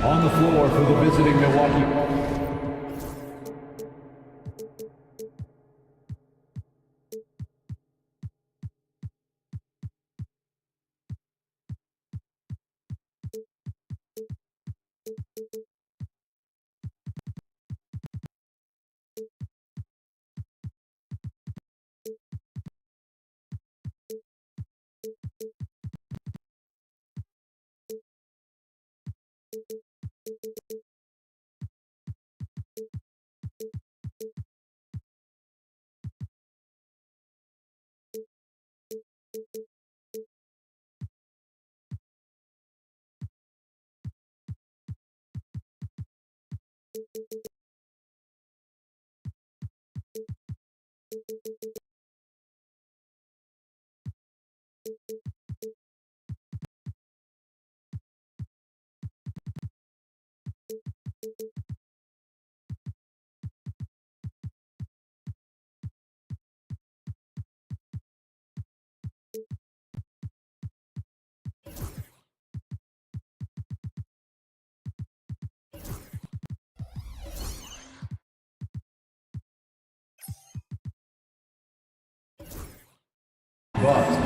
On the floor for the visiting Milwaukee. Bucks.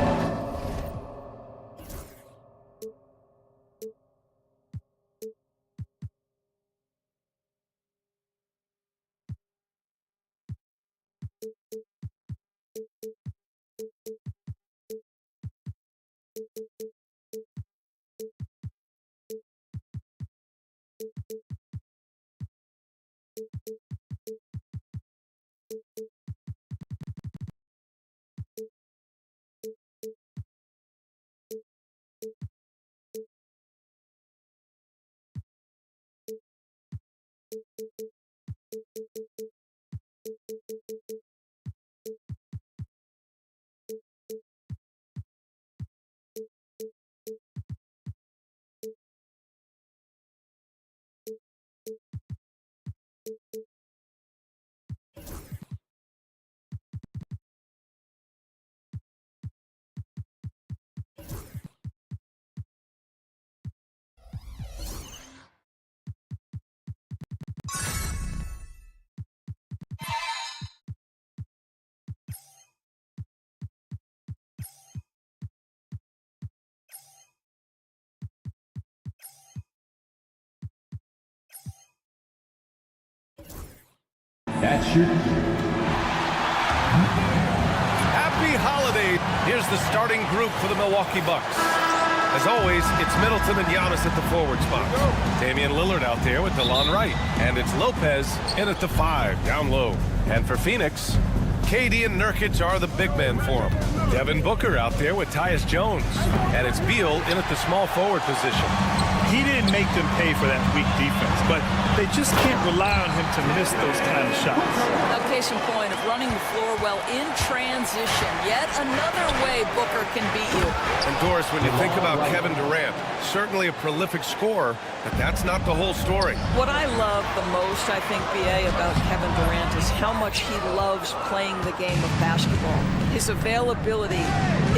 That's your... Happy holiday. Here's the starting group for the Milwaukee Bucks. As always, it's Middleton and Giannis at the forward spots. Damian Lillard out there with DeLon Wright. And it's Lopez in at the 5, down low. And for Phoenix, KD and Nurkic are the big men for him. Devin Booker out there with Tyus Jones. And it's Beal in at the small forward position. He didn't make them pay for that weak defense, but they just can't rely on him to miss those kind of shots. A case in point of running the floor well in transition. Yet another way Booker can beat you. And Doris, when you think about Kevin Durant, certainly a prolific scorer, but that's not the whole story. What I love the most, I think, BA, about Kevin Durant is how much he loves playing the game of basketball. His availability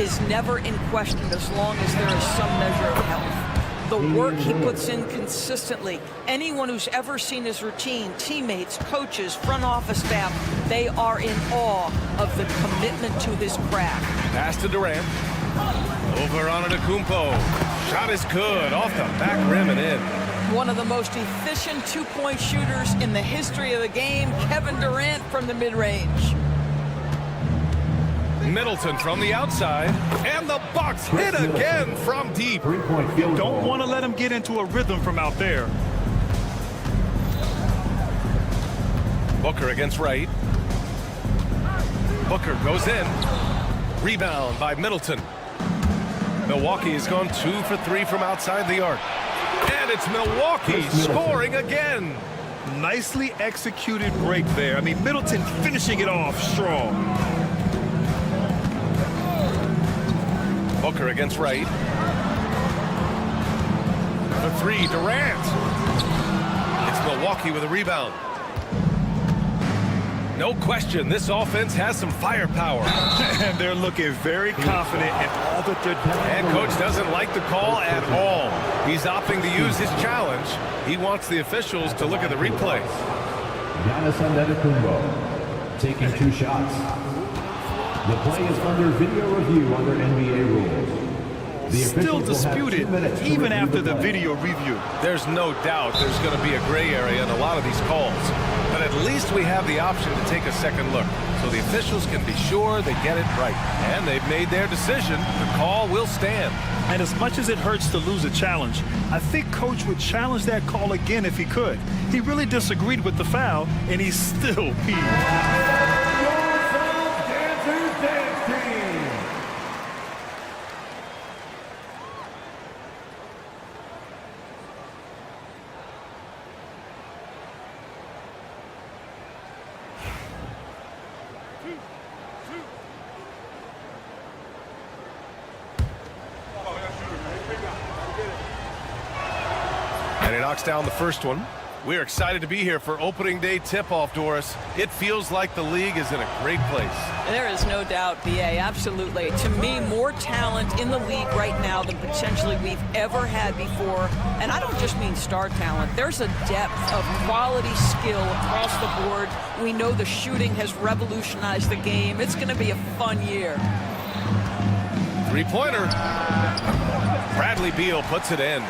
is never in question as long as there is some measure of health. The work he puts in consistently. Anyone who's ever seen his routine, teammates, coaches, front office staff, they are in awe of the commitment to his craft. Pass to Durant. Over on Antetokounmpo. Shot is good. Off the back rim and in. One of the most efficient two-point shooters in the history of the game, Kevin Durant from the mid-range. Middleton from the outside, and the Bucks hit again from deep. Don't want to let him get into a rhythm from out there. Booker against Wright. Booker goes in. Rebound by Middleton. Milwaukee has gone 2 for 3 from outside the arc. And it's Milwaukee scoring again. Nicely executed break there. I mean, Middleton finishing it off strong. Booker against Wright. For 3, Durant. It's Milwaukee with a rebound. No question, this offense has some firepower. And they're looking very confident in all that they're doing. And coach doesn't like the call at all. He's opting to use his challenge. He wants the officials to look at the replay. Giannis Antetokounmpo taking 2 shots. The play is under video review under NBA rules. The Still officials will have 2 disputed, minutes to even review after the play. video review. There's no doubt there's going to be a gray area in a lot of these calls. But at least we have the option to take a second look, so the officials can be sure they get it right. And they've made their decision. The call will stand. And as much as it hurts to lose a challenge, I think Coach would challenge that call again if he could. He really disagreed with the foul, and he's still peeved. And he knocks down the first one. We're excited to be here for opening day tip-off, Doris. It feels like the league is in a great place. There is no doubt, BA, absolutely. To me, more talent in the league right now than potentially we've ever had before. And I don't just mean star talent. There's a depth of quality skill across the board. We know the shooting has revolutionized the game. It's going to be a fun year. Three-pointer. Bradley Beal puts it in.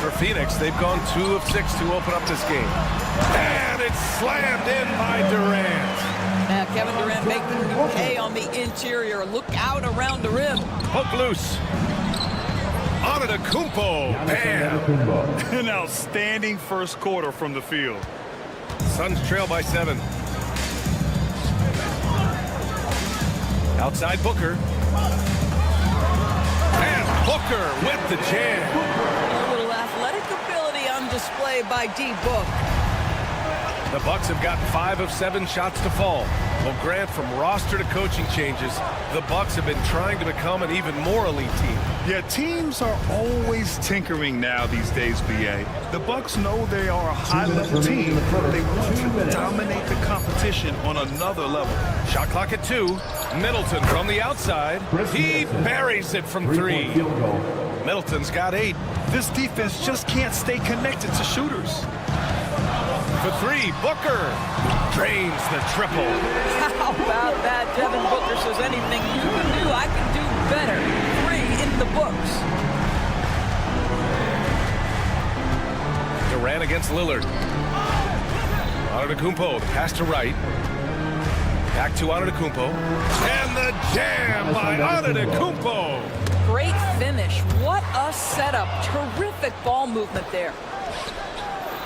For Phoenix, they've gone 2 of 6 to open up this game. And it's slammed in by Durant. Now Kevin Durant making hay on the interior. Look out around the rim. Hook loose. Antetokounmpo. Bam. Antetokounmpo. An outstanding first quarter from the field. Suns trail by 7. Outside Booker. And Booker with the jam. Athletic ability on display by D-Book. The Bucks have gotten 5 of 7 shots to fall. Well, Grant, from roster to coaching changes, the Bucks have been trying to become an even more elite team. Yeah, teams are always tinkering now these days, BA. The Bucks know they are a high-level team. They want to dominate the competition on another level. Shot clock at 2. Middleton from the outside. He buries it from 3. Field goal. Middleton's got 8. This defense just can't stay connected to shooters. For 3, Booker drains the triple. How about that? Devin Booker says anything you can do, I can do better. 3 in the books. Durant against Lillard. Antetokounmpo, the pass to right. Back to Antetokounmpo. And the jam by Antetokounmpo. Great finish. What a setup. Terrific ball movement there.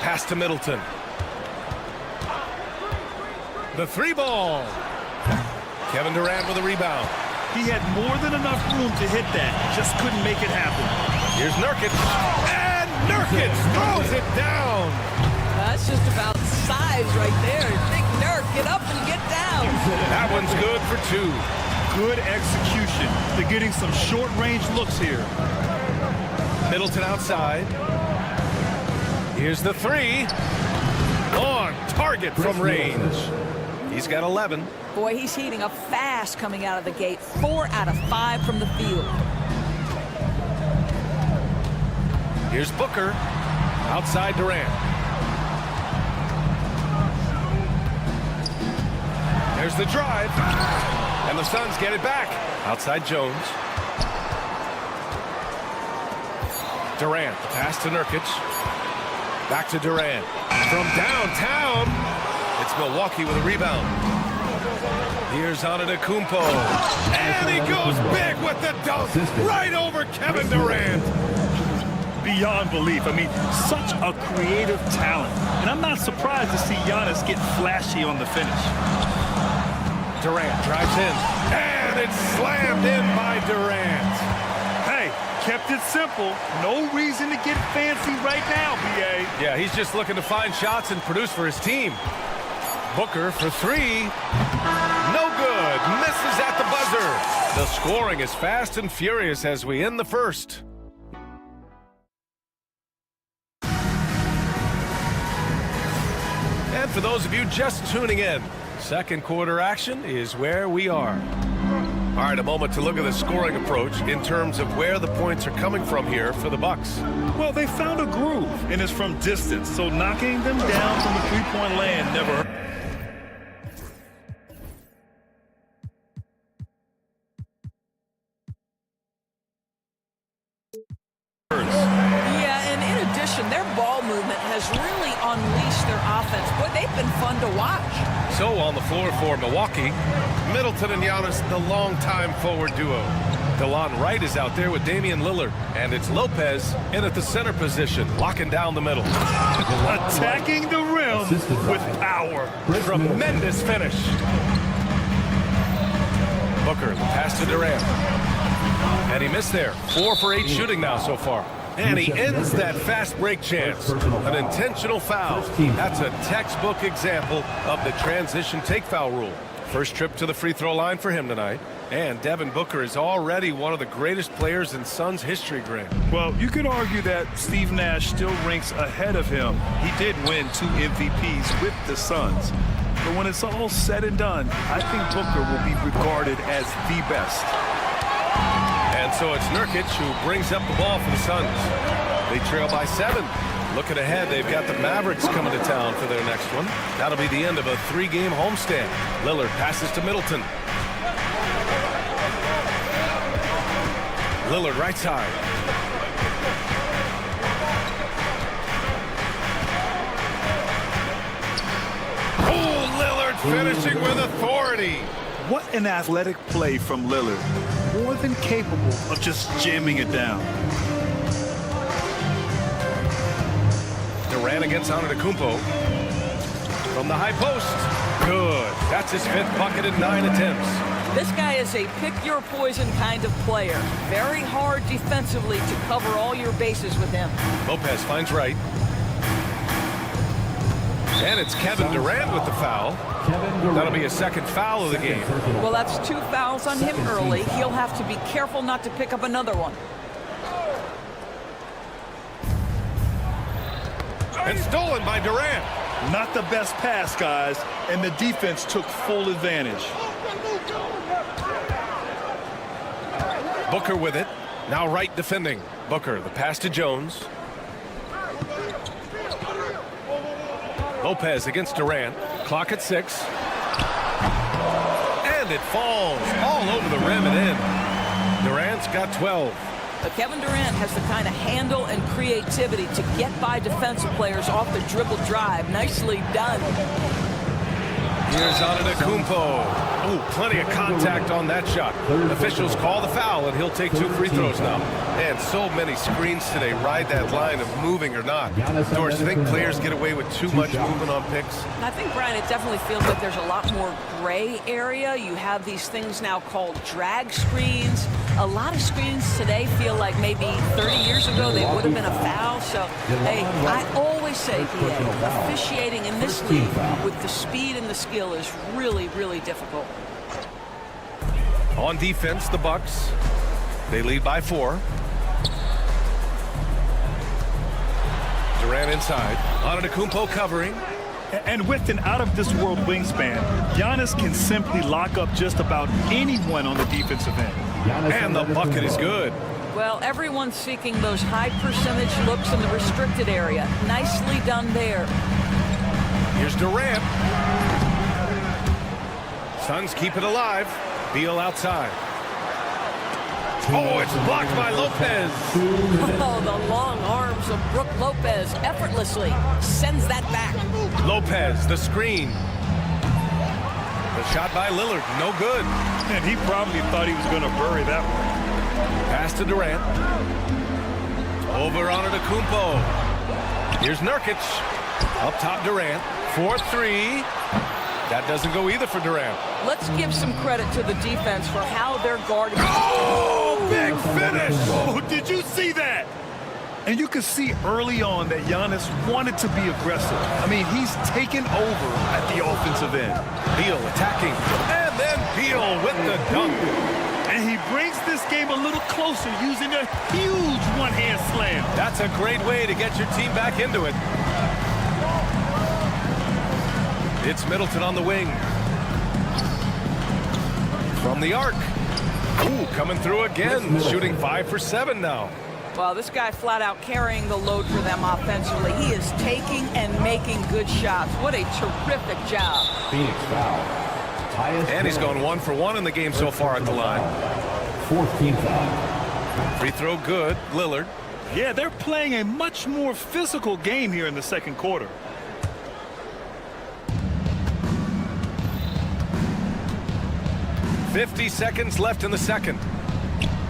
Pass to Middleton. The 3 ball. Kevin Durant with a rebound. He had more than enough room to hit that. Just couldn't make it happen. Here's Nurkic. And Nurkic throws it down. That's just about size right there. Big Nurk, get up and get down. That one's good for 2. Good execution. They're getting some short-range looks here. Middleton outside. Here's the 3. On target from range. He's got 11. Boy, he's heating up fast coming out of the gate. 4 out of 5 from the field. Here's Booker. Outside Durant. There's the drive. And the Suns get it back. Outside Jones. Durant. Pass to Nurkic. Back to Durant. From downtown. It's Milwaukee with a rebound. Here's Antetokounmpo. And he goes big with the dunk. Right over Kevin Durant. Beyond belief. I mean, such a creative talent. And I'm not surprised to see Giannis get flashy on the finish. Durant drives in. And it's slammed in by Durant. Hey, kept it simple. No reason to get fancy right now, BA. Yeah, he's just looking to find shots and produce for his team. Booker for 3. No good. Misses at the buzzer. The scoring is fast and furious as we end the first. And for those of you just tuning in, Second quarter action is where we are. All right, a moment to look at the scoring approach in terms of where the points are coming from here for the Bucks. Well, they found a groove, and it's from distance, so knocking them down from the three-point land never hurt. Yeah, and in addition, their ball movement has really unleashed their offense. Boy, they've been fun to watch. So on the floor for Milwaukee, Middleton and Giannis, the longtime forward duo. DeLon Wright is out there with Damian Lillard, and it's Lopez in at the center position, locking down the middle. Attacking the rim with power. Tremendous finish. Booker, the pass to Durant. And he missed there. 4 for 8 shooting now so far. And he ends that fast break chance. An intentional foul. That's a textbook example of the transition take foul rule. First trip to the free throw line for him tonight. And Devin Booker is already one of the greatest players in Suns history, Greg. Well, you could argue that Steve Nash still ranks ahead of him. He did win 2 MVPs with the Suns. But when it's all said and done, I think Booker will be regarded as the best. And so it's Nurkic who brings up the ball for the Suns. They trail by 7. Looking ahead, they've got the Mavericks coming to town for their next one. That'll be the end of a 3-game homestand. Lillard passes to Middleton. Lillard right side. Oh, Lillard finishing with authority. What an athletic play from Lillard. More than capable of just jamming it down. Durant against Antetokounmpo. From the high post. Good. That's his 5th bucket in 9 attempts. This guy is a pick-your-poison kind of player. Very hard defensively to cover all your bases with him. Lopez finds Wright. And it's Kevin Durant with the foul. That'll be a second foul of the game. Well, that's 2 fouls on him early. He'll have to be careful not to pick up another one. And stolen by Durant. Not the best pass, guys, and the defense took full advantage. Booker with it. Now Wright defending. Booker, the pass to Jones. Lopez against Durant. Clock at 6. And it falls all over the rim and in. Durant's got 12. But Kevin Durant has the kind of handle and creativity to get by defensive players off the dribble drive. Nicely done. Here's Antetokounmpo. Ooh, plenty of contact on that shot. Officials call the foul, and he'll take 2 free throws now. And so many screens today ride that line of moving or not. George, do you think players get away with too much movement on picks? I think, Brian, it definitely feels like there's a lot more gray area. You have these things now called drag screens. A lot of screens today feel like maybe 30 years ago they would have been a foul. So, hey, I always say, officiating in this league with the speed and the skill is really, really difficult. On defense, the Bucks. They lead by 4. Durant inside. Antetokounmpo covering. And with an out-of-this-world wingspan, Giannis can simply lock up just about anyone on the defensive end. And the bucket is good. Well, everyone's seeking those high percentage looks in the restricted area. Nicely done there. Here's Durant. Suns keep it alive. Beal outside. Oh, it's blocked by Lopez. Oh, the long arms of Brook Lopez effortlessly sends that back. Lopez, the screen. The shot by Lillard, no good. And he probably thought he was going to bury that one. Pass to Durant. Over Antetokounmpo. Here's Nurkic. Up top, Durant. 4-3. That doesn't go either for Durant. Let's give some credit to the defense for how they're guarding. Oh, big finish! Oh, did you see that? And you could see early on that Giannis wanted to be aggressive. I mean, he's taken over at the offensive end. Beal attacking. And then Beal with the dunk. And he brings this game a little closer using a huge one-hand slam. That's a great way to get your team back into it. It's Middleton on the wing. From the arc. Ooh, coming through again, shooting 5 for 7 now. Well, this guy flat out carrying the load for them offensively. He is taking and making good shots. What a terrific job. Phoenix foul. And he's gone 1 for 1 in the game so far at the line. 4th team foul. Free throw good, Lillard. Yeah, they're playing a much more physical game here in the second quarter. .50 seconds left in the second.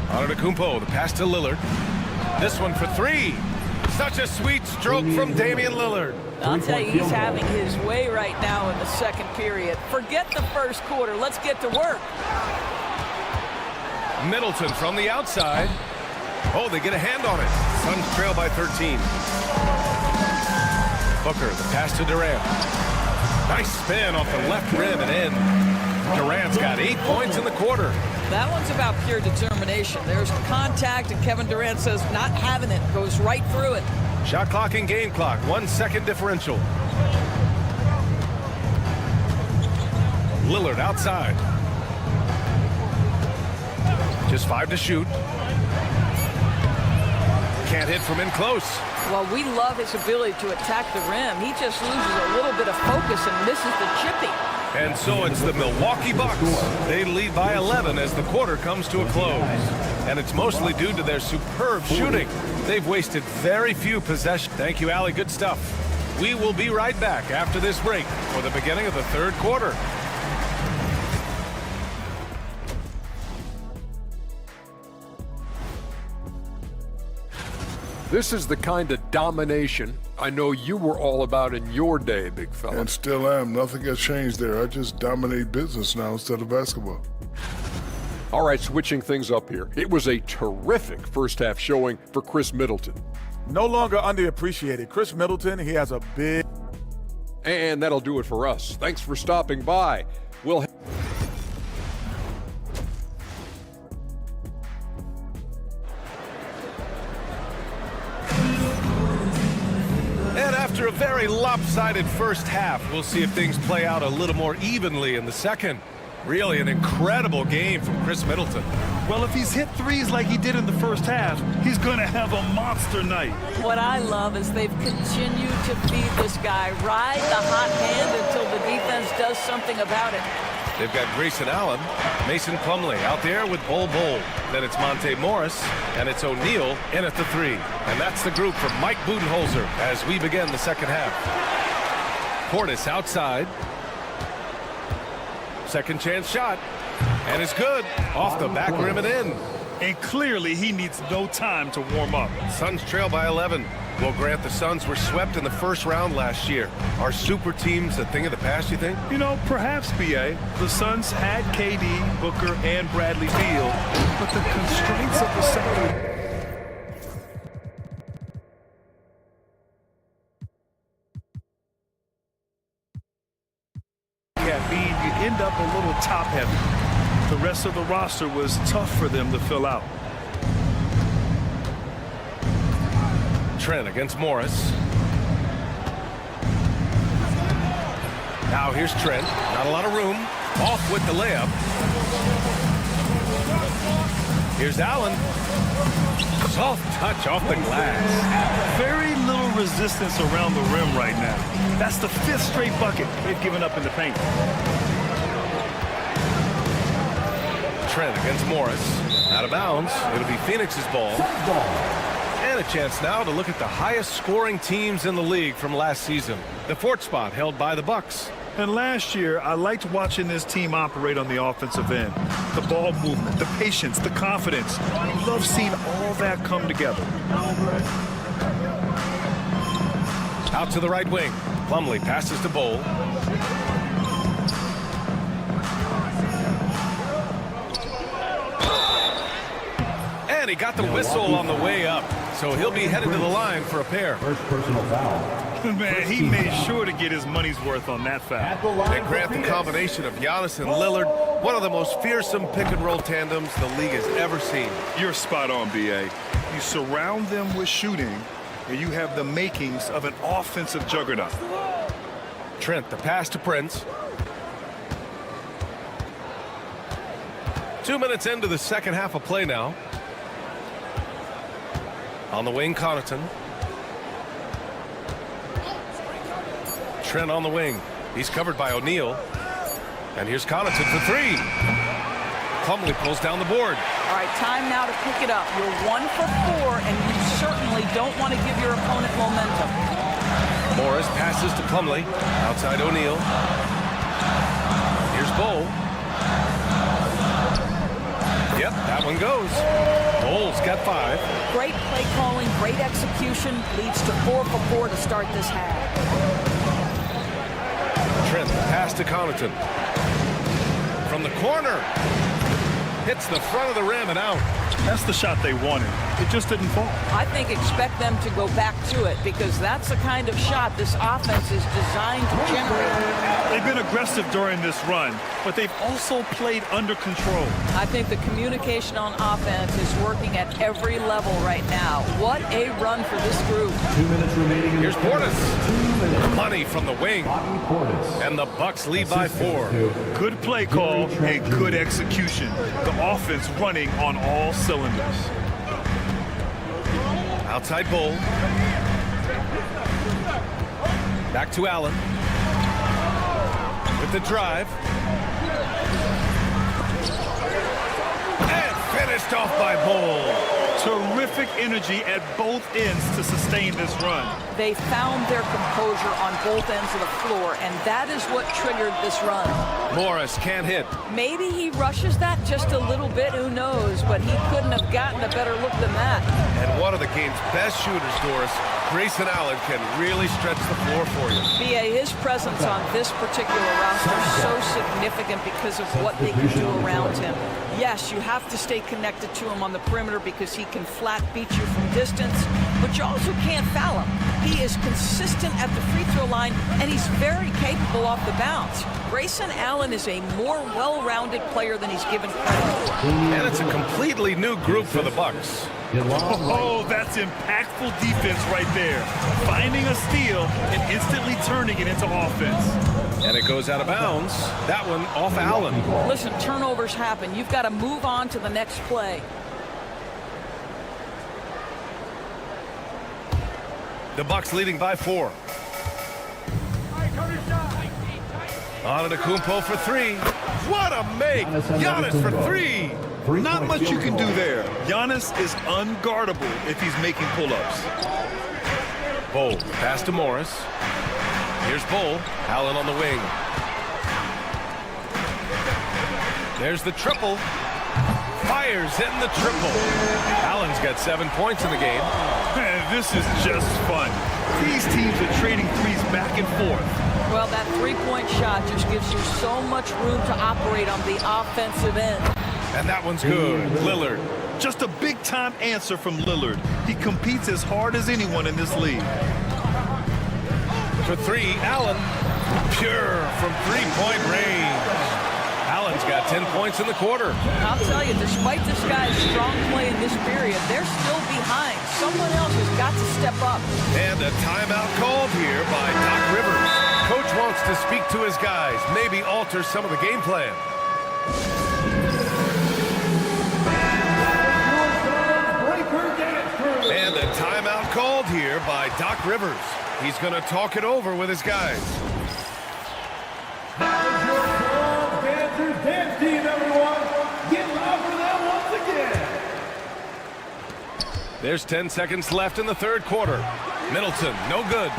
Antetokounmpo, the pass to Lillard. This one for 3. Such a sweet stroke from Damian Lillard. I'll tell you, he's having his way right now in the second period. Forget the first quarter. Let's get to work. Middleton from the outside. Oh, they get a hand on it. Suns trail by 13. Booker, the pass to Durant. Nice spin off the left rim and in. Durant's got 8 points in the quarter. That one's about pure determination. There's contact, and Kevin Durant says not having it. Goes right through it. Shot clock and game clock. 1 second differential. Lillard outside. Just 5 to shoot. Can't hit from in close. Well, we love his ability to attack the rim. He just loses a little bit of focus and misses the chippy. And so it's the Milwaukee Bucks. They lead by 11 as the quarter comes to a close. And it's mostly due to their superb shooting. They've wasted very few possessions. Thank you, Allie. Good stuff. We will be right back after this break for the beginning of the third quarter. This is the kind of domination I know you were all about in your day, big fella. And still am. Nothing has changed there. I just dominate business now instead of basketball. All right, switching things up here. It was a terrific first half showing for Chris Middleton. No longer underappreciated. Chris Middleton, he has a big... And that'll do it for us. Thanks for stopping by. We'll... And after a very lopsided first half, we'll see if things play out a little more evenly in the second. Really an incredible game from Chris Middleton. Well, if he's hit threes like he did in the first half, he's going to have a monster night. What I love is they've continued to feed this guy, ride the hot hand until the defense does something about it. They've got Grayson Allen, Mason Plumlee out there with Bol Bol. Then it's Monte Morris, and it's O'Neal in at the 3. And that's the group from Mike Budenholzer as we begin the second half. Portis outside. Second chance shot. And it's good. Off the back rim and in. And clearly he needs no time to warm up. Suns trail by 11. Well, Grant, the Suns were swept in the first round last year. Are super teams a thing of the past, you think? You know, perhaps, B.A. The Suns had KD, Booker, and Bradley Beal, but the constraints of the second... you end up a little top-heavy. The rest of the roster was tough for them to fill out. Trent against Morris. Now here's Trent. Not a lot of room. Off with the layup. Here's Allen. Soft touch off the glass. Very little resistance around the rim right now. That's the 5th straight bucket they've given up in the paint. Trent against Morris. Out of bounds. It'll be Phoenix's ball. And a chance now to look at the highest scoring teams in the league from last season. The 4th spot held by the Bucks. And last year, I liked watching this team operate on the offensive end. The ball movement, the patience, the confidence. I love seeing all that come together. Out to the right wing. Plumlee passes to Bol. And he got the whistle on the way up. So he'll be headed to the line for a pair. First personal foul. Man, he made sure to get his money's worth on that foul. And Grant, the combination of Giannis and Lillard, one of the most fearsome pick-and-roll tandems the league has ever seen. You're spot on, B.A. You surround them with shooting, and you have the makings of an offensive juggernaut. Trent, the pass to Prince. 2 minutes into the second half of play now. On the wing, Connaughton. Trent on the wing. He's covered by O'Neal. And here's Connaughton for three. Plumlee pulls down the board. All right, time now to pick it up. You're 1 for 4, and you certainly don't want to give your opponent momentum. Morris passes to Plumlee. Outside O'Neal. Here's Bull. Yep, that one goes. Bull's got 5. Great play calling, great execution, leads to 4 for 4 to start this half. Trent, pass to Connaughton. From the corner. Hits the front of the rim and out. That's the shot they wanted. It just didn't fall. I think expect them to go back to it because that's the kind of shot this offense is designed to generate. They've been aggressive during this run, but they've also played under control. I think the communication on offense is working at every level right now. What a run for this group. 2 minutes remaining. Here's Portis. Money from the wing. And the Bucks lead by 4. Good play call and good execution. The offense running on all cylinders. Outside Bull. Back to Allen. With the drive. And finished off by Bull. Terrific energy at both ends to sustain this run. They found their composure on both ends of the floor, and that is what triggered this run. Morris can't hit. Maybe he rushes that just a little bit, who knows, but he couldn't have gotten a better look than that. And one of the game's best shooters, Doris, Grayson Allen, can really stretch the floor for you. BA, his presence on this particular roster is so significant because of what they can do around him. Yes, you have to stay connected to him on the perimeter because he can flat beat you from distance, but you also can't foul him. He is consistent at the free throw line, and he's very capable off the bounce. Grayson Allen is a more well-rounded player than he's given credit for. And it's a completely new group for the Bucks. Oh, that's impactful defense right there. Finding a steal and instantly turning it into offense. And it goes out of bounds. That one off Allen. Listen, turnovers happen. You've got to move on to the next play. The Bucks leading by 4. Antetokounmpo for 3. What a make! Giannis for 3. Not much you can do there. Giannis is unguardable if he's making pull-ups. Bull, pass to Morris. Here's Bull. Allen on the wing. There's the triple. Fires hitting the triple. Allen's got 7 points in the game. Man, this is just fun. These teams are trading threes back and forth. Well, that three-point shot just gives you so much room to operate on the offensive end. And that one's good. Lillard. Just a big-time answer from Lillard. He competes as hard as anyone in this league. For 3, Allen. Pure from three-point range. Allen's got 10 points in the quarter. I'll tell you, despite this guy's strong play in this period, they're still behind. Someone else has got to step up. And a timeout called here by Doc Rivers. Coach wants to speak to his guys, maybe alter some of the game plan. And a timeout called here by Doc Rivers. He's going to talk it over with his guys. Dance team, everyone. Get loud for them once again. There's 10 seconds left in the third quarter. Middleton, no good.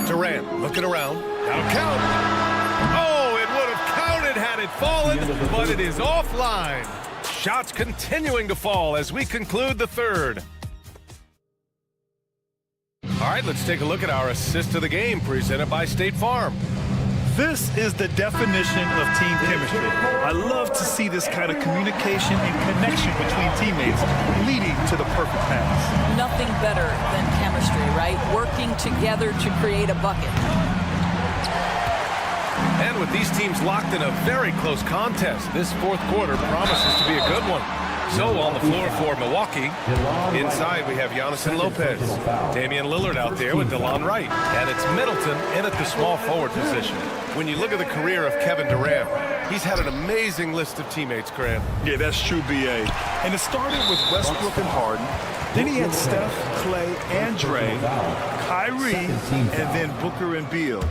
Durant looking around. That'll count. Oh, it would have counted had it fallen, but it is offline. Shots continuing to fall as we conclude the third. All right, let's take a look at our assist of the game presented by State Farm. This is the definition of team chemistry. I love to see this kind of communication and connection between teammates leading to the perfect pass. Nothing better than chemistry, right? Working together to create a bucket. And with these teams locked in a very close contest, this fourth quarter promises to be a good one. So on the floor for Milwaukee, inside we have Giannis and Lopez. Damian Lillard out there with DeLon Wright. And it's Middleton in at the small forward position. When you look at the career of Kevin Durant, he's had an amazing list of teammates, Grant. Yeah, that's true, B.A. And it started with Westbrook and Harden. Then he had Steph, Clay, and Dre, Kyrie, and then Booker and Beal.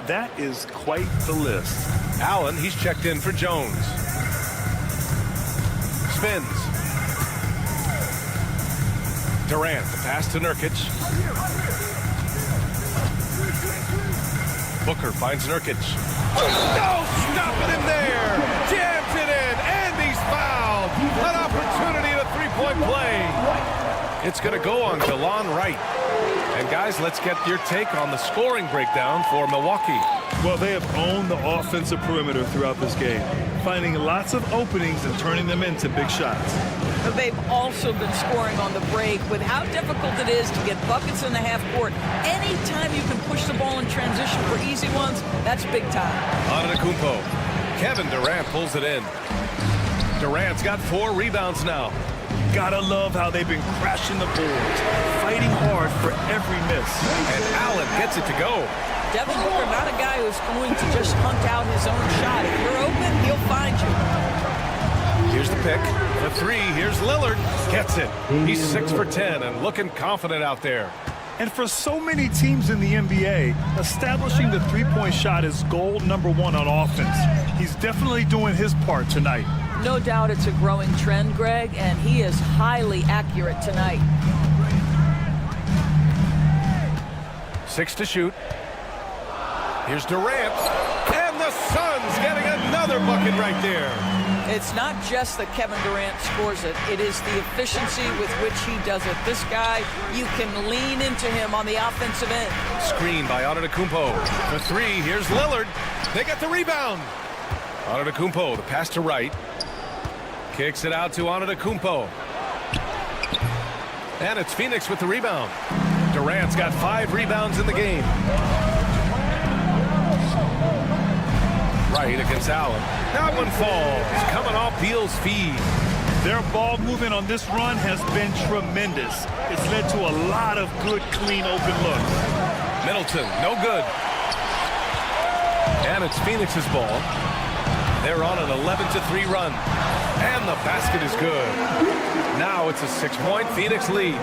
That is quite the list. Allen, he's checked in for Jones. Spins. Durant, the pass to Nurkic. Booker finds Nurkic. No, stopping him there. Jams it in, and he's fouled. An opportunity at a three-point play. It's going to go on DeLon Wright. And guys, let's get your take on the scoring breakdown for Milwaukee. Well, they have owned the offensive perimeter throughout this game, finding lots of openings and turning them into big shots. But they've also been scoring on the break with how difficult it is to get buckets in the half court. Anytime you can push the ball in transition for easy ones, that's big time. Antetokounmpo. Kevin Durant pulls it in. Durant's got 4 rebounds now. Gotta love how they've been crashing the boards, fighting hard for every miss. And Allen gets it to go. Devin Booker, not a guy who's going to just hunt out his own shot. If you're open, he'll find you. Here's the pick. The 3, here's Lillard. Gets it. He's 6 for 10 and looking confident out there. And for so many teams in the NBA, establishing the three-point shot is goal number 1 on offense. He's definitely doing his part tonight. No doubt it's a growing trend, Greg, and he is highly accurate tonight. 6 to shoot. Here's Durant. And the Suns getting another bucket right there. It's not just that Kevin Durant scores it. It is the efficiency with which he does it. This guy, you can lean into him on the offensive end. Screen by Antetokounmpo. The 3, here's Lillard. They get the rebound. Antetokounmpo, the pass to Wright. Kicks it out to Antetokounmpo. And it's Phoenix with the rebound. Durant's got 5 rebounds in the game. Wright against Allen. That one falls. Coming off Beal's feed. Their ball movement on this run has been tremendous. It's led to a lot of good, clean, open looks. Middleton, no good. And it's Phoenix's ball. They're on an 11-3 run. And the basket is good. Now it's a 6-point Phoenix lead.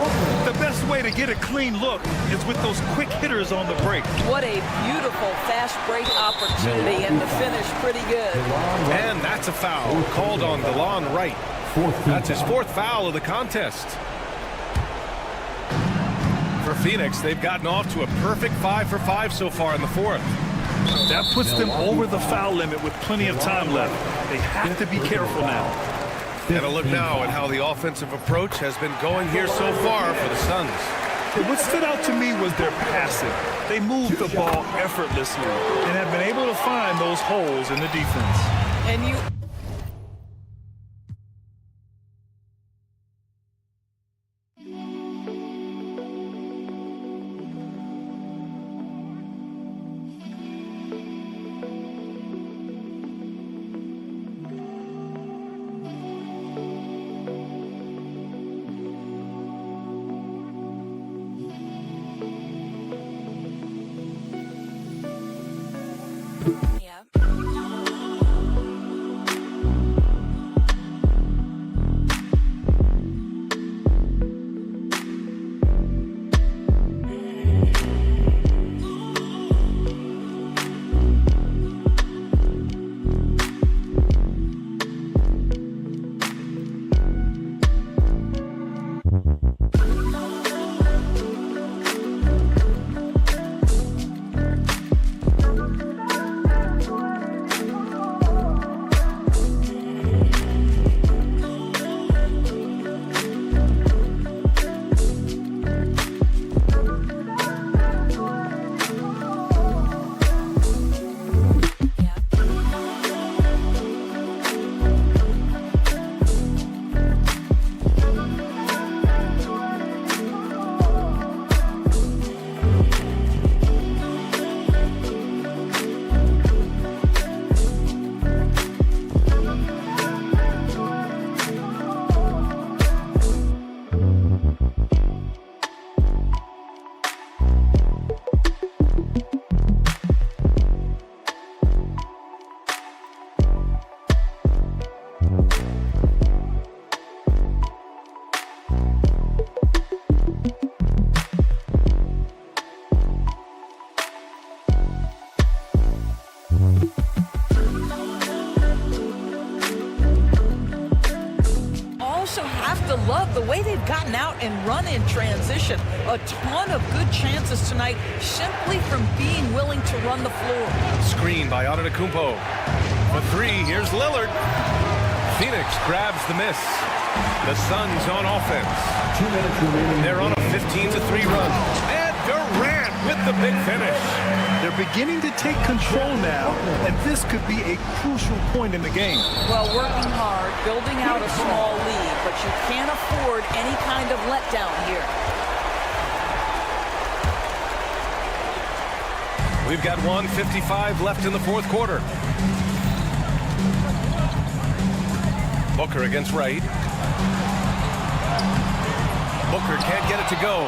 The best way to get a clean look is with those quick hitters on the break. What a beautiful fast break opportunity, and the finish pretty good. And that's a foul called on DeLon Wright. That's his 4th foul of the contest. For Phoenix, they've gotten off to a perfect 5 for 5 so far in the 4th. That puts them over the foul limit with plenty of time left. They have to be careful now. And a look now at how the offensive approach has been going here so far for the Suns. What stood out to me was their passing. They moved the ball effortlessly and have been able to find those holes in the defense. And you... gotten out and run in transition. A ton of good chances tonight simply from being willing to run the floor. Screen by Antetokounmpo. For three, here's Lillard. Phoenix grabs the miss. The Suns on offense. 2 minutes remaining. They're on a 15-3 run. And Durant with the big finish. They're beginning to take control now, and this could be a crucial point in the game. Well, working hard, building out a small lead, but you can't afford any kind of letdown here. We've got 1:55 left in the fourth quarter. Booker against Wright. Booker can't get it to go.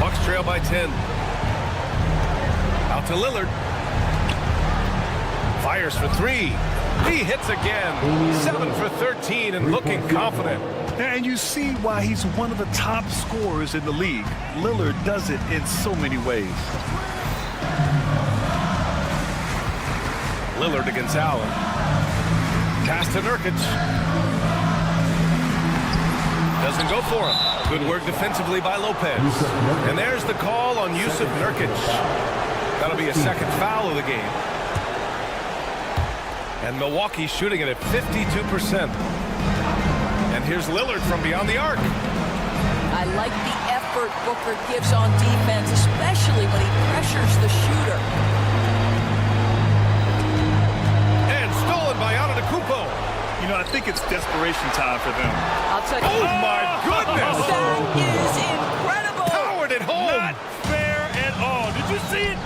Bucks trail by 10. Out to Lillard. Fires for three. He hits again. 7 for 13 and looking confident. And you see why he's one of the top scorers in the league. Lillard does it in so many ways. Lillard against Allen. Pass to Nurkic. Doesn't go for him. Good work defensively by Lopez. And there's the call on Yusuf Nurkic. That'll be a second foul of the game. And Milwaukee shooting it at 52%. And here's Lillard from beyond the arc. I like the effort Booker gives on defense, especially when he pressures the shooter. And stolen by Antetokounmpo. You know, I think it's desperation time for them. I'll tell you. Oh my goodness! That is incredible. Powered it home. Not fair at all. Did you see it?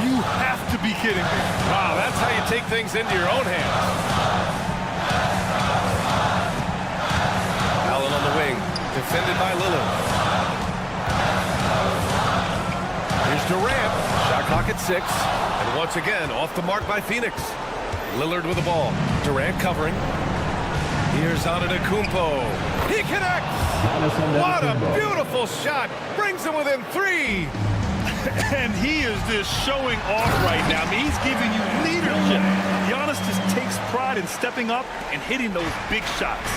You have to be kidding me. Wow, that's how you take things into your own hands. Allen on the wing, defended by Lillard. Here's Durant, shot clock at 6, and once again off the mark by Phoenix. Lillard with the ball, Durant covering. Here's Antetokounmpo. He connects. What a beautiful shot! Brings him within 3. And he is just showing off right now. I mean, he's giving you leadership. Giannis just takes pride in stepping up and hitting those big shots.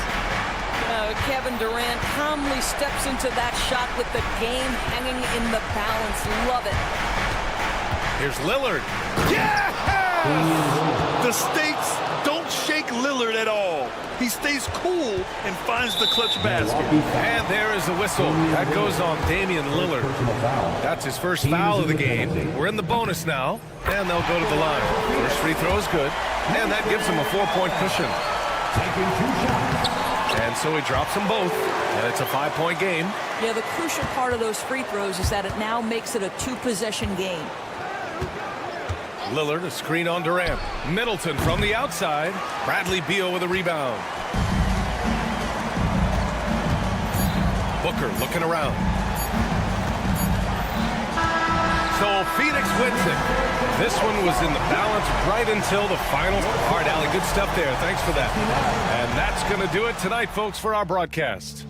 Kevin Durant calmly steps into that shot with the game hanging in the balance. Love it. Here's Lillard. Yeah! The stakes don't shake Lillard at all. He stays cool and finds the clutch basket. And there is the whistle. That goes on Damian Lillard. That's his first foul of the game. We're in the bonus now, and they'll go to the line. First free throw is good, and that gives him a 4-point cushion. And so he drops them both, and it's a 5-point game. Yeah, the crucial part of those free throws is that it now makes it a 2-possession game. Lillard, a screen on Durant. Middleton from the outside. Bradley Beal with a rebound. Booker looking around. So Phoenix wins it. This one was in the balance right until the final. All right, Allie, good stuff there. Thanks for that. And that's going to do it tonight, folks, for our broadcast.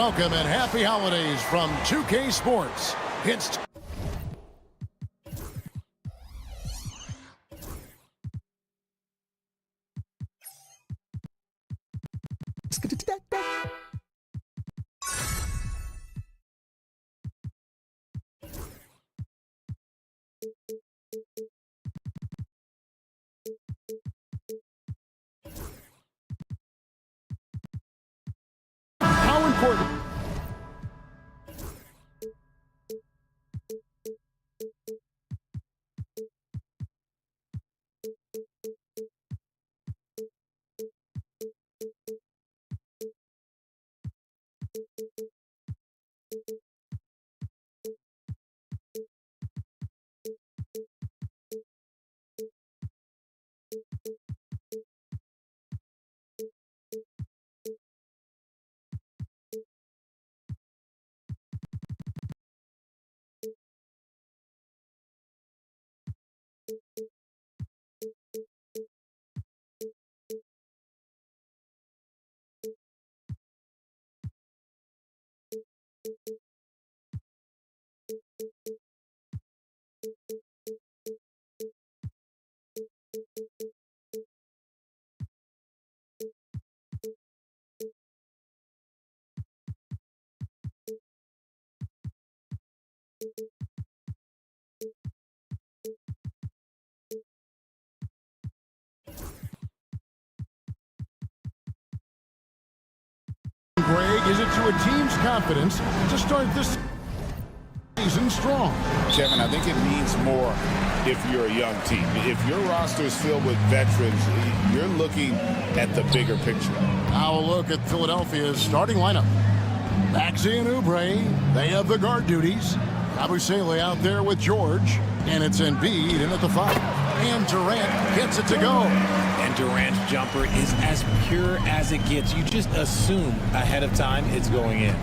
Welcome and happy holidays from 2K Sports. It's how important. Greg, is it to a team's confidence to start this season strong? Kevin, I think it means more if you're a young team. If your roster is filled with veterans, you're looking at the bigger picture. Now a look at Philadelphia's starting lineup. Maxey and Oubre, they have the guard duties. Yabusele out there with George, and it's Embiid in at the 5. And Durant gets it to go. And Durant's jumper is as pure as it gets. You just assume ahead of time it's going in.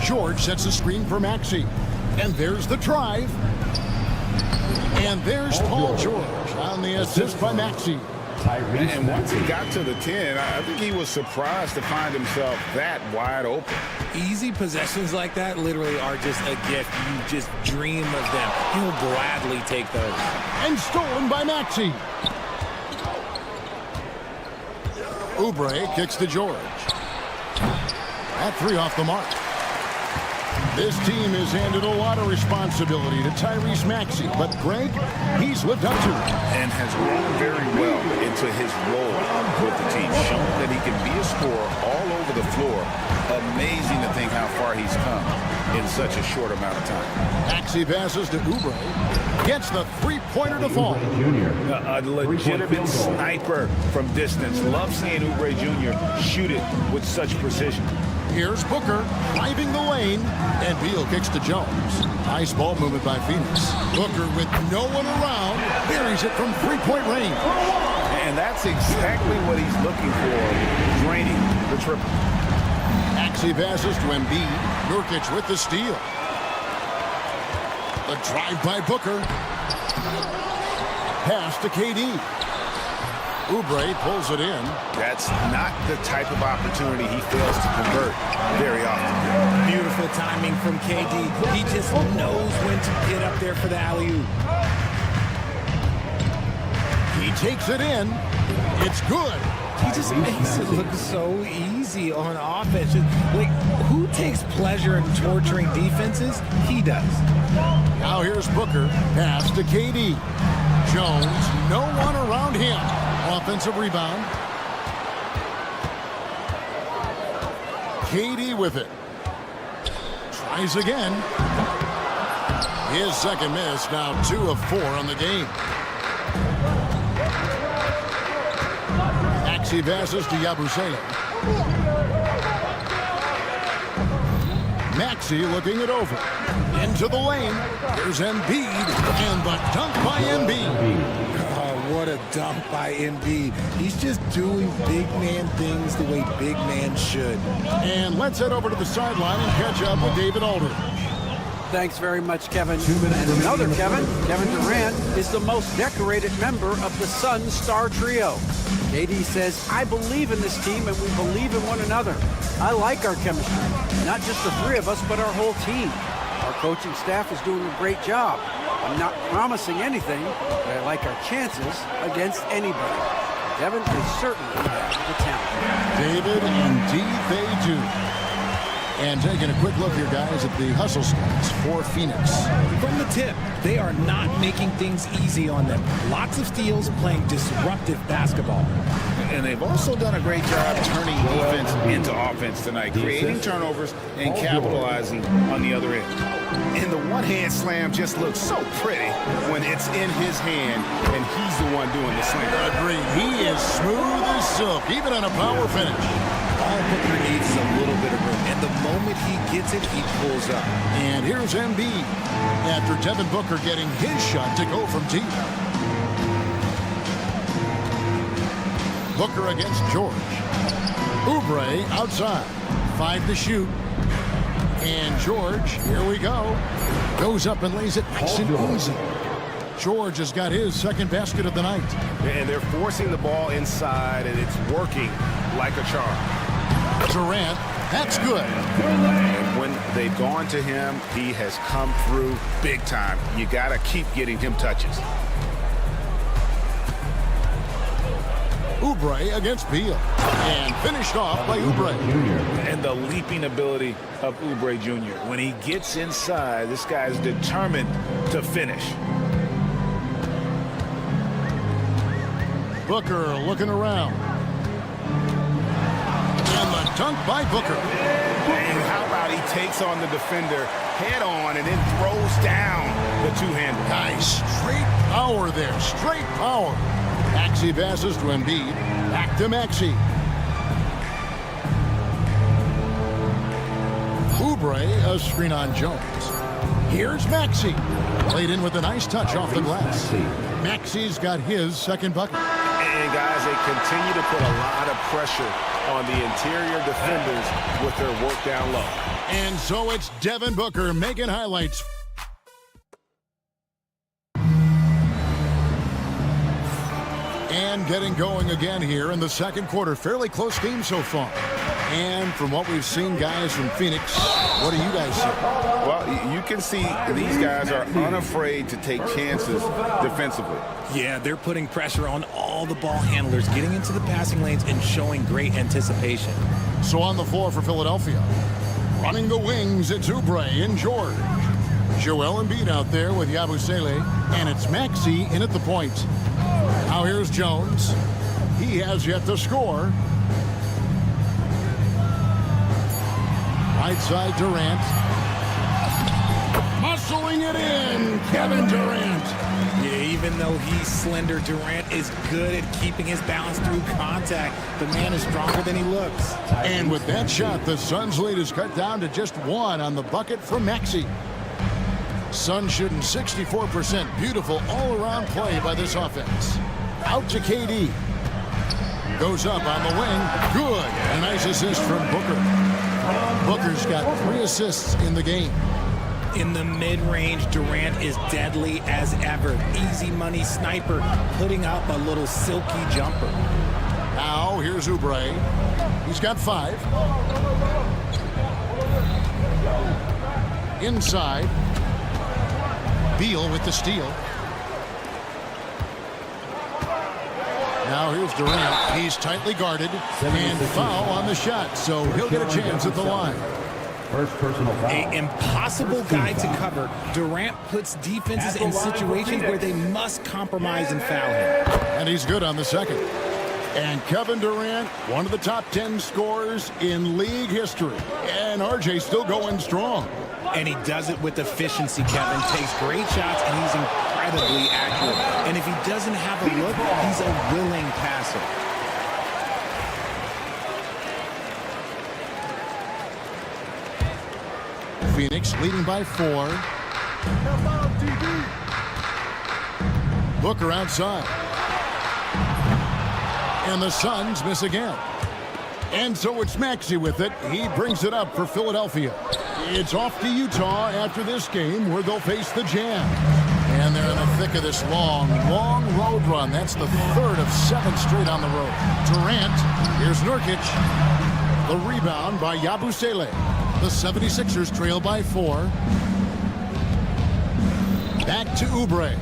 George sets the screen for Maxey. And there's the drive. And there's Paul George on the assist by Maxey. And once he got to the 10, I think he was surprised to find himself that wide open. Easy possessions like that literally are just a gift. You just dream of them. He'll gladly take those. And stolen by Maxey. Oubre kicks to George. That 3 off the mark. This team has handed a lot of responsibility to Tyrese Maxey, but Greg, he's lived up to it. And has grown very well into his role with the team, showing that he can be a scorer all over the floor. Amazing to think how far he's come in such a short amount of time. Maxey passes to Oubre. Gets the three-pointer to fall. A legitimate sniper from distance. Love seeing Oubre Jr. shoot it with such precision. Here's Booker driving the lane, and Beal kicks to Jones. Nice ball movement by Phoenix. Booker with no one around, buries it from three-point range. And that's exactly what he's looking for, draining the triple. Maxey passes to Embiid. Nurkic with the steal. The drive by Booker. Pass to KD. Oubre pulls it in. That's not the type of opportunity he fails to convert very often. Beautiful timing from KD. He just knows when to get up there for the alley-oop. He takes it in. It's good. He just makes it look so easy on offense. Like, who takes pleasure in torturing defenses? He does. Now here's Booker. Pass to KD. Jones, no one around him. Offensive rebound. KD with it. Tries again. His second miss, now 2 of 4 on the game. Maxey passes to Yabusele. Maxey looking it over. Into the lane. Here's Embiid. And the dunk by Embiid. What a dunk by Embiid. He's just doing big man things the way big man should. And let's head over to the sideline and catch up with David Aldridge. Thanks very much, Kevin. And another Kevin Durant, is the most decorated member of the Suns star trio. KD says, I believe in this team and we believe in one another. I like our chemistry. Not just the three of us, but our whole team. Our coaching staff is doing a great job. I'm not promising anything, but I like our chances against anybody. Devin is certainly the talent. David, indeed they do. And taking a quick look here, guys, at the hustle stats for Phoenix. From the tip, they are not making things easy on them. Lots of steals, playing disruptive basketball. And they've also done a great job turning defense into offense tonight, creating turnovers and capitalizing on the other end. And the one-hand slam just looks so pretty when it's in his hand and he's the one doing the slam. Agreed. He is smooth as silk, even on a power finish. All Booker needs is a little bit of room, and the moment he gets it, he pulls up. And here's Embiid after Devin Booker getting his shot to go from deep. Booker against George. Oubre outside. 5 to shoot. And George, here we go. Goes up and lays it nice and easy. George has got his second basket of the night. And they're forcing the ball inside, and it's working like a charm. Durant, that's good. And when they've gone to him, he has come through big time. You got to keep getting him touches. Oubre against Beal. And finished off by Oubre. And the leaping ability of Oubre Jr. When he gets inside, this guy's determined to finish. Booker looking around. And the dunk by Booker. And how about he takes on the defender head on and then throws down the two-hander. Nice. Straight power there. Straight power. Maxey passes to Embiid. Back to Maxey. Oubre, a screen on Jones. Here's Maxey. Played in with a nice touch off the glass. Maxey's got his second bucket. And guys, they continue to put a lot of pressure on the interior defenders with their work down low. And so it's Devin Booker making highlights. And getting going again here in the second quarter. Fairly close game so far. And from what we've seen, guys, from Phoenix, what do you guys see? Well, you can see these guys are unafraid to take chances defensively. Yeah, they're putting pressure on all the ball handlers, getting into the passing lanes and showing great anticipation. So on the floor for Philadelphia, running the wings, it's Oubre and George. Joel Embiid out there with Yabusele, and it's Maxey in at the point. Now here's Jones. He has yet to score. Right side Durant. Muscling it in, Kevin Durant. Yeah, even though he's slender, Durant is good at keeping his balance through contact. The man is stronger than he looks. And with that shot, the Suns' lead is cut down to just 1 on the bucket from Maxey. Suns shooting 64%. Beautiful all-around play by this offense. Out to KD. Goes up on the wing. Good. A nice assist from Booker. Booker's got 3 assists in the game. In the mid-range, Durant is deadly as ever. Easy money sniper, putting up a little silky jumper. Now, here's Oubre. He's got 5. Inside. Beal with the steal. Now here's Durant. He's tightly guarded. And foul on the shot, so he'll get a chance at the line. First personal foul. An impossible guy to cover. Durant puts defenses in situations where they must compromise and foul him. And he's good on the second. And Kevin Durant, one of the top 10 scorers in league history. And RJ still going strong. And he does it with efficiency, Kevin. Takes great shots, and he's incredibly accurate. And if he doesn't have a look, he's a willing passer. Phoenix leading by 4. Booker outside. And the Suns miss again. And so it's Maxey with it. He brings it up for Philadelphia. It's off to Utah after this game where they'll face the Jazz. And they're in the thick of this long road run. That's the third of 7 straight on the road. Durant, here's Nurkic. The rebound by Yabusele. The 76ers trail by 4. Back to Oubre.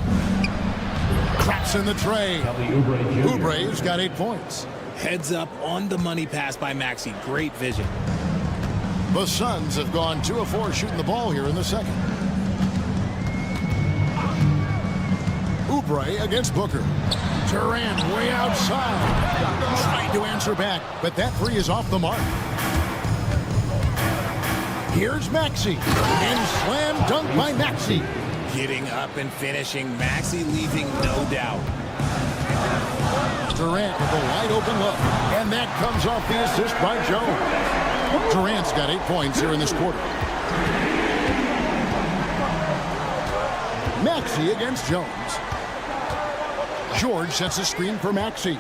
Traps in the tray. Oubre's got 8 points. Heads up on the money pass by Maxey. Great vision. The Suns have gone 2 of 4 shooting the ball here in the second. Oubre against Booker. Durant way outside. Trying to answer back, but that three is off the mark. Here's Maxey. And slam dunk by Maxey. Getting up and finishing. Maxey leaving no doubt. Durant with a wide open look. And that comes off the assist by Jones. Durant's got 8 points here in this quarter. Maxey against Jones. George sets a screen for Maxey.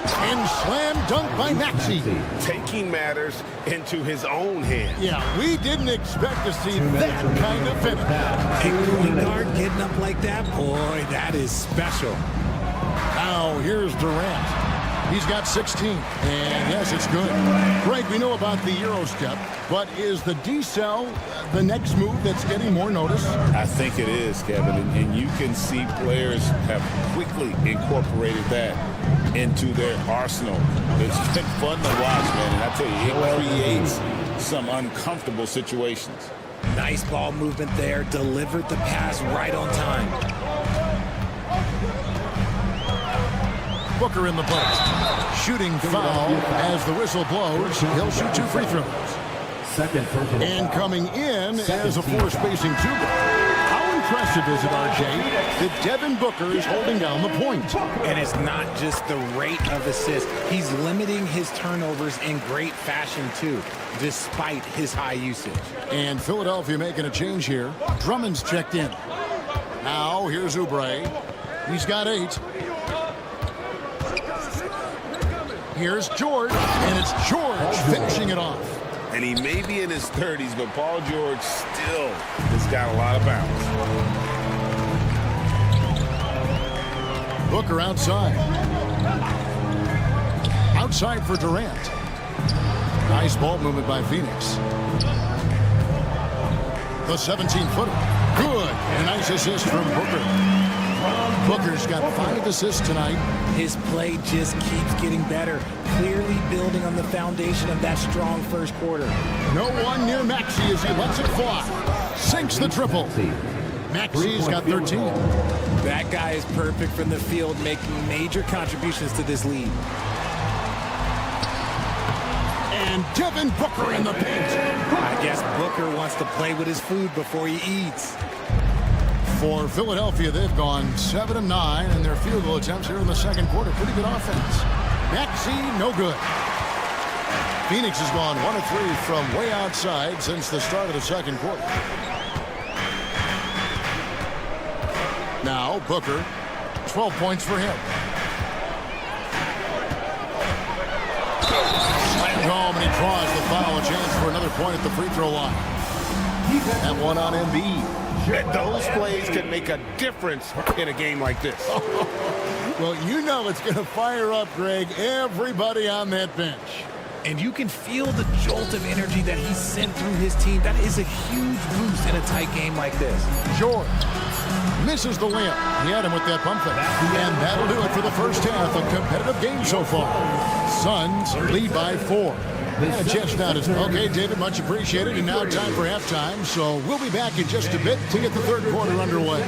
And slam dunk by Maxey. Taking matters into his own hands. Yeah, we didn't expect to see that kind of finish. A point guard getting up like that, boy, that is special. Now here's Durant. He's got 16, and yes, it's good. Greg, we know about the EuroCup, but is the D-cell the next move that's getting more notice? I think it is, Kevin, and you can see players have quickly incorporated that into their arsenal. It's been fun to watch, man, and I tell you, it creates some uncomfortable situations. Nice ball movement there, delivered the pass right on time. Booker in the post. Shooting foul as the whistle blows. He'll shoot 2 free throws. And coming in as a 4-spacing 2. How impressive is it, RJ, that Devin Booker is holding down the point? And it's not just the rate of assist. He's limiting his turnovers in great fashion, too, despite his high usage. And Philadelphia making a change here. Drummond's checked in. Now here's Oubre. He's got 8. Here's George, and it's George finishing it off. And he may be in his 30s, but Paul George still has got a lot of bounce. Booker outside. Outside for Durant. Nice ball movement by Phoenix. The 17-footer. Good. And a nice assist from Booker. Booker's got 5 assists tonight. His play just keeps getting better, clearly building on the foundation of that strong first quarter. No one near Maxey as he lets it fly. Sinks the triple. Maxey's got 13. That guy is perfect from the field, making major contributions to this lead. And Devin Booker in the paint. I guess Booker wants to play with his food before he eats. For Philadelphia, they've gone 7 of 9 in their field goal attempts here in the second quarter. Pretty good offense. Maxey, no good. Phoenix has gone 1 of 3 from way outside since the start of the second quarter. Now Booker, 12 points for him. Slammed home, and he draws the foul. A chance for another point at the free throw line. That one on Embiid. Those plays can make a difference in a game like this. Well, you know it's going to fire up, Greg, everybody on that bench. And you can feel the jolt of energy that he sent through his team. That is a huge boost in a tight game like this. George misses the layup. He had him with that pump fake. And that'll do it for the first half. A competitive game so far. Suns lead by 4. And a chance now to... Okay, David, much appreciated. And now time for halftime. So we'll be back in just a bit to get the third quarter underway.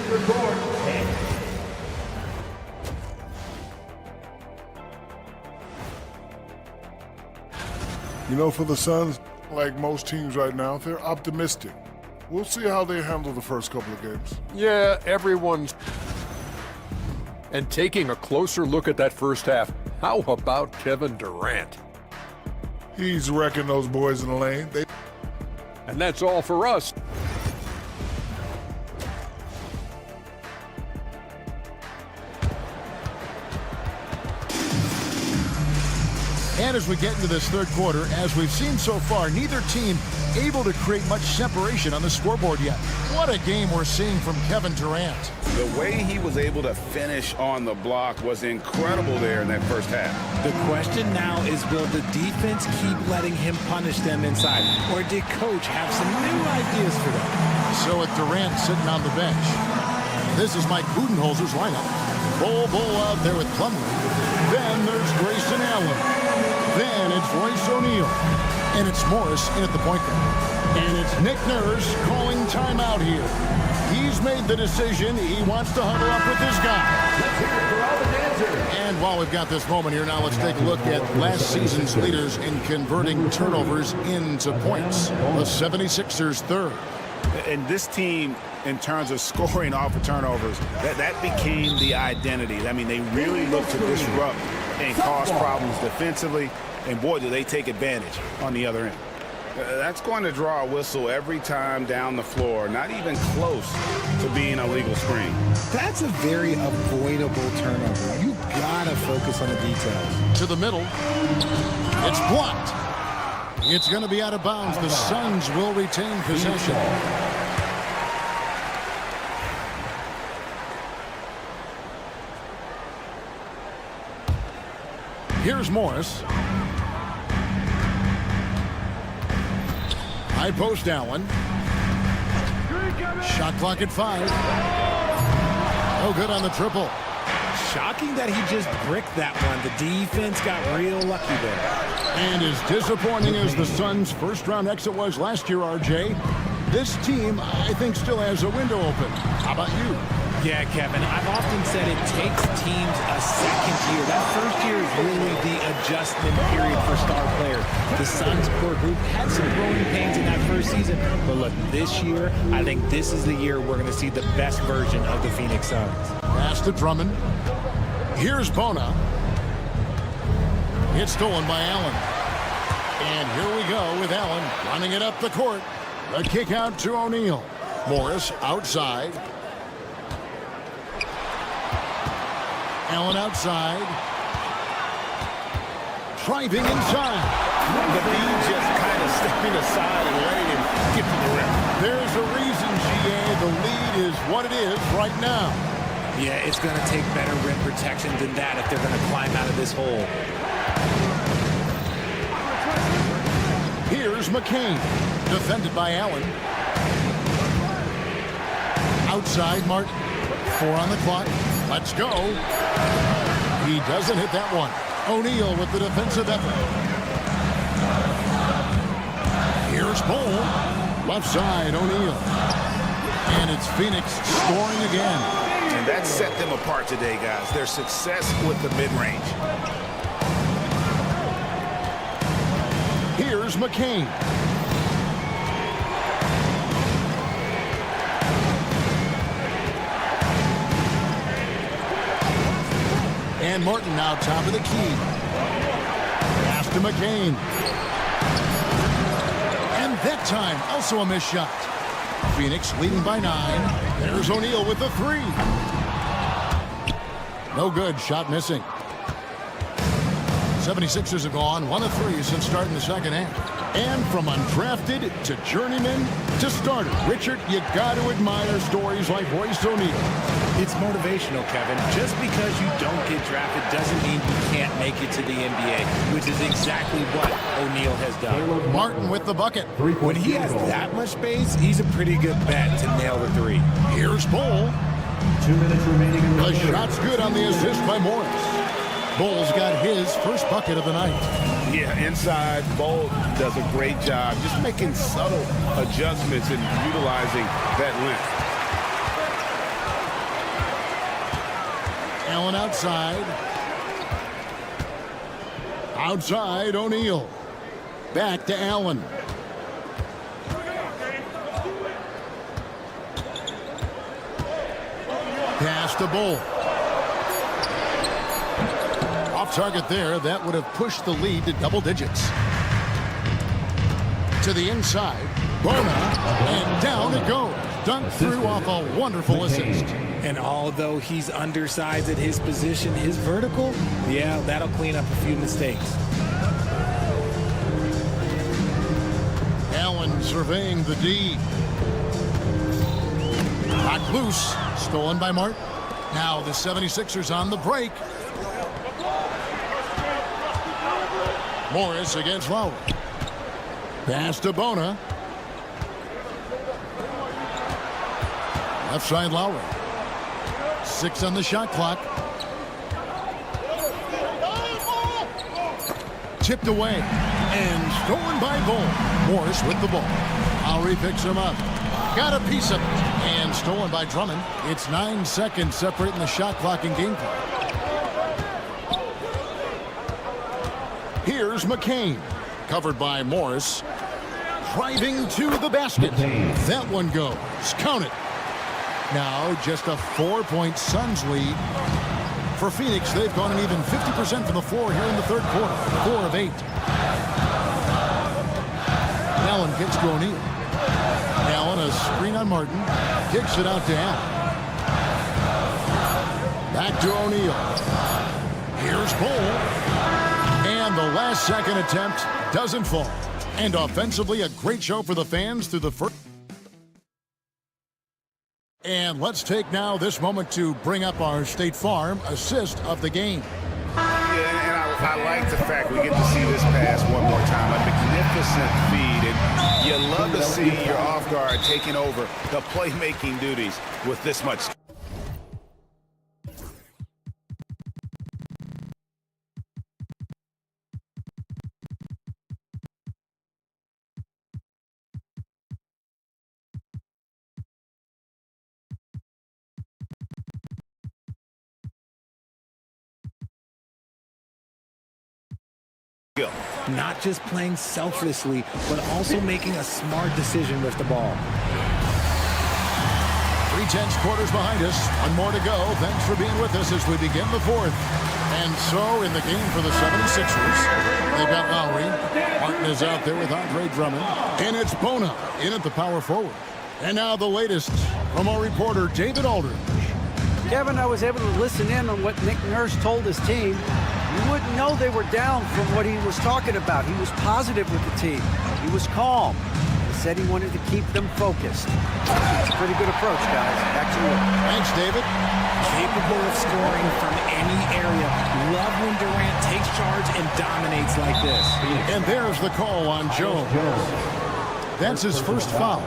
You know, for the Suns, like most teams right now, they're optimistic. We'll see how they handle the first couple of games. Yeah, everyone's... And taking a closer look at that first half, how about Kevin Durant? He's wrecking those boys in the lane. And that's all for us. And right as we get into this third quarter, as we've seen so far, neither team able to create much separation on the scoreboard yet. What a game we're seeing from Kevin Durant. The way he was able to finish on the block was incredible there in that first half. The question now is, will the defense keep letting him punish them inside? Or did Coach have some new ideas for them? So with Durant sitting on the bench, this is Mike Budenholzer's lineup. Bull out there with Plumlee. Then there's Grayson Allen. Then it's Royce O'Neal. And it's Morris in at the point guard. And it's Nick Nurse calling timeout here. He's made the decision. He wants to huddle up with this guy. Let's hear it for all the dancers. And while we've got this moment here, now let's take a look at last season's leaders in converting turnovers into points. The 76ers third. And this team, in terms of scoring off of turnovers, that became the identity. I mean, they really look to disrupt and cause problems defensively. And boy, do they take advantage on the other end. That's going to draw a whistle every time down the floor, not even close to being a legal screen. That's a very avoidable turnover. You gotta focus on the details. To the middle. It's blocked. It's going to be out of bounds. The Suns will retain possession. Here's Morris. High post Allen. Shot clock at 5. No good on the triple. Shocking that he just bricked that one. The defense got real lucky there. And as disappointing as the Suns' first-round exit was last year, RJ, this team, I think, still has a window open. How about you? Yeah, Kevin, I've often said it takes teams a second year. That first year is really the adjustment period for star players. The Suns' core group had some growing pains in that first season. But look, this year, I think this is the year we're going to see the best version of the Phoenix Suns. Pass to Drummond. Here's Bona. It's stolen by Allen. And here we go with Allen running it up the court. The kick out to O'Neal. Morris outside. Allen outside. Driving inside. But he's just kind of stepping aside and letting him get to the rim. There's a reason, GA. The lead is what it is right now. Yeah, it's going to take better rim protection than that if they're going to climb out of this hole. Here's McCain. Defended by Allen. Outside, Martin. 4 on the clock. Let's go. He doesn't hit that one. O'Neal with the defensive effort. Here's Bull. Left side, O'Neal. And it's Phoenix scoring again. And that set them apart today, guys. Their success with the mid-range. Here's McCain. And Morton now top of the key. Pass to McCain. And that time, also a missed shot. Phoenix leading by 9. There's O'Neal with the 3. No good. Shot missing. 76ers have gone 1 of 3 since starting the second half. And from undrafted to journeyman to starter, Richard, you got to admire stories like Royce O'Neal. It's motivational, Kevin. Just because you don't get drafted doesn't mean you can't make it to the NBA, which is exactly what O'Neal has done. Martin with the bucket. When he has that much space, he's a pretty good bet to nail the 3. Here's Bull. 2 minutes remaining in the The third. shot's good on the assist by Morris. Bull's got his first bucket of the night. Yeah, inside, Bull does a great job just making subtle adjustments and utilizing that length. Allen outside. Outside, O'Neal. Back to Allen. Pass to Bull. Off target there. That would have pushed the lead to double digits. To the inside. Bona. And down it goes. Dunked through off a wonderful assist. And although he's undersized at his position, his vertical, yeah, that'll clean up a few mistakes. Allen surveying the D. Knocked loose. Stolen by Martin. Now the 76ers on the break. Morris against Lowry. Pass to Bona. Left side Lowry. 6 on the shot clock. Tipped away and stolen by Bol. Morris with the ball. Lowry picks him up. Got a piece of it and stolen by Drummond. It's 9 seconds separating the shot clock and game clock. Here's McCain. Covered by Morris. Driving to the basket. That one goes. Count it. Now just a 4-point Suns lead. For Phoenix, they've gone an even 50% from the floor here in the third quarter. 4 of 8. Allen gets to O'Neal. Allen a screen on Martin. Kicks it out to Allen. Back to O'Neal. Here's Bol. And the last second attempt doesn't fall. And offensively, a great show for the fans through the first. And let's take now this moment to bring up our State Farm assist of the game. Yeah, and I like the fact we get to see this pass one more time. A magnificent feed, and you love to see your off guard taking over the playmaking duties with this much. Not just playing selflessly, but also making a smart decision with the ball. 3/10 quarters behind us. One more to go. Thanks for being with us as we begin the fourth. And so in the game for the 76ers, they've got Lowry. Martin is out there with Andre Drummond. And it's Bona in at the power forward. And now the latest from our reporter, David Aldridge. Kevin, I was able to listen in on what Nick Nurse told his team. You wouldn't know they were down from what he was talking about. He was positive with the team. He was calm. He said he wanted to keep them focused. It's a pretty good approach, guys. Back to you. Thanks, David. Capable of scoring from any area. Love when Durant takes charge and dominates like this. And there's the call on Jones. That's his first foul.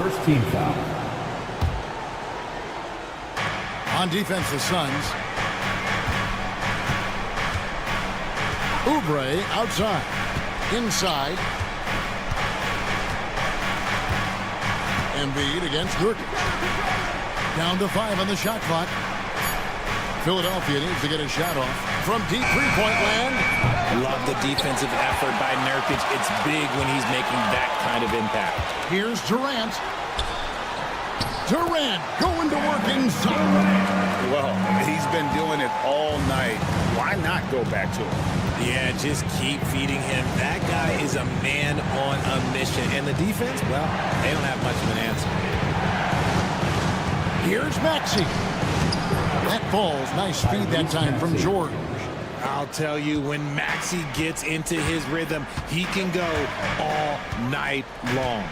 First team foul. On defense, the Suns. Oubre outside. Inside. Embiid against Nurkic. Down to 5 on the shot clock. Philadelphia needs to get a shot off from deep three-point land. Love the defensive effort by Nurkic. It's big when he's making that kind of impact. Here's Durant. Durant going to work inside. Well, he's been doing it all night. Why not go back to him? Yeah, just keep feeding him. That guy is a man on a mission. And the defense, well, they don't have much of an answer. Here's Maxey. That falls. Nice feed that time from George. I'll tell you, when Maxey gets into his rhythm, he can go all night long.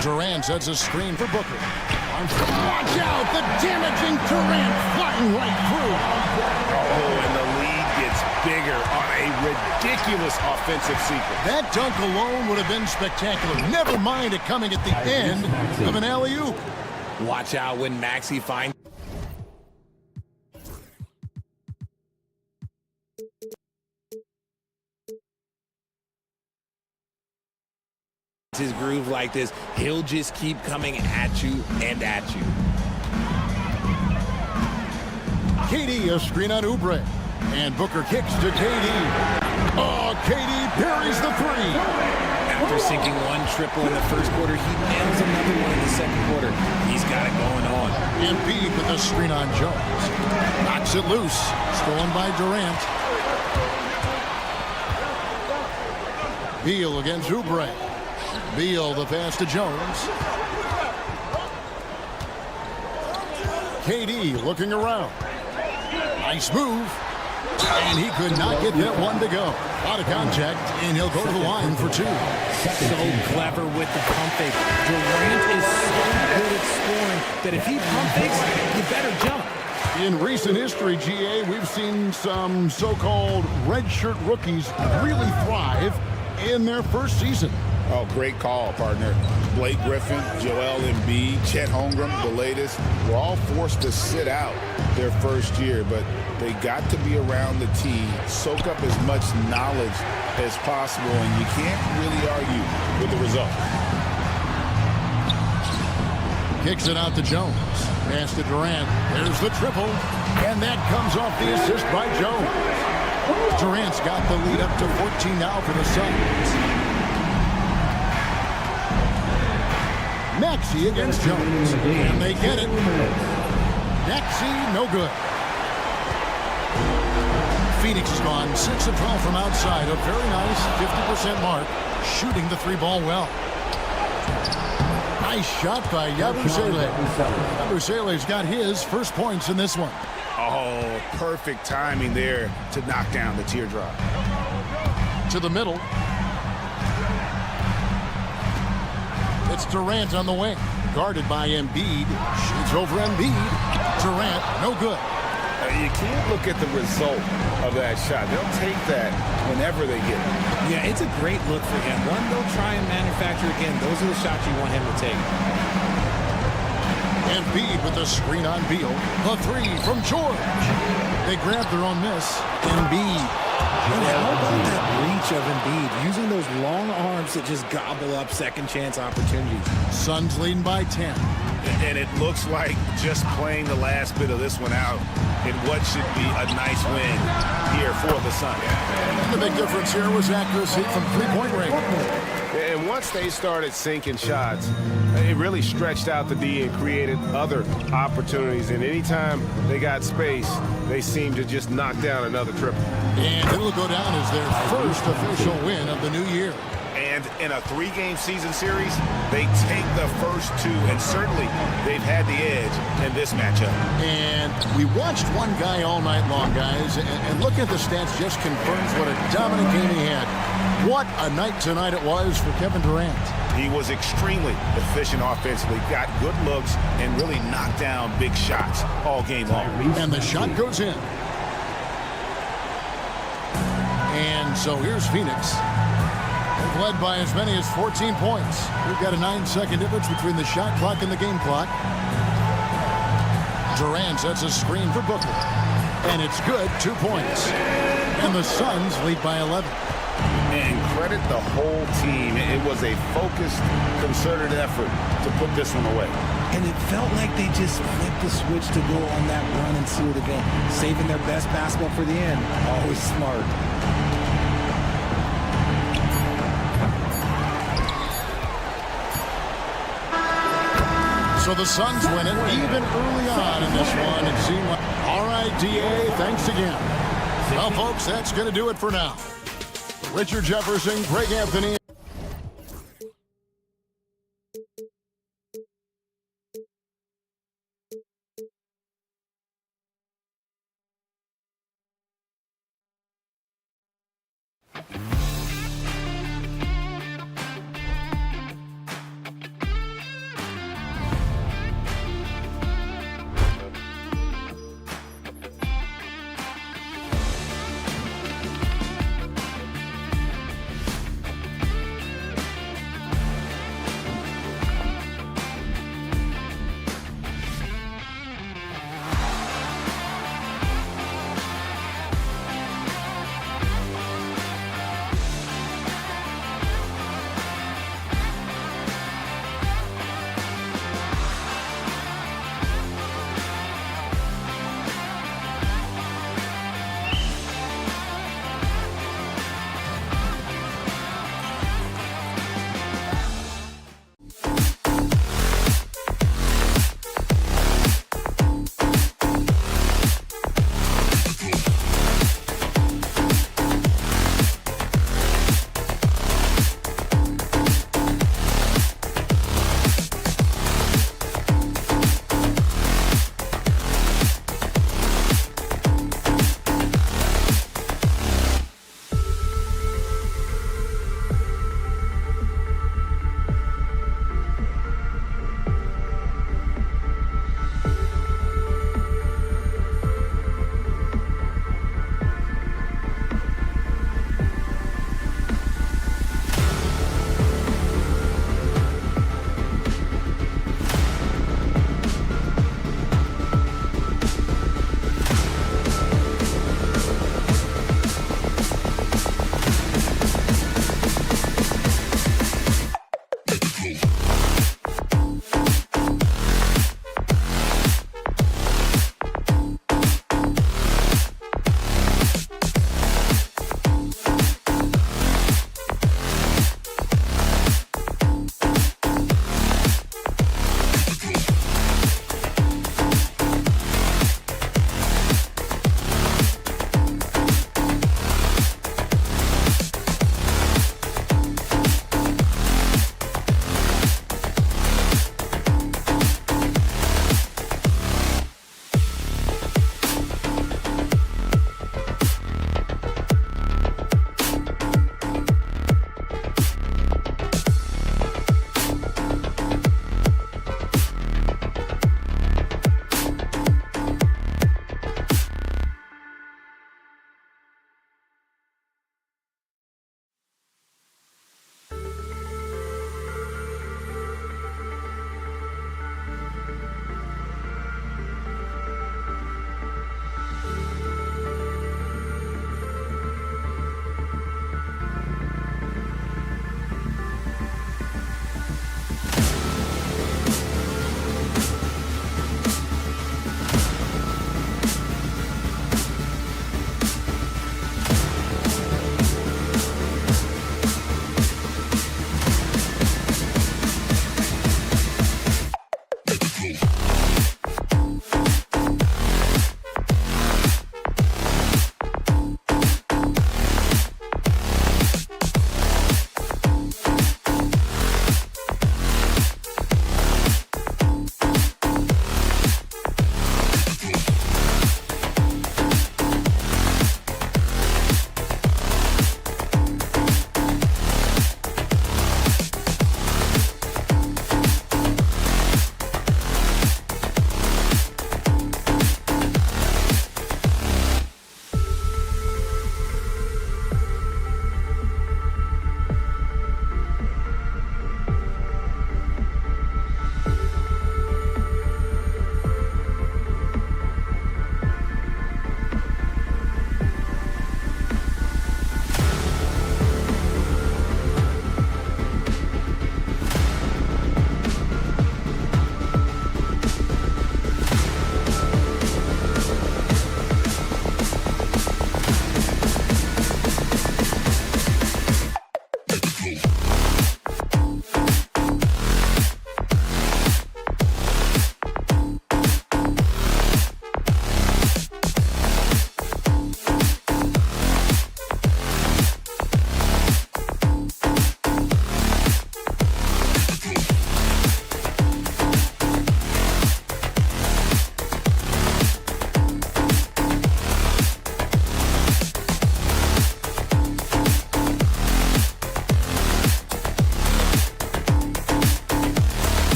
Durant sets a screen for Booker. Watch out, the damaging Durant flying right through. Oh, and the lead gets bigger on a ridiculous offensive sequence. That dunk alone would have been spectacular. Never mind it coming at the end of an alley-oop. Watch out when Maxey finds his groove like this, he'll just keep coming at you and at you. KD a screen on Oubre. And Booker kicks to KD. Oh, KD buries the three. After sinking one triple in the first quarter, he nails another one in the second quarter. He's got it going on. Embiid with a screen on Jones. Knocks it loose. Stolen by Durant. Beal against Oubre. Beal the pass to Jones. KD looking around. Nice move. And he could not get that one to go. Out of contact, and he'll go to the line for two. So clever with the pump fake. Durant is so good at scoring that if he pump fakes, you better jump. In recent history, GA, we've seen some so-called redshirt rookies really thrive in their first season. Oh, great call, partner. Blake Griffin, Joel Embiid, Chet Holmgren, the latest, were all forced to sit out their first year, but they got to be around the tee, soak up as much knowledge as possible, and you can't really argue with the result. Kicks it out to Jones. Pass to Durant. There's the triple, and that comes off the assist by Jones. Durant's got the lead up to 14 now for the Suns. Maxey against Jones, and they get it. Maxey, no good. Phoenix has gone 6 of 12 from outside. A very nice 50% mark, shooting the three ball well. Nice shot by Yabusele. Yabusele's got his first points in this one. Oh, perfect timing there to knock down the teardrop. To the middle. It's Durant on the wing. Guarded by Embiid. Shoots over Embiid. Durant, no good. You can't look at the result of that shot. They'll take that whenever they get it. Yeah, it's a great look for him. One, they'll try and manufacture again. Those are the shots you want him to take. Embiid with the screen on Beal. The three from George. They grab their own miss. Embiid. And how about that reach of Embiid, using those long arms that just gobble up second chance opportunities. Suns leading by 10. And it looks like just playing the last bit of this one out in what should be a nice win here for the Suns. And the big difference here was accuracy from three-point range. And once they started sinking shots, it really stretched out the D and created other opportunities. And anytime they got space, they seemed to just knock down another triple. And it will go down as their first official win of the new year. And in a 3-game season series, they take the first 2, and certainly they've had the edge in this matchup. And we watched one guy all night long, guys, and looking at the stats just confirms what a dominant game he had. What a night tonight it was for Kevin Durant. He was extremely efficient offensively, got good looks, and really knocked down big shots all game long. And the shot goes in. And so here's Phoenix. They've led by as many as 14 points. We've got a 9-second difference between the shot clock and the game clock. Durant sets a screen for Booker. And it's good, 2 points. And the Suns lead by 11. And credit the whole team. It was a focused, concerted effort to put this one away. And it felt like they just flipped the switch to go on that run and seal the game. Saving their best basketball for the end. Always smart. So the Suns win it even early on in this one. It seemed like, all right, DA, thanks again. Well, folks, that's going to do it for now. Richard Jefferson, Greg Anthony.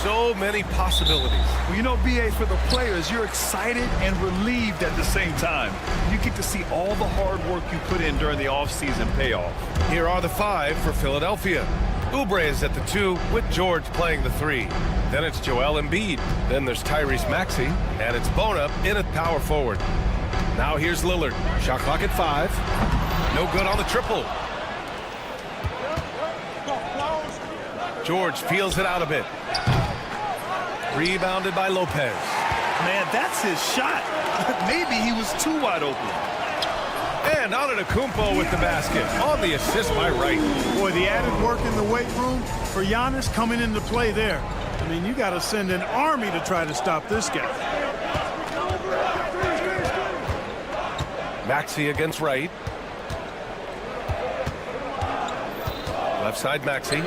So many possibilities. Well, you know, BA, for the players, you're excited and relieved at the same time. You get to see all the hard work you put in during the offseason pay off. Here are the 5 for Philadelphia. Oubre is at the 2 with George playing the 3. Then it's Joel Embiid. Then there's Tyrese Maxey. And it's Bona in at power forward. Now here's Lillard. Shot clock at 5. No good on the triple. George feels it out a bit. Rebounded by Lopez. Man, that's his shot. Maybe he was too wide open. And Antetokounmpo with the basket on the assist by Wright. Boy, the added work in the weight room for Giannis coming into play there. I mean, you got to send an army to try to stop this guy. Maxey against Wright. Left side Maxey.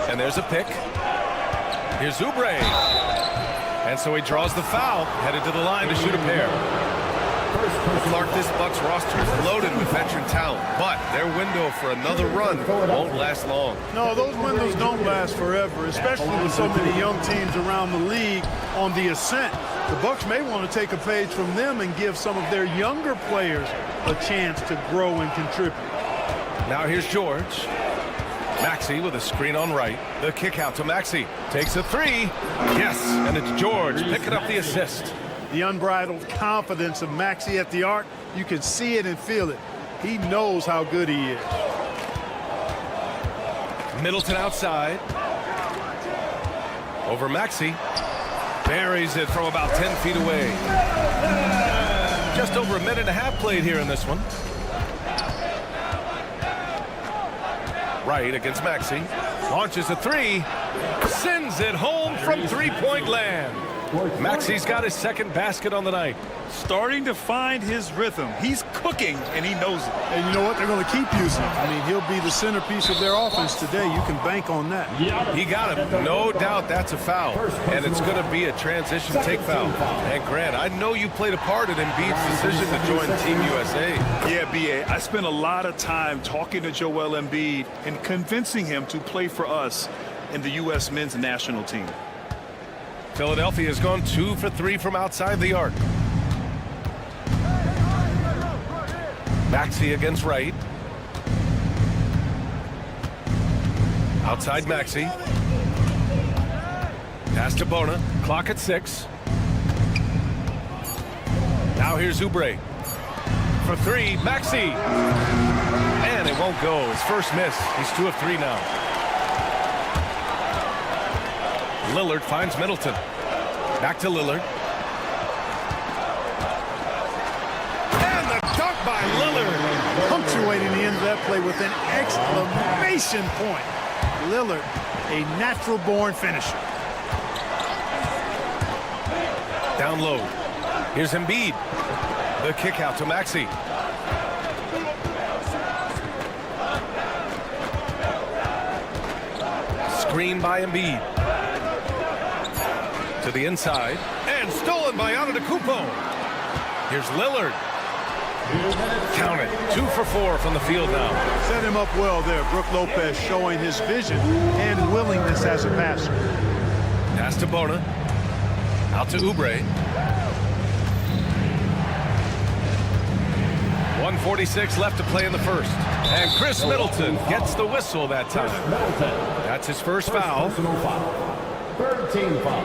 And there's a pick. Here's Oubre. And so he draws the foul, headed to the line to shoot a pair. Clark, this Bucks roster is loaded with veteran talent, but their window for another run won't last long. No, those windows don't last forever, especially with so many young teams around the league on the ascent. The Bucks may want to take a page from them and give some of their younger players a chance to grow and contribute. Now here's George. Maxey with a screen on Wright. The kick out to Maxey. Takes a 3. Yes, and it's George picking up the assist. The unbridled confidence of Maxey at the arc, you can see it and feel it. He knows how good he is. Middleton outside. Over Maxey. Buries it from about 10 feet away. Just over a minute and a half played here in this one. Wright against Maxey. Launches a 3. Sends it home from three-point land. Maxi's got his second basket on the night. Starting to find his rhythm. He's cooking, and he knows it. And you know what? They're going to keep using him. I mean, he'll be the centerpiece of their offense today. You can bank on that. He got him. No doubt that's a foul. And it's going to be a transition take foul. And Grant, I know you played a part in Embiid's decision to join Team USA. Yeah, B.A., I spent a lot of time talking to Joel Embiid and convincing him to play for us in the U.S. men's national team. Philadelphia has gone 2 for 3 from outside the arc. Maxey against Wright. Outside Maxey. Pass to Bona. Clock at 6. Now here's Oubre. For 3, Maxey. And it won't go. His first miss. He's 2 of 3 now. Lillard finds Middleton. Back to Lillard. And the dunk by Lillard. Punctuating the end of that play with an exclamation point. Lillard, a natural-born finisher. Down low. Here's Embiid. The kick out to Maxey. Screen by Embiid. To the inside. And stolen by Antetokounmpo. Here's Lillard. Count it. 2 for 4 from the field now. Set him up well there. Brook Lopez showing his vision and willingness as a passer. Pass to Bona. Out to Oubre. 1:46 left to play in the first. And Chris Middleton gets the whistle that time. That's his first foul. Third team foul.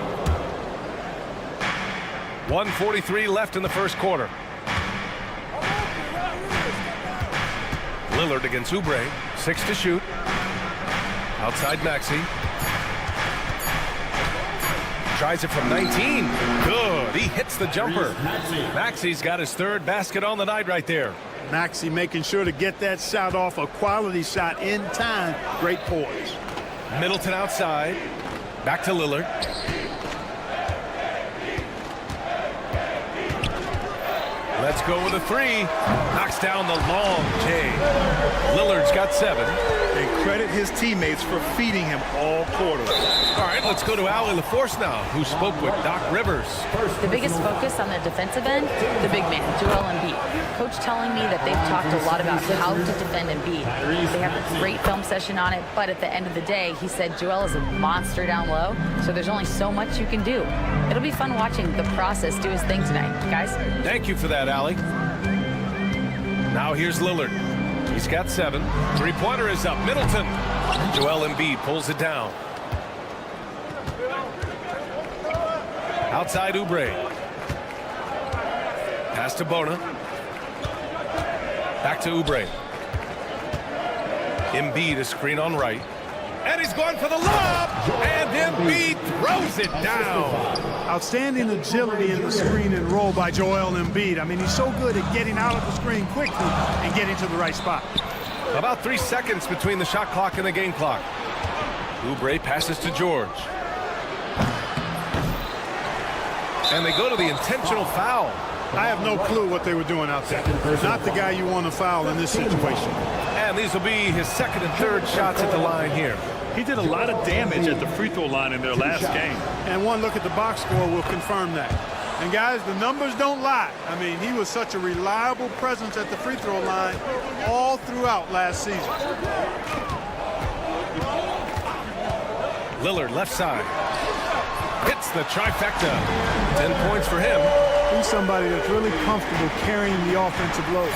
1:43 left in the first quarter. Lillard against Oubre. 6 to shoot. Outside Maxey. Tries it from 19. Good. He hits the jumper. Maxey's got his third basket on the night right there. Maxey making sure to get that shot off, a quality shot in time. Great poise. Middleton outside. Back to Lillard. Let's go with a 3. Knocks down the long J. Lillard's got 7. And credit his teammates for feeding him all quarter. All right, let's go to Allie LaForce now, who spoke with Doc Rivers. The biggest focus on the defensive end, the big man, Joel Embiid. Coach telling me that they've talked a lot about how to defend Embiid. They have a great film session on it, but at the end of the day, he said Joel is a monster down low, so there's only so much you can do. It'll be fun watching the process do his thing tonight, guys. Thank you for that, Allie. Now here's Lillard. He's got 7. Three-pointer is up. Middleton. Joel Embiid pulls it down. Outside Oubre. Pass to Bona. Back to Oubre. Embiid is screen on right. And he's going for the lob. And Embiid throws it down. Outstanding agility in the screen and roll by Joel Embiid. I mean, he's so good at getting out of the screen quickly and getting to the right spot. About 3 seconds between the shot clock and the game clock. Oubre passes to George. And they go to the intentional foul. I have no clue what they were doing out there. Not the guy you want to foul in this situation. And these will be his second and third shots at the line here. He did a lot of damage at the free throw line in their last game. And one look at the box score will confirm that. And guys, the numbers don't lie. I mean, he was such a reliable presence at the free throw line all throughout last season. Lillard left side. Hits the trifecta. 10 points for him. He's somebody that's really comfortable carrying the offensive load.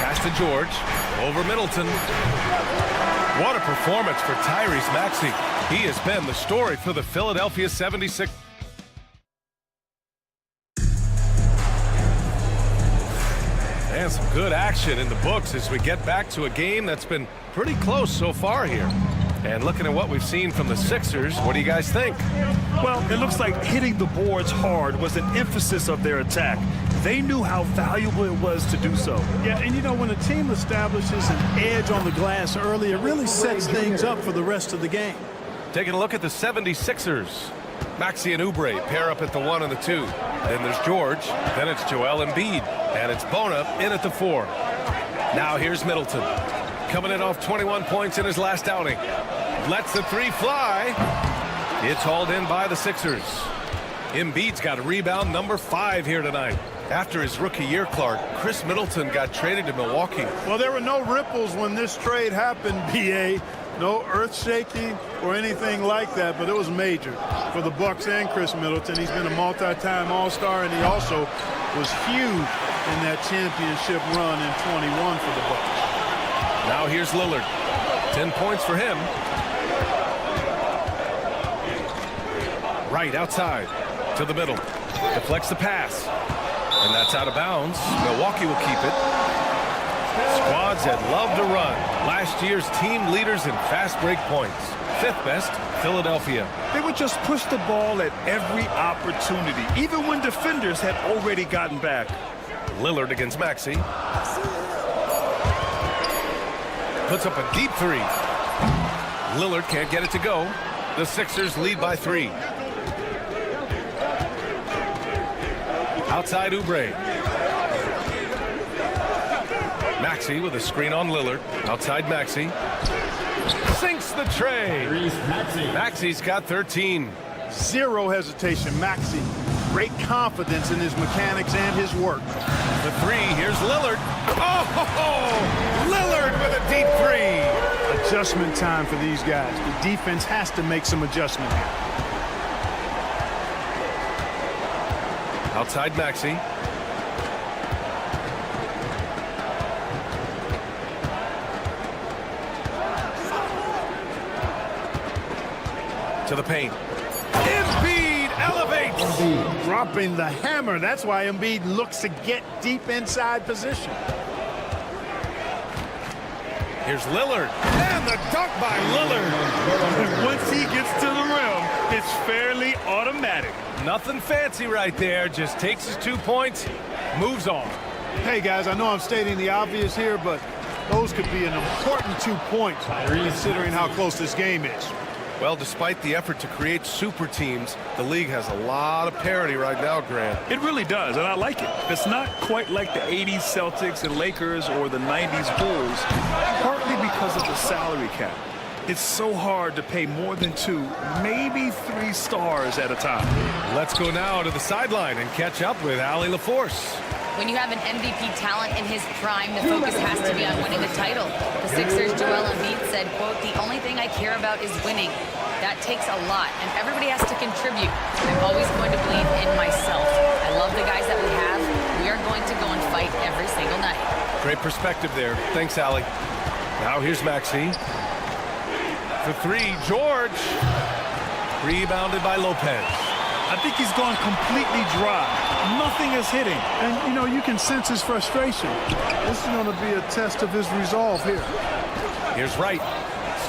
Pass to George. Over Middleton. What a performance for Tyrese Maxey. He has been the story for the Philadelphia 76ers. And some good action in the books as we get back to a game that's been pretty close so far here. And looking at what we've seen from the Sixers, what do you guys think? Well, it looks like hitting the boards hard was an emphasis of their attack. They knew how valuable it was to do so. Yeah, and you know, when a team establishes an edge on the glass early, it really sets things up for the rest of the game. Taking a look at the 76ers. Maxey and Oubre pair up at the 1 and the 2. Then there's George. Then it's Joel Embiid. And it's Bona in at the 4. Now here's Middleton. Coming in off 21 points in his last outing. Lets the 3 fly. It's hauled in by the Sixers. Embiid's got rebound number 5 here tonight. After his rookie year, Clark, Chris Middleton got traded to Milwaukee. Well, there were no ripples when this trade happened, B.A. No earth-shaking or anything like that, but it was major for the Bucks and Chris Middleton. He's been a multi-time All-Star, and he also was huge in that championship run in 21 for the Bucks. Now here's Lillard. 10 points for him. Right outside to the middle. Deflects the pass. And that's out of bounds. Milwaukee will keep it. Squads that love to run. Last year's team leaders in fast break points. 5th best, Philadelphia. They would just push the ball at every opportunity, even when defenders had already gotten back. Lillard against Maxey. Puts up a deep 3. Lillard can't get it to go. The Sixers lead by 3. Outside Oubre. Maxey with a screen on Lillard. Outside Maxey. Sinks the tray. Maxey's got 13. Zero hesitation. Maxey, great confidence in his mechanics and his work. The 3, here's Lillard. Oh, Lillard with a deep 3. Adjustment time for these guys. The defense has to make some adjustment. Outside Maxey. To the paint. Embiid elevates. Dropping the hammer. That's why Embiid looks to get deep inside position. Here's Lillard. And the dunk by Lillard. Once he gets to the rim, it's fairly automatic. Nothing fancy right there. Just takes his 2 points, moves on. Hey, guys, I know I'm stating the obvious here, but those could be an important 2 points considering how close this game is. Well, despite the effort to create super teams, the league has a lot of parity right now, Grant. It really does, and I like it. It's not quite like the 80s Celtics and Lakers or the 90s Bulls, partly because of the salary cap. It's so hard to pay more than 2, maybe 3 stars at a time. Let's go now to the sideline and catch up with Allie LaForce. When you have an MVP talent in his prime, the focus has to be on winning the title. The Sixers' Joel Embiid said, quote, "The only thing I care about is winning. That takes a lot, and everybody has to contribute. I'm always going to believe in myself. I love the guys that we have. We are going to go and fight every single night." Great perspective there. Thanks, Allie. Now here's Maxey. For 3, George. Rebounded by Lopez. I think he's gone completely dry. Nothing is hitting. And, you know, you can sense his frustration. This is going to be a test of his resolve here. Here's Wright.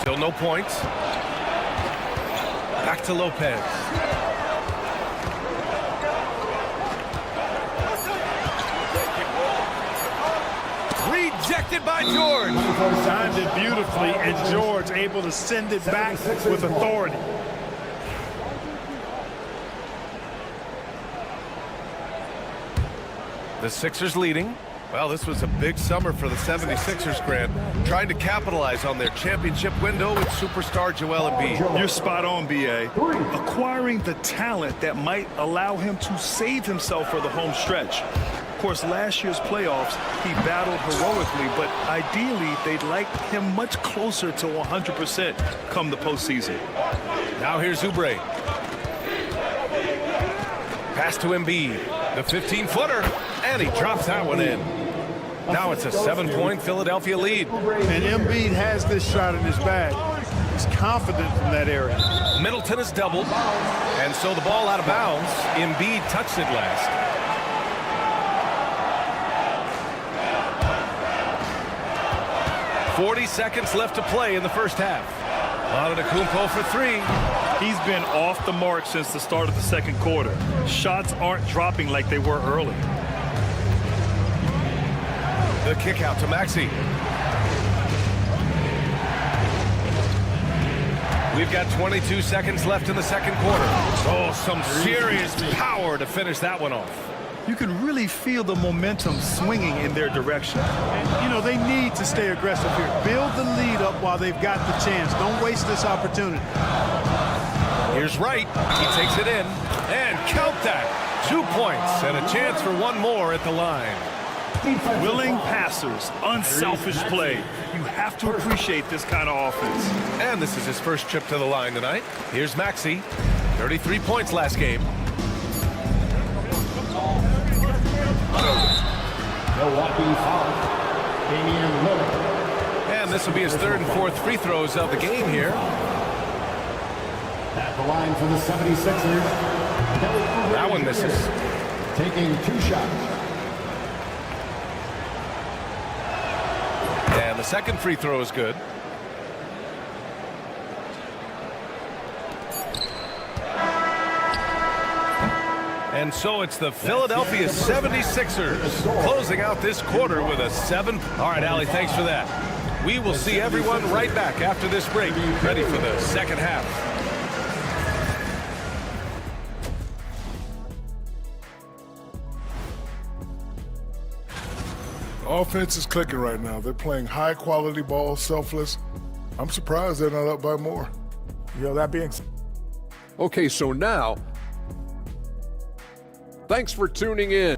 Still no points. Back to Lopez. Rejected by George. Timed it beautifully, and George able to send it back with authority. The Sixers leading. Well, this was a big summer for the 76ers, Grant, trying to capitalize on their championship window with superstar Joel Embiid. You're spot on, B.A. Acquiring the talent that might allow him to save himself for the home stretch. Of course, last year's playoffs, he battled heroically, but ideally, they'd like him much closer to 100% come the postseason. Now here's Oubre. Pass to Embiid. The 15-footer, and he drops that one in. Now it's a 7-point Philadelphia lead. And Embiid has this shot in his bag. He's confident in that area. Middleton is doubled, and so the ball out of bounds. Embiid touched it last. .40 seconds left to play in the first half. Antetokounmpo for 3. He's been off the mark since the start of the second quarter. Shots aren't dropping like they were early. The kick out to Maxey. We've got 22 seconds left in the second quarter. Oh, some serious power to finish that one off. You can really feel the momentum swinging in their direction. And, you know, they need to stay aggressive here. Build the lead up while they've got the chance. Don't waste this opportunity. Here's Wright. He takes it in. And count that. 2 points and a chance for one more at the line. Willing passers, unselfish play. You have to appreciate this kind of offense. And this is his first trip to the line tonight. Here's Maxey. 33 points last game. Milwaukee foul. Damian Lillard. And this will be his third and fourth free throws of the game here. At the line for the 76ers. That one misses. Taking 2 shots. And the second free throw is good. And so it's the Philadelphia 76ers closing out this quarter with a 7. All right, Allie, thanks for that. We will see everyone right back after this break, ready for the second half. Offense is clicking right now. They're playing high-quality ball, selfless. I'm surprised they're not up by more. That being said. Okay, so now, thanks for tuning in.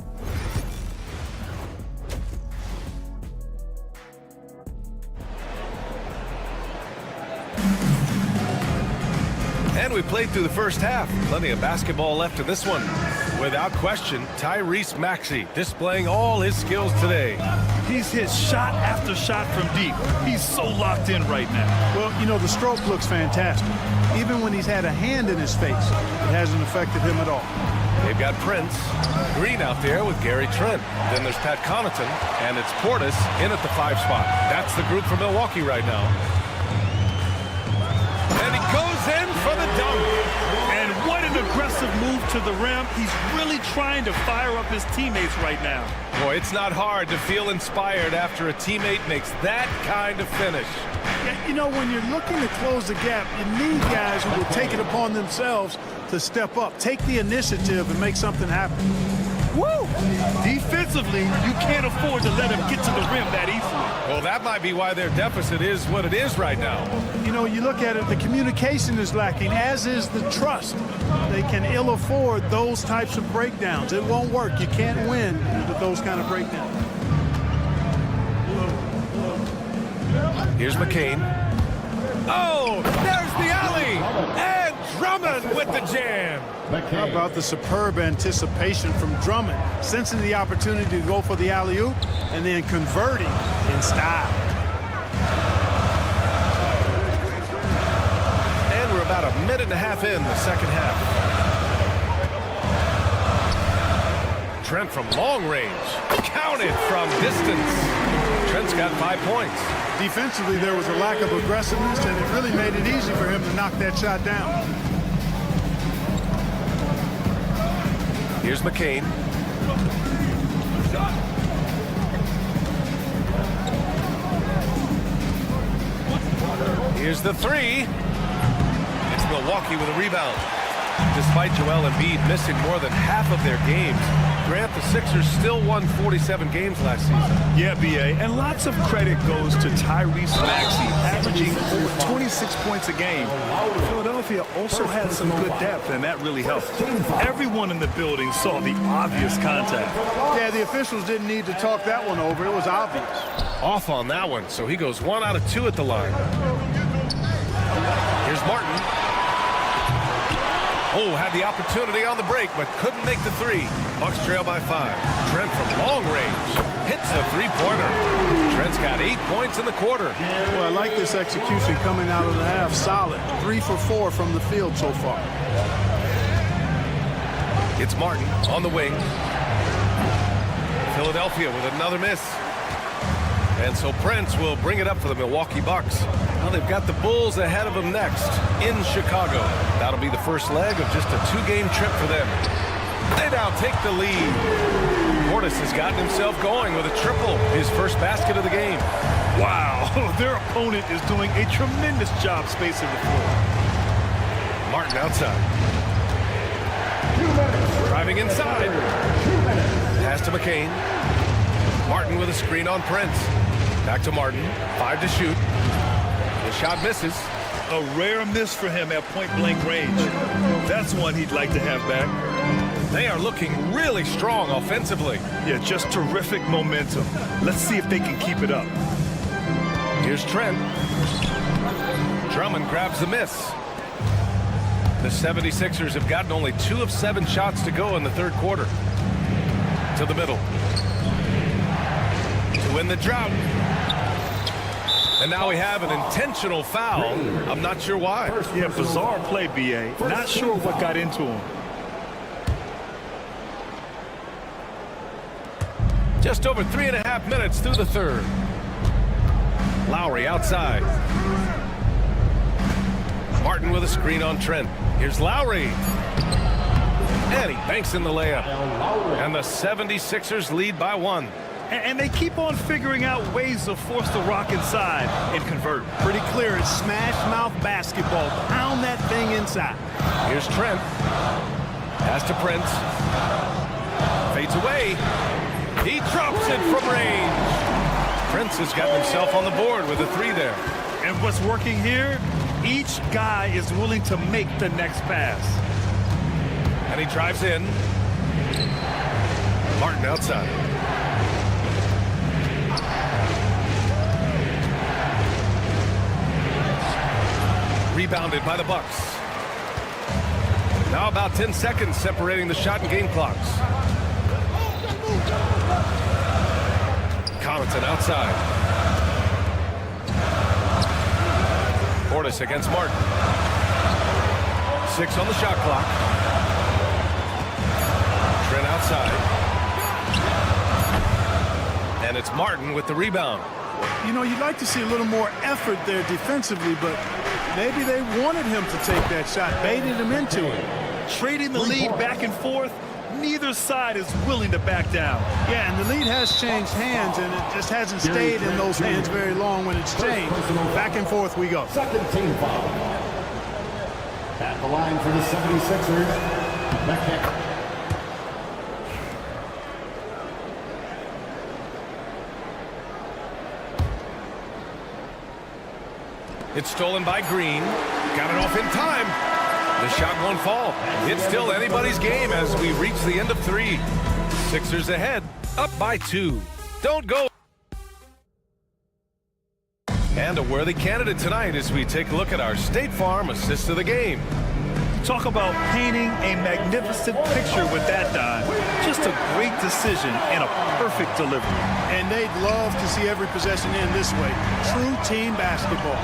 And we played through the first half. Plenty of basketball left in this one. Without question, Tyrese Maxey displaying all his skills today. He's hit shot after shot from deep. He's so locked in right now. Well, you know, the stroke looks fantastic. Even when he's had a hand in his face, it hasn't affected him at all. They've got Prince, Green out there with Gary Trent. Then there's Pat Connaughton, and it's Portis in at the 5 spot. That's the group for Milwaukee right now. And he goes in for the dunk. And what an aggressive move to the rim. He's really trying to fire up his teammates right now. Boy, it's not hard to feel inspired after a teammate makes that kind of finish. Yeah, you know, when you're looking to close the gap, you need guys who will take it upon themselves to step up, take the initiative, and make something happen. Woo! Defensively, you can't afford to let him get to the rim that easily. Well, that might be why their deficit is what it is right now. You know, you look at it, the communication is lacking, as is the trust. They can ill afford those types of breakdowns. It won't work. You can't win with those kind of breakdowns. Here's McCain. Oh, there's the alley! And Drummond with the jam. How about the superb anticipation from Drummond, sensing the opportunity to go for the alley-oop and then converting in style. And we're about a minute and a half in the second half. Trent from long range. Counted from distance. Trent's got 5 points. Defensively, there was a lack of aggressiveness, and it really made it easy for him to knock that shot down. Here's McCain. Here's the 3. It's Milwaukee with a rebound. Despite Joel Embiid missing more than half of their games, Grant, the Sixers still won 47 games last season. Yeah, B.A., and lots of credit goes to Tyrese Maxey, averaging over 26 points a game. Philadelphia also had some good depth, and that really helped. Everyone in the building saw the obvious contact. Yeah, the officials didn't need to talk that one over. It was obvious. Off on that one, so he goes 1 out of 2 at the line. Here's Martin. Oh, had the opportunity on the break, but couldn't make the 3. Bucks trail by 5. Trent from long range hits the 3-pointer. Trent's got 8 points in the quarter. Well, I like this execution coming out of the half. Solid. 3 for 4 from the field so far. It's Martin on the wing. Philadelphia with another miss. And so Prince will bring it up for the Milwaukee Bucks. Now they've got the Bulls ahead of them next in Chicago. That'll be the first leg of just a 2-game trip for them. They now take the lead. Portis has gotten himself going with a triple, his first basket of the game. Wow, their opponent is doing a tremendous job spacing the floor. Martin outside. Driving inside. Pass to McCain. Martin with a screen on Prince. Back to Martin. 5 to shoot. The shot misses. A rare miss for him at point-blank range. That's one he'd like to have back. They are looking really strong offensively. Yeah, just terrific momentum. Let's see if they can keep it up. Here's Trent. Drummond grabs the miss. The 76ers have gotten only 2 of 7 shots to go in the third quarter. To the middle. To win the drought. And now we have an intentional foul. I'm not sure why. Yeah, bizarre play, B.A. Not sure what got into him. Just over 3.5 minutes through the third. Lowry outside. Martin with a screen on Trent. Here's Lowry. And he banks in the layup. And the 76ers lead by 1. And they keep on figuring out ways to force the Rock inside and convert. Pretty clear. It's smash mouth basketball. Pound that thing inside. Here's Trent. Pass to Prince. Fades away. He drops it from range. Prince has gotten himself on the board with a 3 there. And what's working here? Each guy is willing to make the next pass. And he drives in. Martin outside. Rebounded by the Bucks. Now about 10 seconds separating the shot and game clocks. Connaughton outside. Portis against Martin. 6 on the shot clock. Trent outside. And it's Martin with the rebound. You know, you'd like to see a little more effort there defensively, but maybe they wanted him to take that shot, baited him into it. Trading the lead back and forth, neither side is willing to back down. Yeah, and the lead has changed hands, and it just hasn't stayed in those hands very long when it's changed. Back and forth we go. Second team foul. At the line for the 76ers, McCain. It's stolen by Green. Got it off in time. The shot won't fall. It's still anybody's game as we reach the end of 3. Sixers ahead, up by 2. Don't go. And a worthy candidate tonight as we take a look at our State Farm assist of the game. Talk about painting a magnificent picture with that dive. Just a great decision and a perfect delivery. And they'd love to see every possession end this way. True team basketball.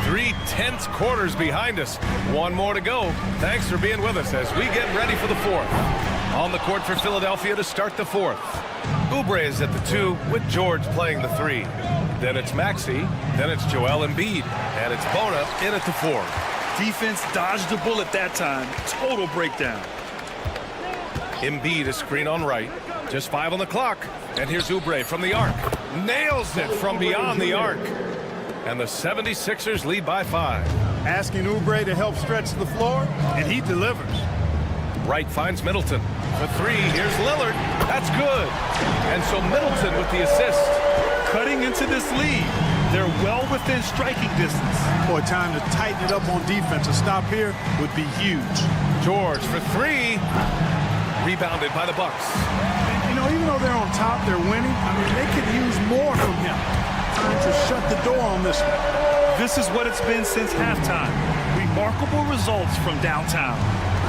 3 tense quarters behind us. 1 more to go. Thanks for being with us as we get ready for the 4th. On the court for Philadelphia to start the 4th. Oubre is at the 2 with George playing the 3. Then it's Maxey. Then it's Joel Embiid. And it's Bona in at the 4. Defense dodged the bullet that time. Total breakdown. Embiid a screen on right. Just 5 on the clock. And here's Oubre from the arc. Nails it from beyond the arc. And the 76ers lead by 5. Asking Oubre to help stretch the floor, and he delivers. Wright finds Middleton. For 3, here's Lillard. That's good. And so Middleton with the assist. Cutting into this lead. They're well within striking distance. Boy, time to tighten it up on defense. A stop here would be huge. George for 3. Rebounded by the Bucks. You know, even though they're on top, they're winning. I mean, they could use more from him. Time to shut the door on this one. This is what it's been since halftime. Remarkable results from downtown.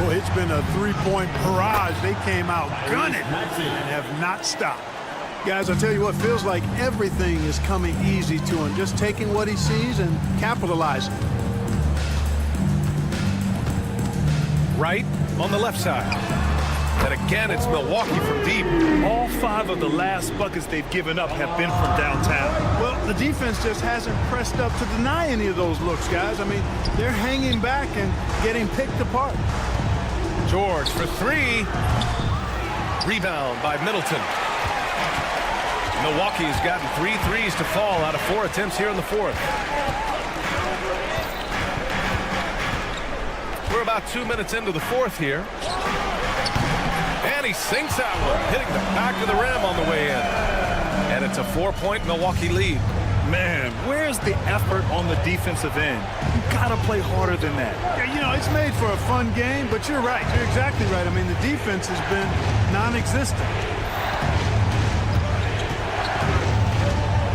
Boy, it's been a 3-point barrage. They came out gunning and have not stopped. Guys, I tell you what, feels like everything is coming easy to him. Just taking what he sees and capitalizing. Wright on the left side. And again, it's Milwaukee from deep. All 5 of the last buckets they've given up have been from downtown. Well, the defense just hasn't pressed up to deny any of those looks, guys. I mean, they're hanging back and getting picked apart. George for 3. Rebound by Middleton. Milwaukee has gotten 3 threes to fall out of 4 attempts here in the 4th. We're about 2 minutes into the fourth here. And he sinks that one, hitting the back of the rim on the way in. And it's a 4-point Milwaukee lead. Man, where's the effort on the defensive end? You gotta play harder than that. Yeah, you know, it's made for a fun game, but you're right. You're exactly right. I mean, the defense has been non-existent.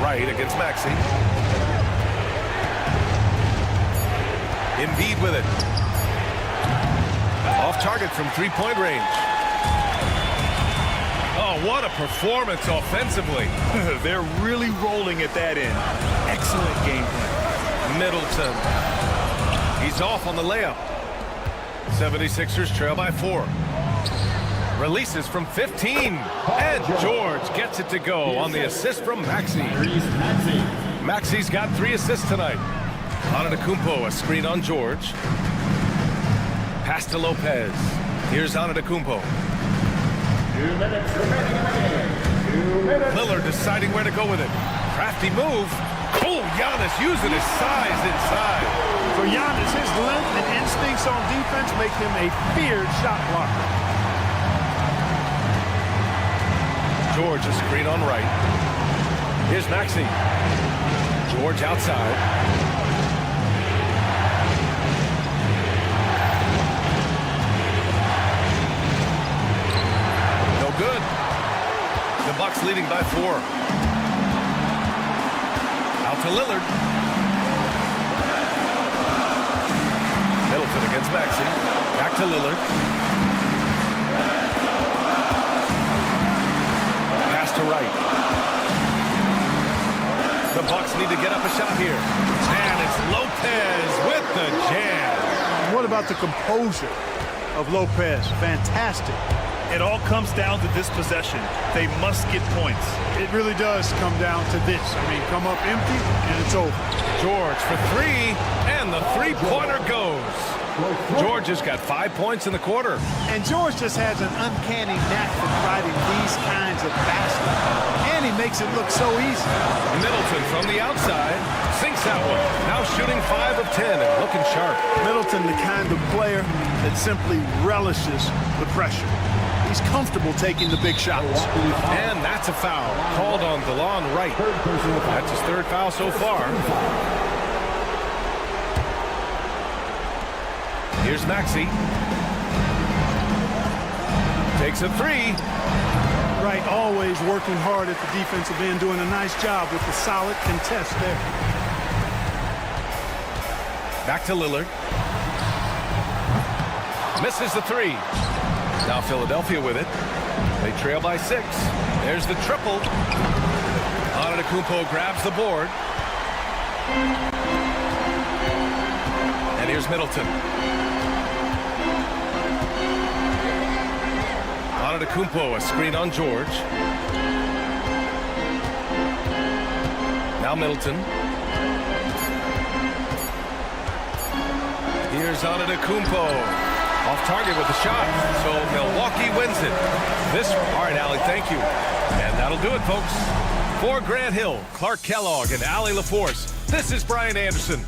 Right against Maxey. Embiid with it. Off target from three-point range. Oh, what a performance offensively. They're really rolling at that end. Excellent game plan. Middleton. He's off on the layup. 76ers trail by 4. Releases from 15. And George gets it to go on the assist from Maxey. Maxey's got 3 assists tonight. Antetokounmpo, a screen on George. Pass to Lopez. Here's Antetokounmpo. 2 minutes remaining in the game. 2 minutes. Lillard deciding where to go with it. Crafty move. Oh, Giannis using his size inside. For Giannis, his length and instincts on defense make him a feared shot blocker. George, a screen on right. Here's Maxey. George outside. No good. The Bucks leading by 4. Out to Lillard. Middleton against Maxey. Back to Lillard. Pass to right. The Bucks need to get up a shot here. And it's Lopez with the jam. What about the composure of Lopez? Fantastic. It all comes down to this possession. They must get points. It really does come down to this. I mean, come up empty, and it's over. George for 3, and the three-pointer goes. George has got 5 points in the quarter. And George just has an uncanny knack for providing these kinds of baskets. And he makes it look so easy. Middleton from the outside sinks that one. Now shooting 5 of 10 and looking sharp. Middleton, the kind of player that simply relishes the pressure. He's comfortable taking the big shots. And that's a foul called on DeLon Wright. That's his 3rd foul so far. Here's Maxey. Takes a 3. Wright always working hard at the defensive end, doing a nice job with the solid contest there. Back to Lillard. Misses the 3. Now Philadelphia with it. They trail by 6. There's the triple. Antetokounmpo grabs the board. And here's Middleton. Antetokounmpo, a screen on George. Now Middleton. Here's Antetokounmpo. Off target with the shot. So Milwaukee wins it. All right, Allie, thank you. And that'll do it, folks. For Grant Hill, Clark Kellogg, and Allie LaForce, this is Brian Anderson.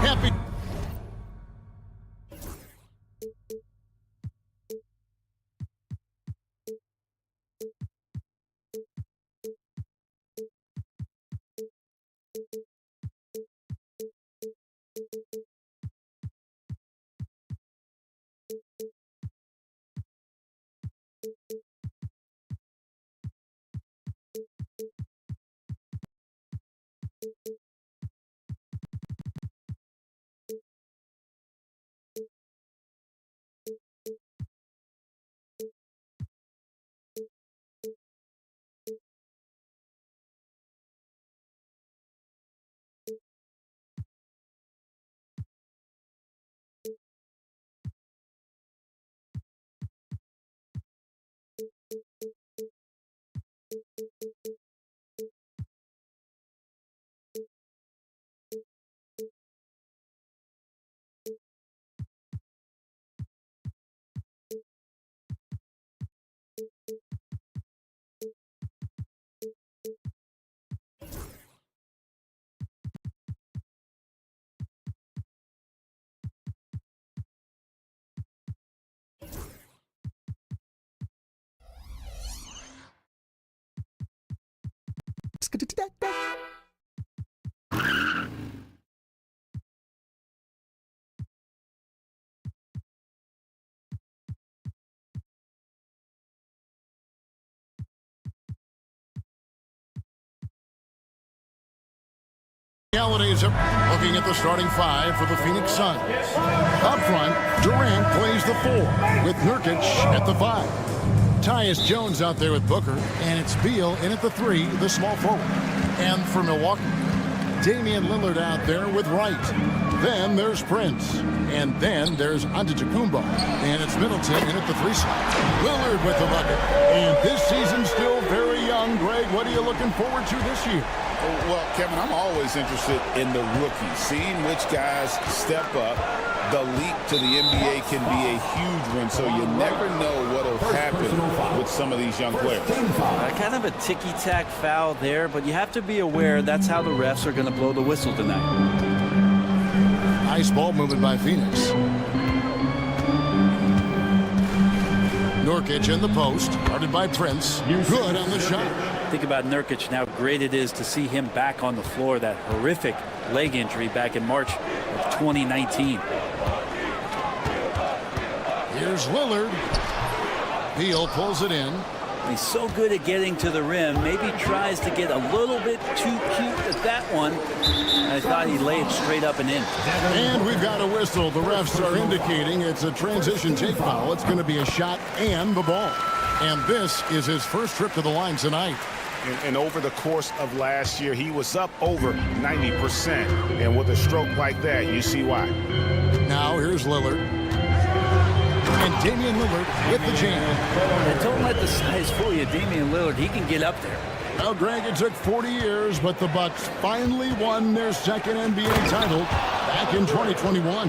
Happy. Realities are looking at the starting five for the Phoenix Suns. Up front, Durant plays the 4 with Nurkic at the 5. Tyus Jones out there with Booker, and it's Beal in at the 3, the small forward. And for Milwaukee, Damian Lillard out there with Wright. Then there's Prince. And then there's Antetokounmpo. And it's Middleton in at the 3 slot. Lillard with the bucket. And this season's still very young. Greg, what are you looking forward to this year? Well, Kevin, I'm always interested in the rookies, seeing which guys step up. The leap to the NBA can be a huge one, so you never know what will happen with some of these young players. Kind of a ticky-tack foul there, but you have to be aware that's how the refs are going to blow the whistle tonight. Nice ball movement by Phoenix. Nurkic in the post, guarded by Prince. Good on the shot. Think about Nurkic and how great it is to see him back on the floor. That horrific leg injury back in March of 2019. Here's Lillard. Beal pulls it in. He's so good at getting to the rim. Maybe tries to get a little bit too cute at that one. I thought he laid straight up and in. And we've got a whistle. The refs are indicating it's a transition take foul. It's going to be a shot and the ball. And this is his first trip to the line tonight. And over the course of last year, he was up over 90%. And with a stroke like that, you see why. Now here's Lillard. And Damian Lillard with the jam. And don't let the size fool you. Damian Lillard, he can get up there. Now, Greg, it took 40 years, but the Bucks finally won their second NBA title back in 2021.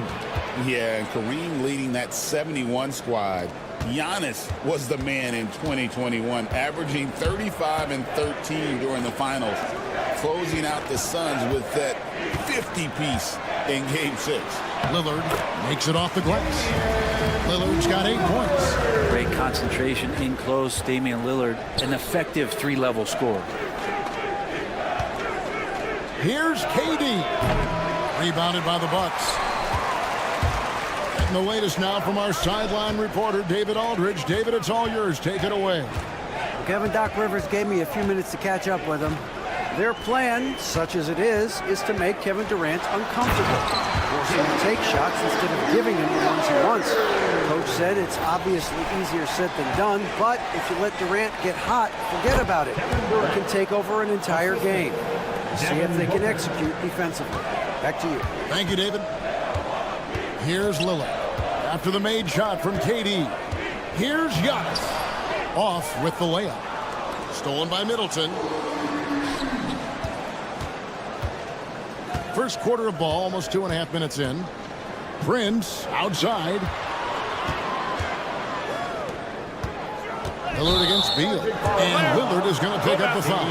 Yeah, and Kareem leading that 71 squad. Giannis was the man in 2021, averaging 35 and 13 during the finals, closing out the Suns with that 50-piece in Game 6. Lillard makes it off the glass. Lillard's got 8 points. Great concentration in close. Damian Lillard, an effective 3-level scorer. Here's KD. Rebounded by the Bucks. And the latest now from our sideline reporter, David Aldridge. David, it's all yours. Take it away. Kevin Doc Rivers gave me a few minutes to catch up with him. Their plan, such as it is to make Kevin Durant uncomfortable, forcing him to take shots instead of giving him the ones he wants. Coach said it's obviously easier said than done, but if you let Durant get hot, forget about it. It can take over an entire game. See if they can execute defensively. Back to you. Thank you, David. Here's Lillard. After the made shot from KD. Here's Giannis. Off with the layup. Stolen by Middleton. First quarter of ball, almost 2.5 minutes in. Prince outside. Lillard against Beal. And Lillard is going to pick up the foul.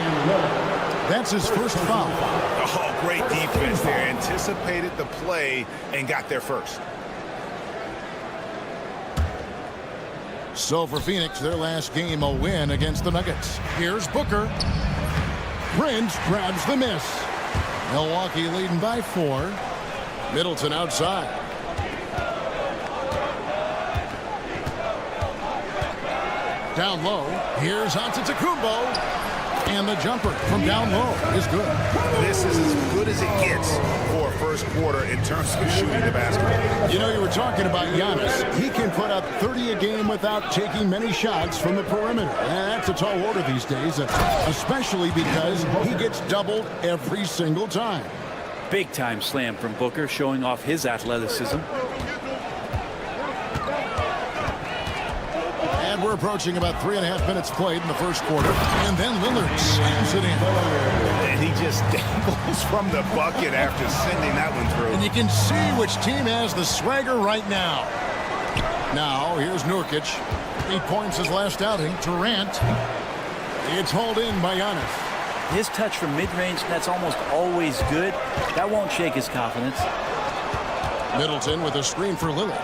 That's his first foul. Oh, great defense there. Anticipated the play and got there first. So for Phoenix, their last game, a win against the Nuggets. Here's Booker. Prince grabs the miss. Milwaukee leading by 4. Middleton outside. Down low. Here's Antetokounmpo. And the jumper from down low is good. This is as good as it gets for a first quarter in terms of shooting the basketball. You know, you were talking about Giannis. He can put up 30 a game without taking many shots from the perimeter. And that's a tall order these days, especially because he gets doubled every single time. Big time slam from Booker, showing off his athleticism. And we're approaching about 3.5 minutes played in the first quarter. And then Lillard slams it in. And he just dangles from the bucket after sending that one through. And you can see which team has the swagger right now. Now, here's Nurkic. 8 points his last outing. Durant. It's hauled in by Giannis. His touch from mid-range, that's almost always good. That won't shake his confidence. Middleton with a screen for Lillard.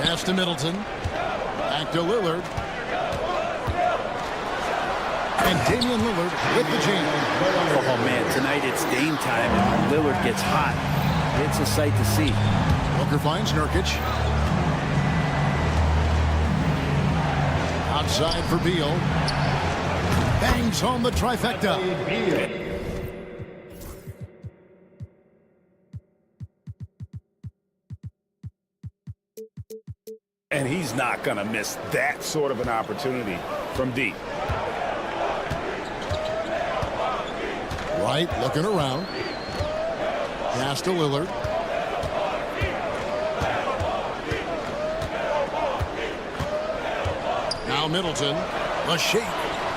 Pass to Middleton. Back to Lillard. And Damian Lillard with the jam. Oh, man, tonight it's Dame time, and Lillard gets hot. It's a sight to see. Booker finds Nurkic. Outside for Beal. Bangs home the trifecta. And he's not going to miss that sort of an opportunity from deep. Right, looking around. Pass to Lillard. Now Middleton. The shake.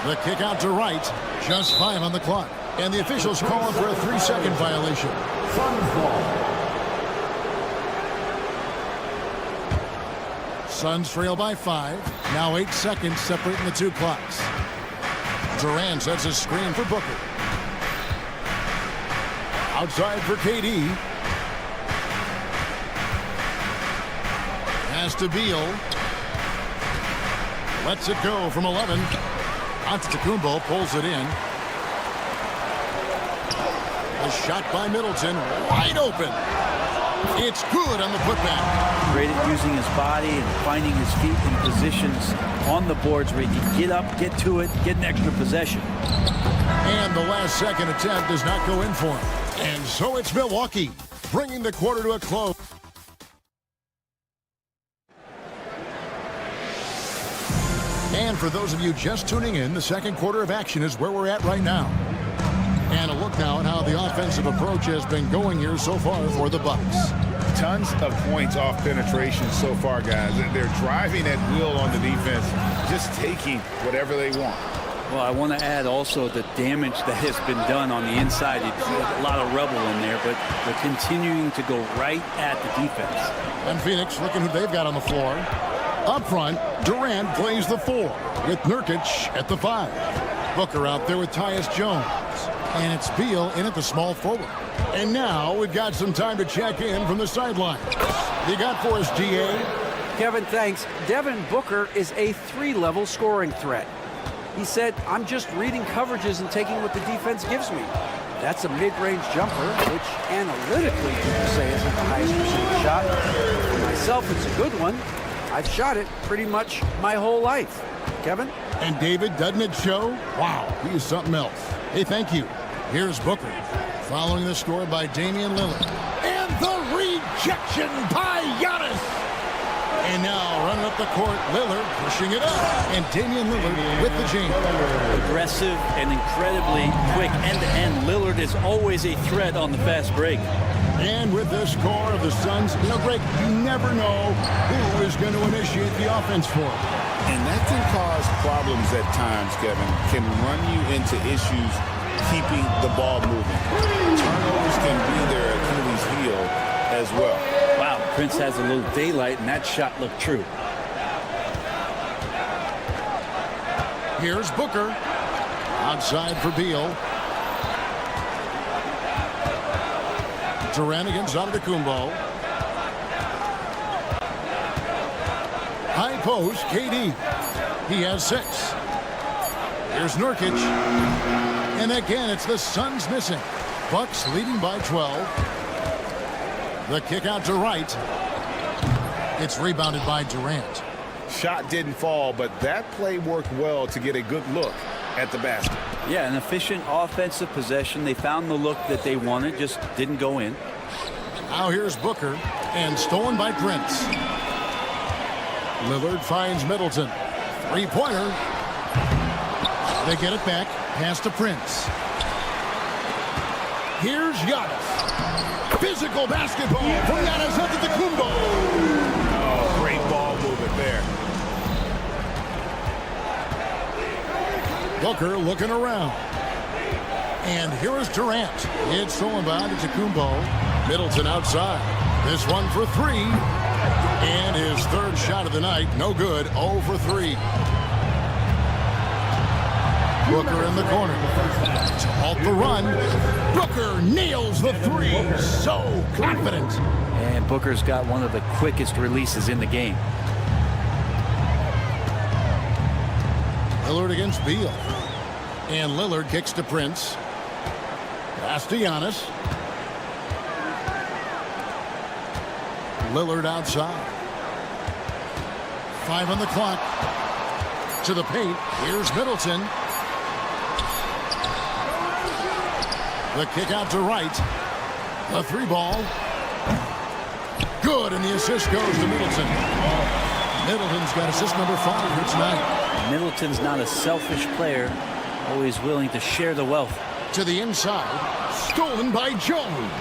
The kick out to right. Just 5 on the clock. And the officials calling for a 3-second violation. Suns trail by 5. Now 8 seconds separating the 2 clocks. Durant sets a screen for Booker. Outside for KD. Pass to Beal. Lets it go from 11. Antetokounmpo pulls it in. A shot by Middleton. Wide open. It's good on the putback. Great at using his body and finding his feet in positions on the boards where he can get up, get to it, get an extra possession. And the last second attempt does not go in for him. And so it's Milwaukee, bringing the quarter to a close. And for those of you just tuning in, the second quarter of action is where we're at right now. And a look now at how the offensive approach has been going here so far for the Bucks. Tons of points off penetration so far, guys. They're driving at will on the defense, just taking whatever they want. Well, I want to add also the damage that has been done on the inside. A lot of rubble in there, but they're continuing to go right at the defense. And Phoenix, looking who they've got on the floor. Up front, Durant plays the 4 with Nurkic at the 5. Booker out there with Tyus Jones. And it's Beal in at the small forward. And now we've got some time to check in from the sideline. You got for us, DA? Kevin, thanks. Devin Booker is a 3-level scoring threat. He said, I'm just reading coverages and taking what the defense gives me. That's a mid-range jumper, which analytically people say isn't the highest percentage shot. For myself, it's a good one. I've shot it pretty much my whole life. Kevin? And David, doesn't it show? Wow, he is something else. Hey, thank you. Here's Booker. Following the score by Damian Lillard. And the rejection by Giannis. And now running up the court, Lillard pushing it up. And Damian Lillard with the jam. Aggressive and incredibly quick end-to-end. Lillard is always a threat on the fast break. And with the score of the Suns, Greg, you never know who is going to initiate the offense for it. And that can cause problems at times, Kevin. Can run you into issues keeping the ball moving. Turnovers can be their Achilles heel as well. Wow, Prince has a little daylight, and that shot looked true. Here's Booker. Outside for Beal. Durant against Antetokounmpo. High post, KD. He has 6. Here's Nurkic. And again, it's the Suns missing. Bucks leading by 12. The kick out to Wright. It's rebounded by Durant. Shot didn't fall, but that play worked well to get a good look at the basket. Yeah, an efficient offensive possession. They found the look that they wanted, just didn't go in. Now here's Booker, and stolen by Prince. Lillard finds Middleton. 3-pointer. They get it back. Pass to Prince. Here's Giannis. Physical basketball from Giannis Antetokounmpo. Oh, great ball movement there. Booker looking around. And here is Durant. It's stolen by Antetokounmpo. Middleton outside. This one for 3. And his 3rd shot of the night. No good. 0 for 3. Booker in the corner. To halt the run. Booker nails the 3. So confident. And Booker's got one of the quickest releases in the game. Lillard against Beal. And Lillard kicks to Prince. Pass to Giannis. Lillard outside. 5 on the clock. To the paint. Here's Middleton. The kick out to Wright. The 3-ball. Good, and the assist goes to Middleton. Middleton's got assist number 5 here tonight. Middleton's not a selfish player, always willing to share the wealth. To the inside, stolen by Jones.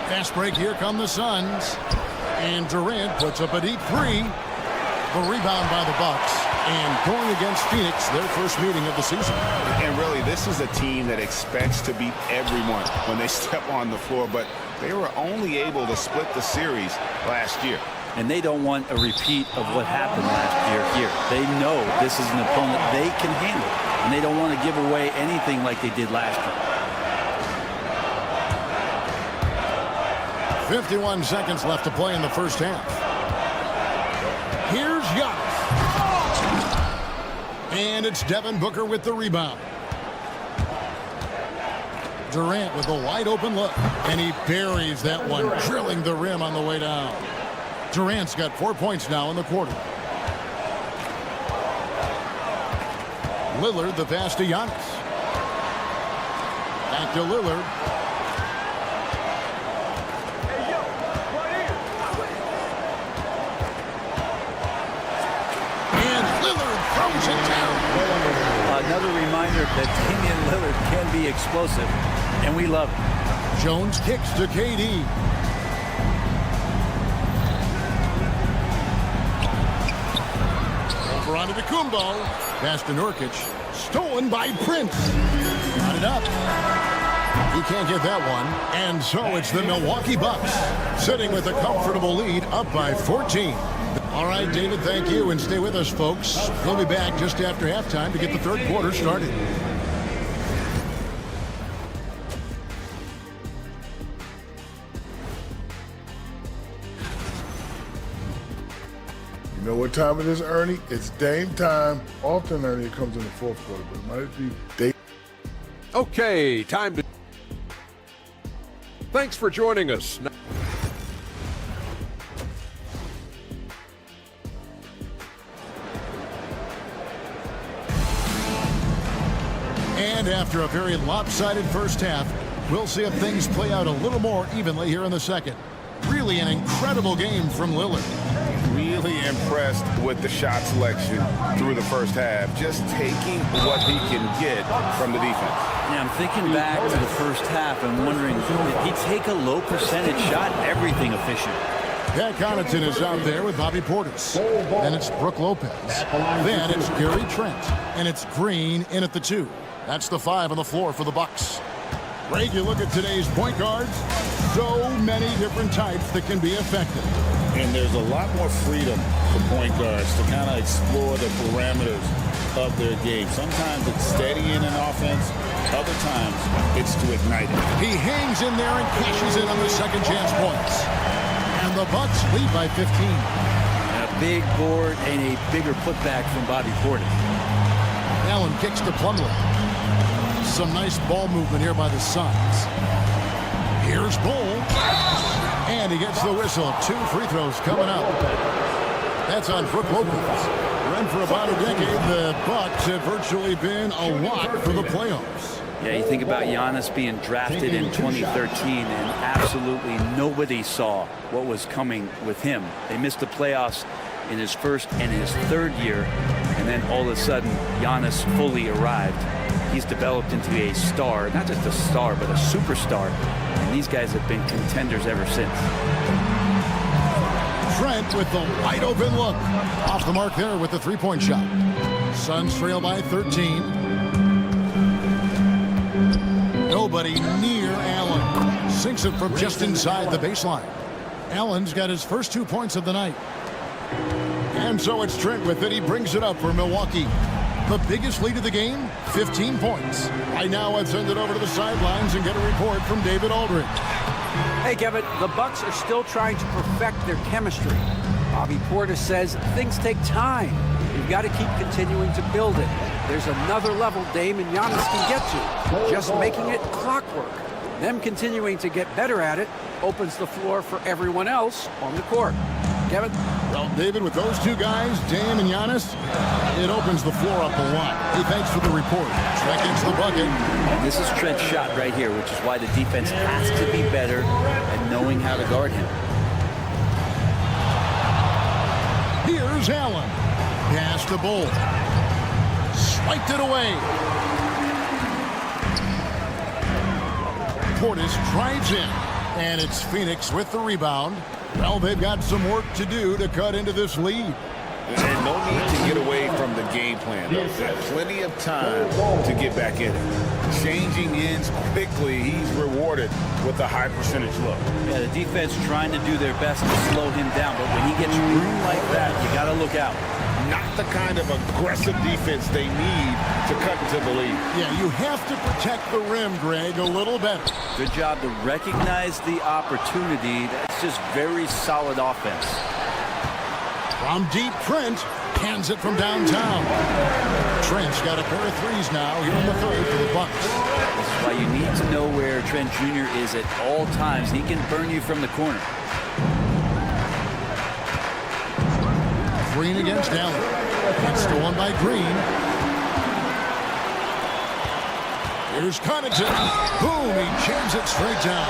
Fast break, here come the Suns. And Durant puts up a deep 3. The rebound by the Bucks. And going against Phoenix, their first meeting of the season. And really, this is a team that expects to beat everyone when they step on the floor, but they were only able to split the series last year. And they don't want a repeat of what happened last year here. They know this is an opponent they can handle, and they don't want to give away anything like they did last year. 51 seconds left to play in the first half. Here's Giannis. And it's Devin Booker with the rebound. Durant with a wide open look. And he buries that one, drilling the rim on the way down. Durant's got 4 points now in the quarter. Lillard, the pass to Giannis. Back to Lillard. And Lillard throws it down. Another reminder that Damian Lillard can be explosive, and we love it. Jones kicks to KD. Over onto Antetokounmpo. Pass to Nurkic. Stolen by Prince. Got it up. He can't get that one. And so it's the Milwaukee Bucks sitting with a comfortable lead up by 14. All right, David, thank you. And stay with us, folks. We'll be back just after halftime to get the third quarter started. know what time it is, Ernie? It's Dame time. Often, Ernie, it comes in the fourth quarter, but it might be Dame. Okay, time to... Thanks for joining us. And after a very lopsided first half, we'll see if things play out a little more evenly here in the second. Really an incredible game from Lillard. Really impressed with the shot selection through the first half. Just taking what he can get from the defense. Yeah, I'm thinking back to the first half and wondering, did he take a low percentage shot? Everything efficient. Pat Connaughton is out there with Bobby Portis. Then it's Brook Lopez. Then it's Gary Trent. And it's Green in at the 2. That's the 5 on the floor for the Bucks. Greg, you look at today's point guards, so many different types that can be effective. And there's a lot more freedom for point guards to kind of explore the parameters of their game. Sometimes it's steadying an offense. Other times it's to ignite it. He hangs in there and cashes in on the second chance points. And the Bucks lead by 15. A big board and a bigger putback from Bobby Portis. Allen kicks to Plumlee. Some nice ball movement here by the Suns. Here's Bull. And he gets the whistle. 2 free throws coming up. That's on Brook Lopez. Run for about a decade. The Bucks have virtually been a lock for the playoffs. Yeah, you think about Giannis being drafted in 2013, and absolutely nobody saw what was coming with him. They missed the playoffs in his first and his third year, and then all of a sudden, Giannis fully arrived. He's developed into a star, not just a star, but a superstar. And these guys have been contenders ever since. Trent with the wide open look. Off the mark there with the three-point shot. Suns trail by 13. Nobody near Allen. Sinks it from just inside the baseline. Allen's got his first 2 points of the night. And so it's Trent with it. He brings it up for Milwaukee. The biggest lead of the game, 15 points. Right now, let's send it over to the sidelines and get a report from David Aldridge. Hey, Kevin, the Bucks are still trying to perfect their chemistry. Bobby Portis says things take time. You've got to keep continuing to build it. There's another level Dame and Giannis can get to. Just making it clockwork. Them continuing to get better at it opens the floor for everyone else on the court. Kevin? Well, David, with those 2 guys, Dame and Giannis, it opens the floor up a lot. Hey, thanks for the report. Trent gets the bucket. And this is Trent's shot right here, which is why the defense has to be better at knowing how to guard him. Here's Allen. Pass to Bull. Swiped it away. Portis drives in. And it's Phoenix with the rebound. Well, they've got some work to do to cut into this lead. And no need to get away from the game plan. They've got plenty of time to get back in it. Changing ends quickly, he's rewarded with a high percentage look. Yeah, the defense trying to do their best to slow him down, but when he gets room like that, you got to look out. Not the kind of aggressive defense they need to cut into the lead. Yeah, you have to protect the rim, Greg, a little better. Good job to recognize the opportunity. That's just very solid offense. From deep, Trent hands it from downtown. Trent's got a pair of threes now here in the third for the Bucks. This is why you need to know where Trent Jr. is at all times. He can burn you from the corner. Green against Allen. It's stolen by Green. Here's Connaughton. Boom, he jams it straight down.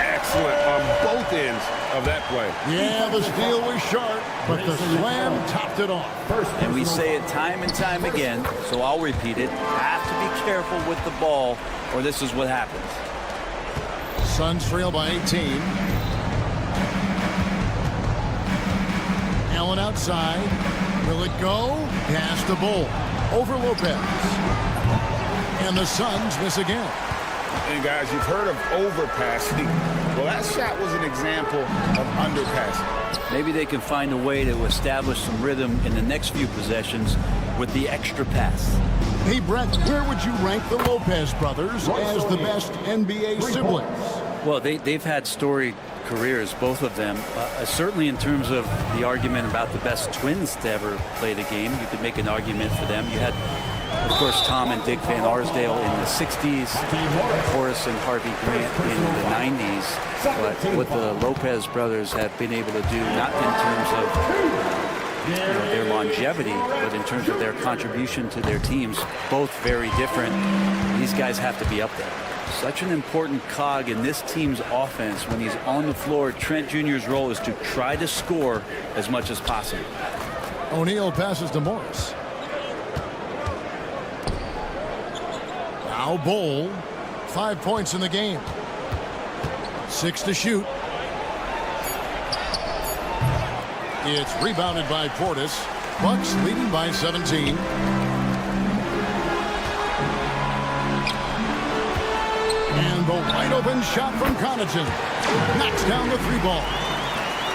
Excellent on both ends of that play. Yeah, the steal was sharp, but the slam topped it off. And we say it time and time again, so I'll repeat it. Have to be careful with the ball, or this is what happens. Suns trail by 18. Allen outside. Will it go? Pass to Bull. Over Lopez. And the Suns miss again. And guys, you've heard of overpassing. Well, that shot was an example of underpassing. Maybe they can find a way to establish some rhythm in the next few possessions with the extra pass. Hey, Brett, where would you rank the Lopez brothers as the best NBA siblings? Well, they've had storied careers, both of them. Certainly in terms of the argument about the best twins to ever play the game, you could make an argument for them. You had, of course, Tom and Dick Van Arsdale in the 60s, Horace and Harvey Grant in the 90s. But what the Lopez brothers have been able to do, not in terms of their longevity, but in terms of their contribution to their teams, both very different. These guys have to be up there. Such an important cog in this team's offense. When he's on the floor, Trent Jr.'s role is to try to score as much as possible. O'Neal passes to Morris. Now Bowl, 5 points in the game. 6 to shoot. It's rebounded by Portis. Bucks leading by 17. And the wide open shot from Connaughton. Knocks down the 3-ball.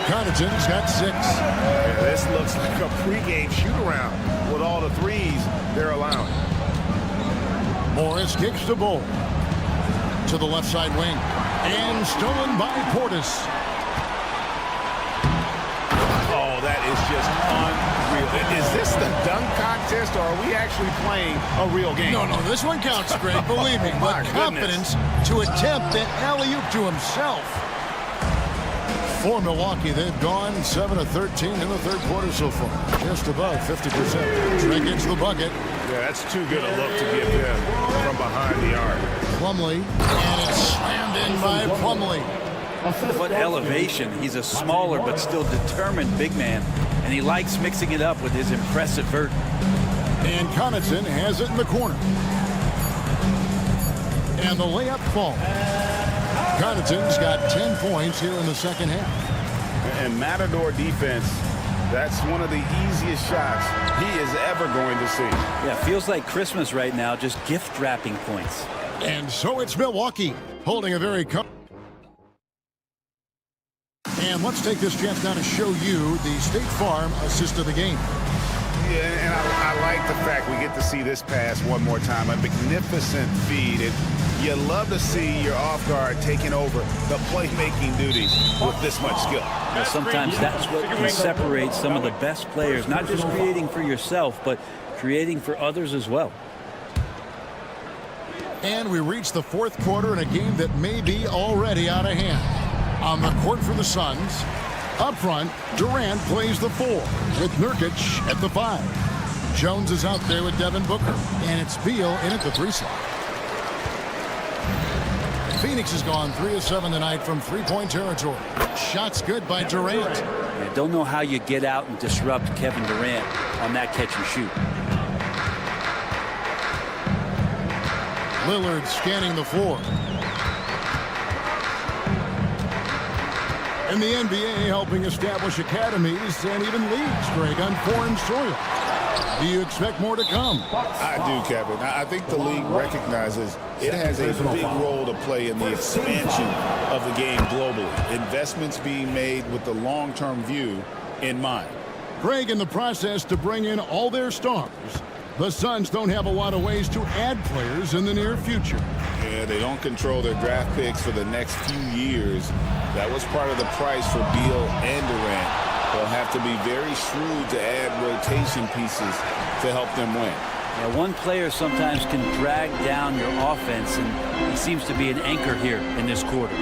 Connaughton's got 6. Yeah, this looks like a pregame shoot-around with all the threes they're allowing. Morris kicks the ball to the left side wing. And stolen by Portis. Oh, that is just unreal. Is this the dunk contest, or are we actually playing a real game? No, this one counts, Greg, believe me. But confidence to attempt an alley-oop to himself. For Milwaukee, they've gone 7 of 13 in the third quarter so far. Just above 50%. Trey gets the bucket. Yeah, that's too good a look to give them from behind the arc. Plumlee, and it's slammed in by Plumlee. What elevation. He's a smaller but still determined big man, and he likes mixing it up with his impressive vert. And Connaughton has it in the corner. And the layup falls. Connaughton's got 10 points here in the second half. And Matador defense, that's one of the easiest shots he is ever going to see. Yeah, feels like Christmas right now, just gift wrapping points. And so it's Milwaukee holding a very... And let's take this chance now to show you the State Farm assist of the game. Yeah, and I like the fact we get to see this pass one more time. A magnificent feed. And you love to see your off guard taking over the playmaking duties with this much skill. Now, sometimes that's what can separate some of the best players, not just creating for yourself, but creating for others as well. And we reach the fourth quarter in a game that may be already out of hand. On the court for the Suns, up front, Durant plays the 4 with Nurkic at the 5. Jones is out there with Devin Booker, and it's Beal in at the 3 slot. Phoenix has gone 3 of 7 tonight from three-point territory. Shots good by Durant. I don't know how you get out and disrupt Kevin Durant on that catch and shoot. Lillard scanning the floor. And the NBA helping establish academies and even leagues, Greg, on foreign soil. Do you expect more to come? I do, Kevin. I think the league recognizes it has a big role to play in the expansion of the game globally. Investments being made with the long-term view in mind. Greg, in the process to bring in all their stars, the Suns don't have a lot of ways to add players in the near future. Yeah, they don't control their draft picks for the next few years. That was part of the price for Beal and Durant. They'll have to be very shrewd to add rotation pieces to help them win. Yeah, one player sometimes can drag down your offense, and he seems to be an anchor here in this quarter.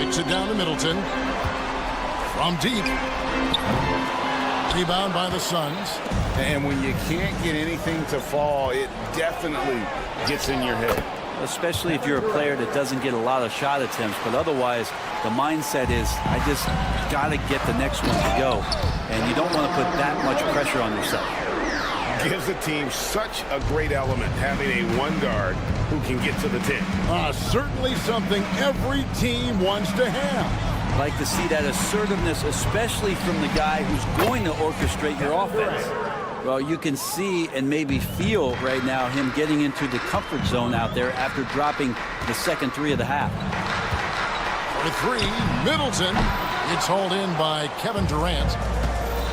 Takes it down to Middleton. From deep. Rebound by the Suns. And when you can't get anything to fall, it definitely gets in your head. Especially if you're a player that doesn't get a lot of shot attempts, but otherwise the mindset is, I just got to get the next one to go, and you don't want to put that much pressure on yourself. Gives the team such a great element having a one guard who can get to the 10. Certainly something every team wants to have. I'd like to see that assertiveness, especially from the guy who's going to orchestrate your offense. Well, you can see and maybe feel right now him getting into the comfort zone out there after dropping the second 3 of the half. For 3, Middleton. It's hauled in by Kevin Durant.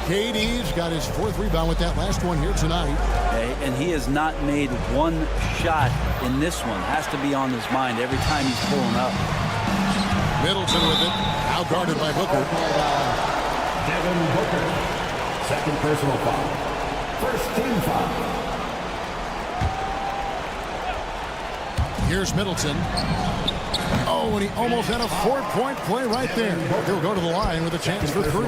KD's got his 4th rebound with that last one here tonight. Okay, and he has not made one shot in this one. Has to be on his mind every time he's pulling up. Middleton with it. Out guarded by Booker. Devin Booker. Second personal foul. First team foul. Here's Middleton. Oh, and he almost had a 4-point play right there. He'll go to the line with a chance for 3.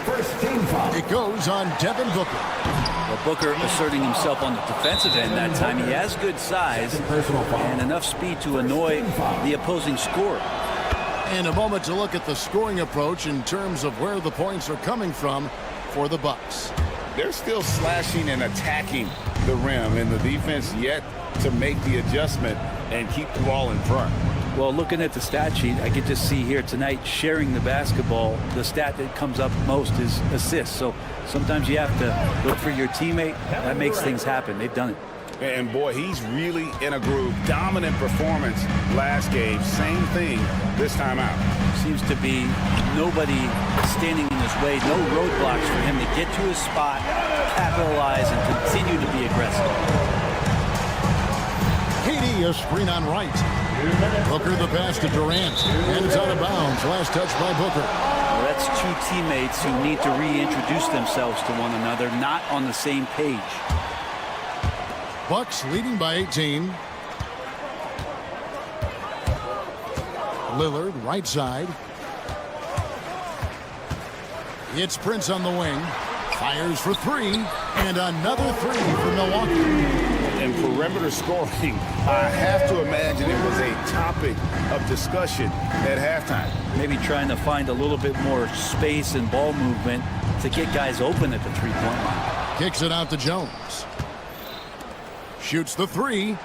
First team foul. It goes on Devin Booker. Well, Booker asserting himself on the defensive end that time. He has good size and enough speed to annoy the opposing scorer. And a moment to look at the scoring approach in terms of where the points are coming from for the Bucks. They're still slashing and attacking the rim, and the defense yet to make the adjustment and keep the ball in front. Well, looking at the stat sheet, I could just see here tonight sharing the basketball. The stat that comes up most is assists. So sometimes you have to look for your teammate. That makes things happen. They've done it. And boy, he's really in a groove. Dominant performance last game. Same thing this time out. Seems to be nobody standing in his way. No roadblocks for him to get to his spot, capitalize, and continue to be aggressive. KD, a screen on right. Booker the pass to Durant. And it's out of bounds. Last touch by Booker. Well, that's two teammates who need to reintroduce themselves to one another, not on the same page. Bucks leading by 18. Lillard, right side. It's Prince on the wing. Fires for 3. And another 3 for Milwaukee. And perimeter scoring, I have to imagine it was a topic of discussion at halftime. Maybe trying to find a little bit more space and ball movement to get guys open at the three-point line. Kicks it out to Jones. Shoots the 3.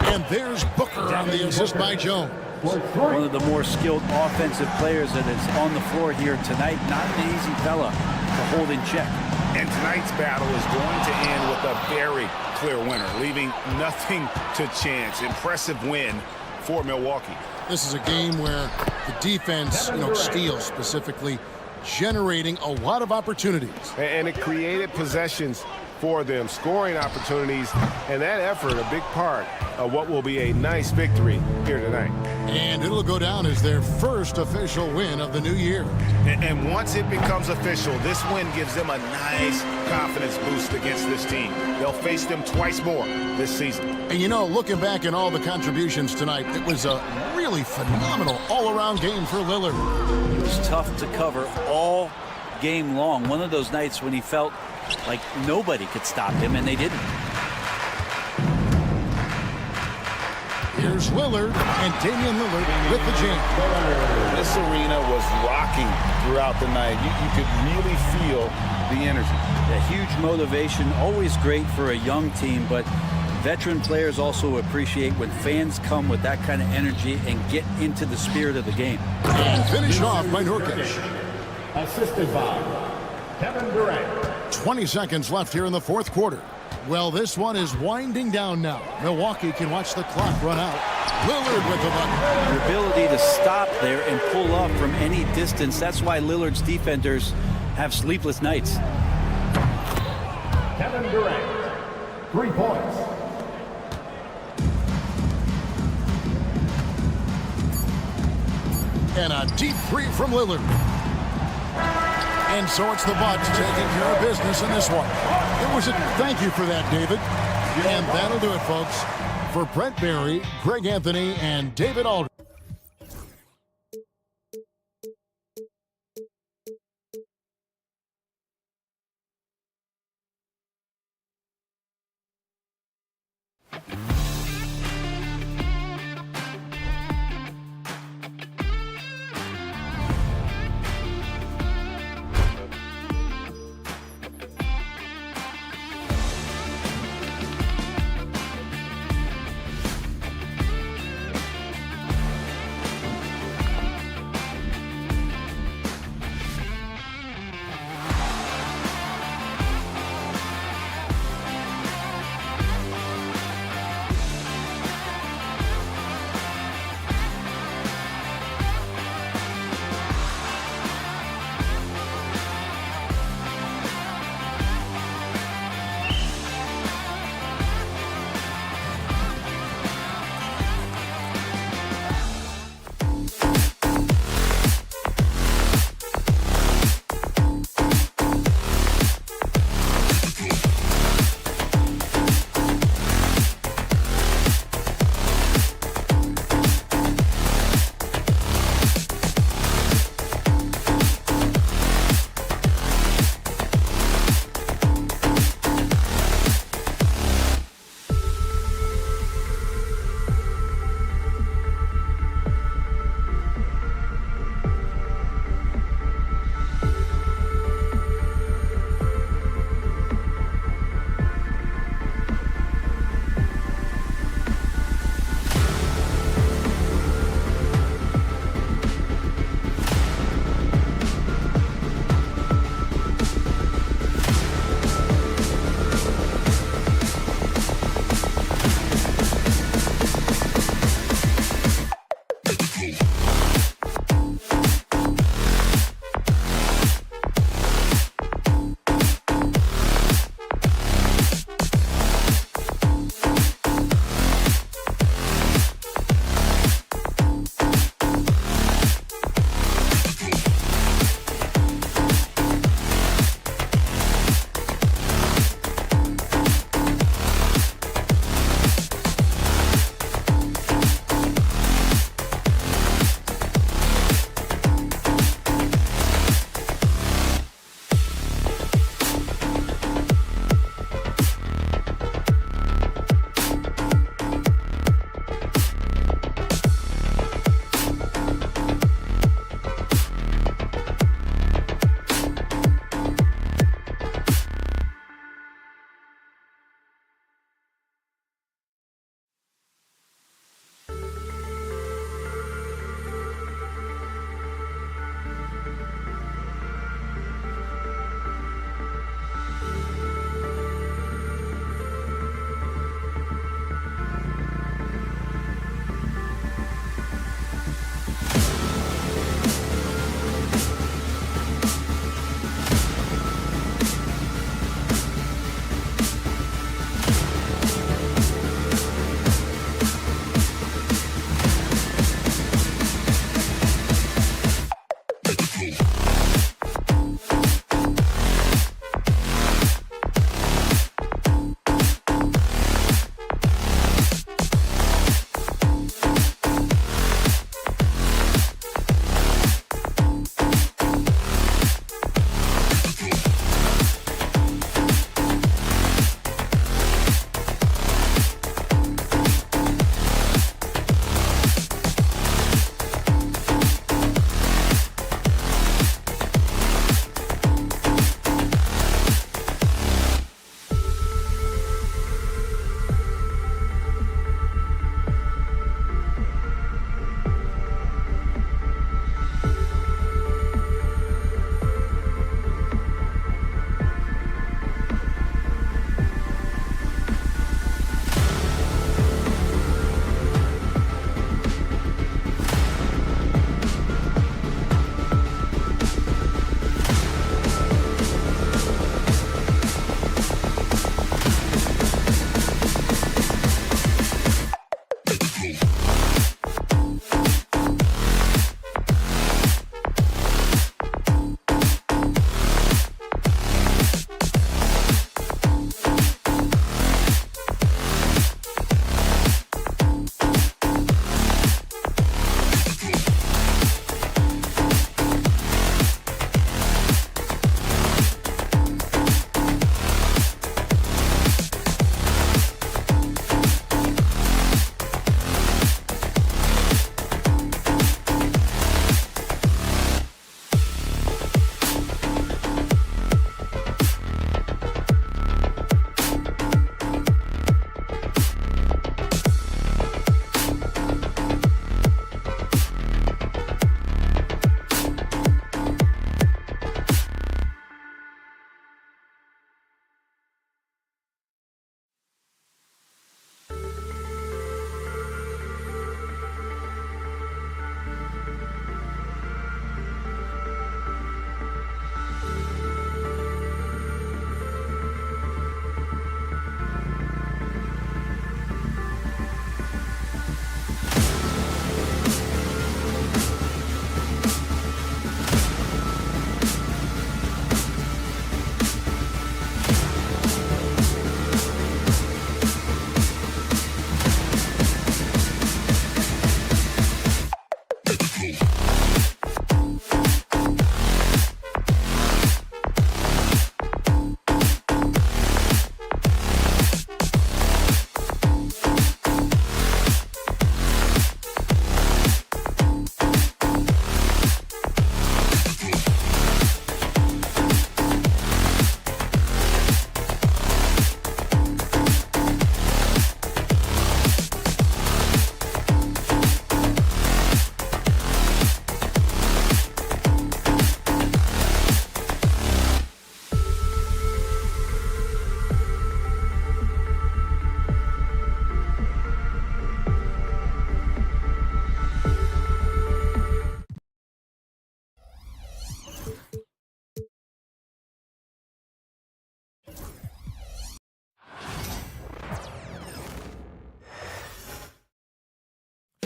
And there's Booker on the assist by Jones. One of the more skilled offensive players that is on the floor here tonight. Not an easy fella to hold in check. And tonight's battle is going to end with a very clear winner, leaving nothing to chance. Impressive win for Milwaukee. This is a game where the defense, steals specifically, generating a lot of opportunities. And it created possessions for them, scoring opportunities, and that effort a big part of what will be a nice victory here tonight. And it'll go down as their first official win of the new year. And once it becomes official, this win gives them a nice confidence boost against this team. They'll face them twice more this season. And looking back at all the contributions tonight, it was a really phenomenal all-around game for Lillard. It was tough to cover all game long. One of those nights when he felt like nobody could stop him, and they didn't. Here's Lillard, and Damian Lillard with the jam. This arena was rocking throughout the night. You could really feel the energy. A huge motivation, always great for a young team, but veteran players also appreciate when fans come with that kind of energy and get into the spirit of the game. And finished off by Nurkic. Assisted by Kevin Durant. 20 seconds left here in the fourth quarter. Well, this one is winding down now. Milwaukee can watch the clock run out. Lillard with the bucket. The ability to stop there and pull up from any distance. That's why Lillard's defenders have sleepless nights. Kevin Durant, 3 points. And a deep 3 from Lillard. And so it's the Bucks taking care of business in this one. It was a thank you for that, David. And that'll do it, folks. For Brent Barry, Greg Anthony, and David Aldridge.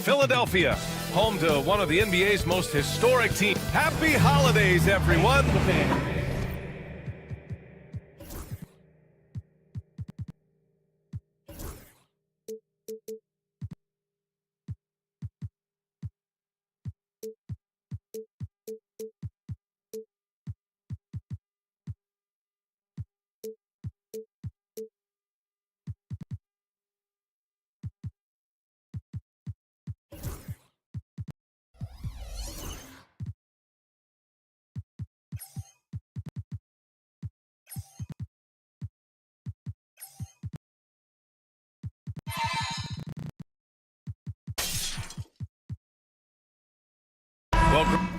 Philadelphia, home to one of the NBA's most historic teams. Happy holidays, everyone. Welcome.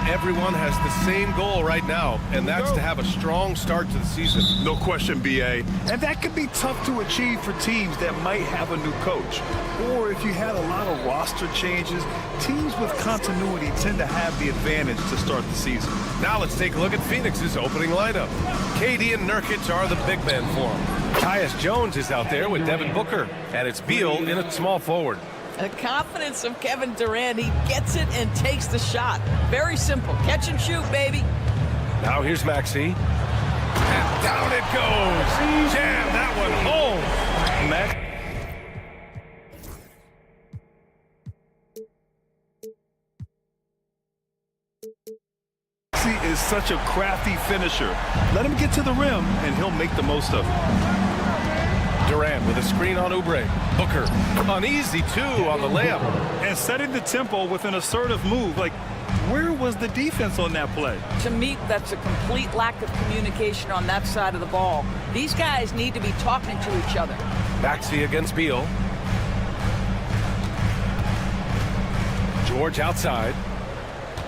Everyone has the same goal right now, and that's to have a strong start to the season. No question, BA. And that could be tough to achieve for teams that might have a new coach. Or if you had a lot of roster changes, teams with continuity tend to have the advantage to start the season. Now let's take a look at Phoenix's opening lineup. KD and Nurkic are the big men for him. Tyus Jones is out there with Devin Booker, and it's Beal in at small forward. The confidence of Kevin Durant. He gets it and takes the shot. Very simple. Catch and shoot, baby. Now here's Maxey. And down it goes. Jam that one home. Maxey is such a crafty finisher. Let him get to the rim, and he'll make the most of it. Durant with a screen on Oubre. Booker, an easy two on the layup. And setting the tempo with an assertive move. Like, where was the defense on that play? To me, that's a complete lack of communication on that side of the ball. These guys need to be talking to each other. Maxey against Beal. George outside.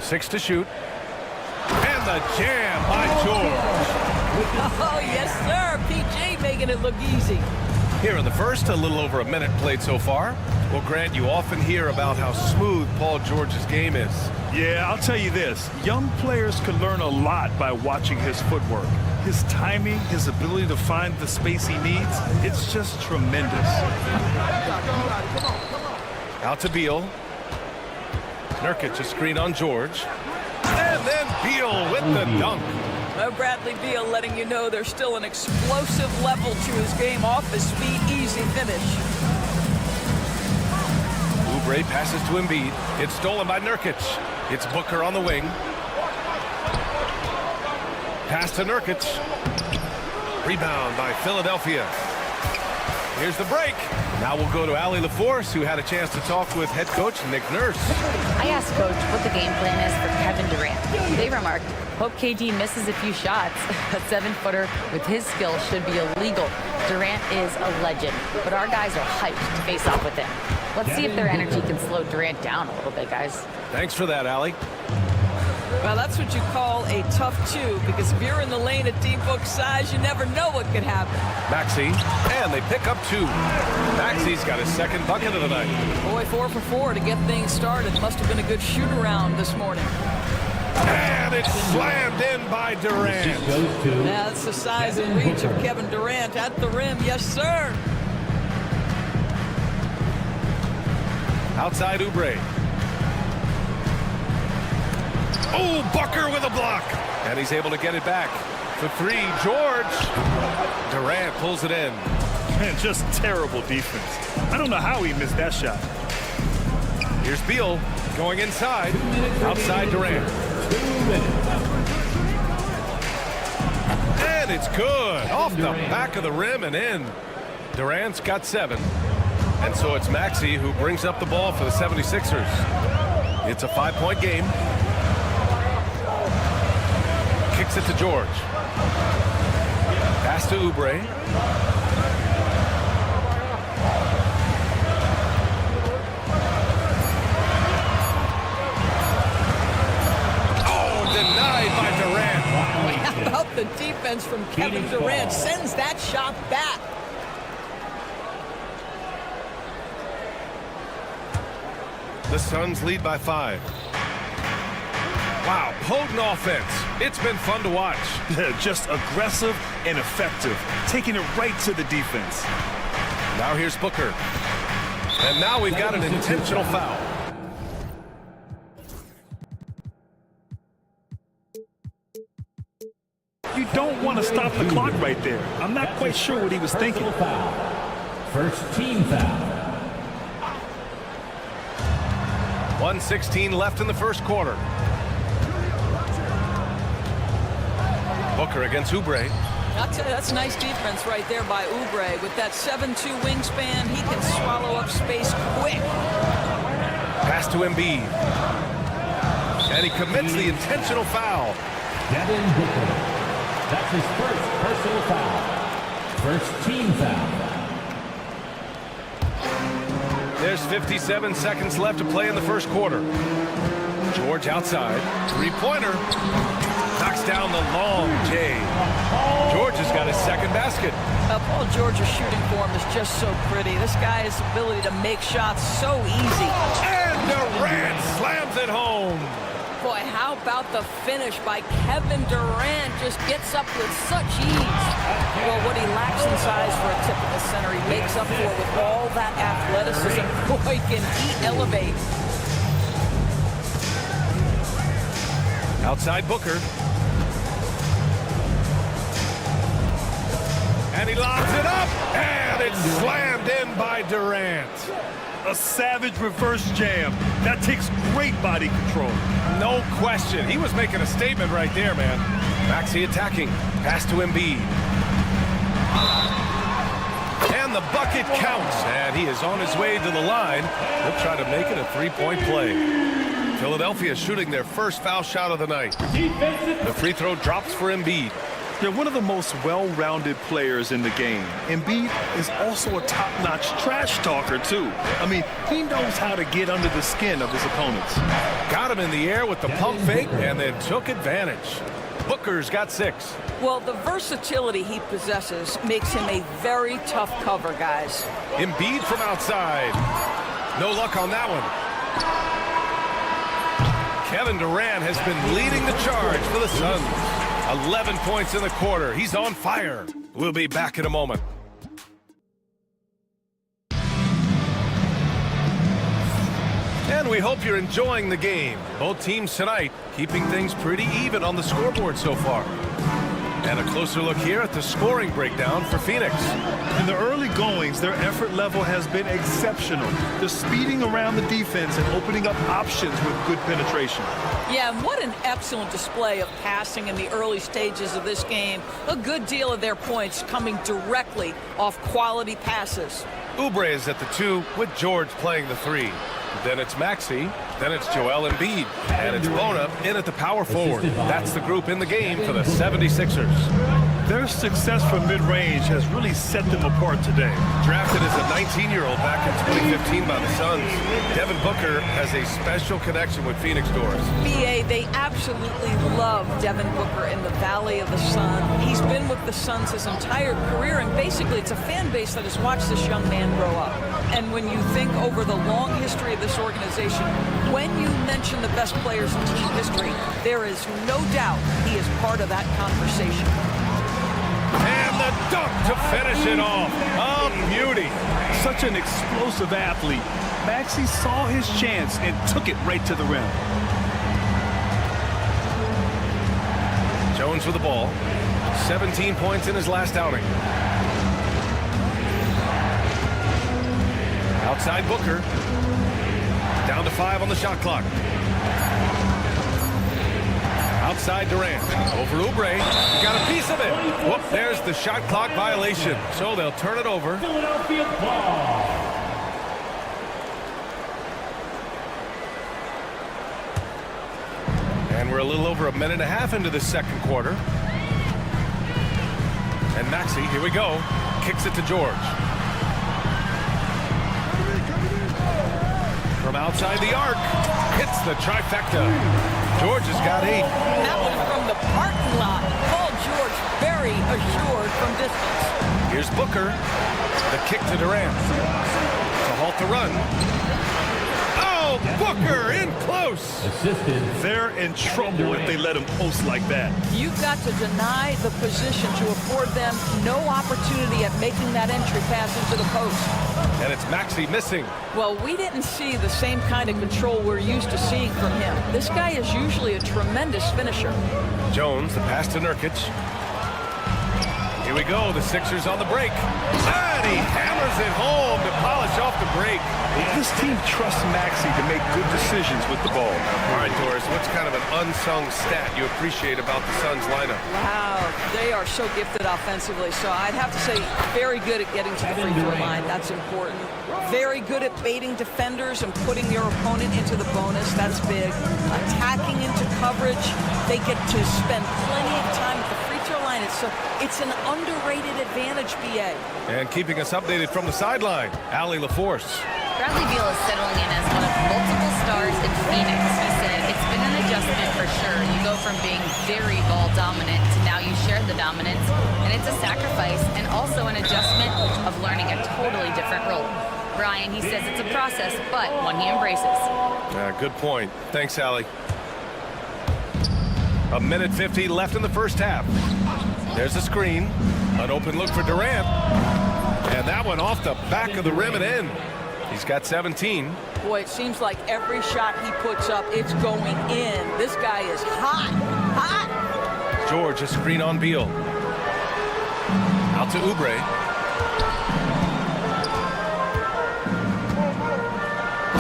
6 to shoot. And the jam by George. Oh, yes, sir. PJ making it look easy. Here in the first, a little over a minute played so far. Well, Grant, you often hear about how smooth Paul George's game is. Yeah, I'll tell you this. Young players can learn a lot by watching his footwork. His timing, his ability to find the space he needs, it's just tremendous. Out to Beal. Nurkic a screen on George. And then Beal with the dunk. Bradley Beal letting you know there's still an explosive level to his game. Off his feet, easy finish. Oubre passes to Embiid. It's stolen by Nurkic. It's Booker on the wing. Pass to Nurkic. Rebound by Philadelphia. Here's the break. Now we'll go to Allie LaForce, who had a chance to talk with head coach Nick Nurse. I asked Coach what the game plan is for Kevin Durant. They remarked, hope KD misses a few shots. A 7-footer with his skill should be illegal. Durant is a legend, but our guys are hyped to face off with him. Let's see if their energy can slow Durant down a little bit, guys. Thanks for that, Allie. Well, that's what you call a tough two, because if you're in the lane at deep book size, you never know what could happen. Maxey, and they pick up 2. Maxey's got his second bucket of the night. Boy, 4 for 4 to get things started. Must have been a good shoot-around this morning. And it's slammed in by Durant. That's the size and reach of Kevin Durant at the rim. Yes, sir. Outside Oubre. Oh, Booker with a block. And he's able to get it back. For 3, George. Durant pulls it in. Man, just terrible defense. I don't know how he missed that shot. Here's Beal going inside. Outside Durant. And it's good. Off the back of the rim and in. Durant's got 7. And so it's Maxey who brings up the ball for the 76ers. It's a 5-point game. Kicks it to George. Pass to Oubre. Oh, denied by Durant. How about the defense from Kevin Durant? Sends that shot back. The Suns lead by 5. Wow, potent offense. It's been fun to watch. Just aggressive and effective, taking it right to the defense. Now here's Booker. And now we've got an intentional foul. You don't want to stop the clock right there. I'm not quite sure what he was thinking. First team foul. 1:16 left in the first quarter. Booker against Oubre. I'll tell you, that's nice defense right there by Oubre. With that 7'2" wingspan, he can swallow up space quick. Pass to Embiid. And he commits the intentional foul. Devin Booker. That's his first personal foul. First team foul. There's 57 seconds left to play in the first quarter. George outside. 3-pointer. Knocks down the long J. George has got his second basket. Paul George's shooting form is just so pretty. This guy has the ability to make shots so easy. And Durant slams it home. Boy, how about the finish by Kevin Durant? Just gets up with such ease. Well, what he lacks in size for a typical center, he makes up for with all that athleticism. Boy, can he elevate. Outside Booker. And he lobs it up. And it's slammed in by Durant. A savage reverse jam. That takes great body control. No question. He was making a statement right there, man. Maxey attacking. Pass to Embiid. And the bucket counts. And he is on his way to the line. He'll try to make it a 3-point play. Philadelphia shooting their first foul shot of the night. The free throw drops for Embiid. They're one of the most well-rounded players in the game. Embiid is also a top-notch trash talker, too. I mean, he knows how to get under the skin of his opponents. Got him in the air with the pump fake and then took advantage. Booker's got 6. Well, the versatility he possesses makes him a very tough cover, guys. Embiid from outside. No luck on that one. Kevin Durant has been leading the charge for the Suns. 11 points in the quarter. He's on fire. We'll be back in a moment. And we hope you're enjoying the game. Both teams tonight keeping things pretty even on the scoreboard so far. And a closer look here at the scoring breakdown for Phoenix. In the early goings, their effort level has been exceptional. They're speeding around the defense and opening up options with good penetration. Yeah, and what an excellent display of passing in the early stages of this game. A good deal of their points coming directly off quality passes. Oubre is at the 2 with George playing the 3. Then it's Maxey. Then it's Joel Embiid. And it's Bona in at the power forward. That's the group in the game for the 76ers. Their success from mid-range has really set them apart today. Drafted as a 19-year-old back in 2015 by the Suns, Devin Booker has a special connection with Phoenix Doors. BA, they absolutely love Devin Booker in the Valley of the Sun. He's been with the Suns his entire career, and basically it's a fan base that has watched this young man grow up. And when you think over the long history of this organization, when you mention the best players in team history, there is no doubt he is part of that conversation. And the dunk to finish it off. A beauty. Such an explosive athlete. Maxey saw his chance and took it right to the rim. Jones with the ball. 17 points in his last outing. Outside Booker. Down to 5 on the shot clock. Outside Durant. Over Oubre. Got a piece of it. Whoop, there's the shot clock violation. So they'll turn it over. Philadelphia ball. And we're a little over a minute and a half into the second quarter. And Maxey, here we go. Kicks it to George. From outside the arc. Hits the trifecta. George has got 8. That one from the parking lot. Paul George very assured from distance. Here's Booker. The kick to Durant. To halt the run. Oh, Booker in close. Assisted. They're in trouble if they let him post like that. You've got to deny the position to afford them no opportunity at making that entry pass into the post. And it's Maxey missing. Well, we didn't see the same kind of control we're used to seeing from him. This guy is usually a tremendous finisher. Jones, the pass to Nurkic. Here we go, the Sixers on the break. And he hammers it home to polish off the break. This team trusts Maxey to make good decisions with the ball. All right, Doris, what's kind of an unsung stat you appreciate about the Suns lineup? Wow, they are so gifted offensively. So I'd have to say very good at getting to the free throw line. That's important. Very good at baiting defenders and putting your opponent into the bonus. That's big. Attacking into coverage. They get to spend plenty of time at the free throw line. It's an underrated advantage, BA. And keeping us updated from the sideline, Allie LaForce. Bradley Beal is settling in as one of multiple stars in Phoenix. He said it's been an adjustment for sure. You go from being very ball dominant to now you share the dominance, and it's a sacrifice and also an adjustment of learning a totally different role. Brian, he says it's a process, but one he embraces. Good point. Thanks, Allie. A minute 50 left in the first half. There's a screen. An open look for Durant. And that one off the back of the rim and in. He's got 17. Boy, it seems like every shot he puts up, it's going in. This guy is hot, hot. George, a screen on Beal. Out to Oubre.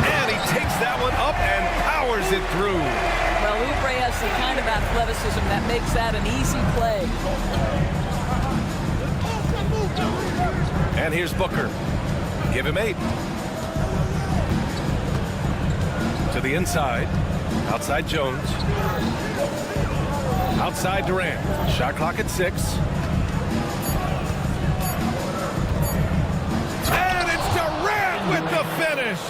And he takes that one up and powers it through. Well, Oubre has the kind of athleticism that makes that an easy play. And here's Booker. Give him 8. To the inside. Outside Jones. Outside Durant. Shot clock at 6. And it's Durant with the finish.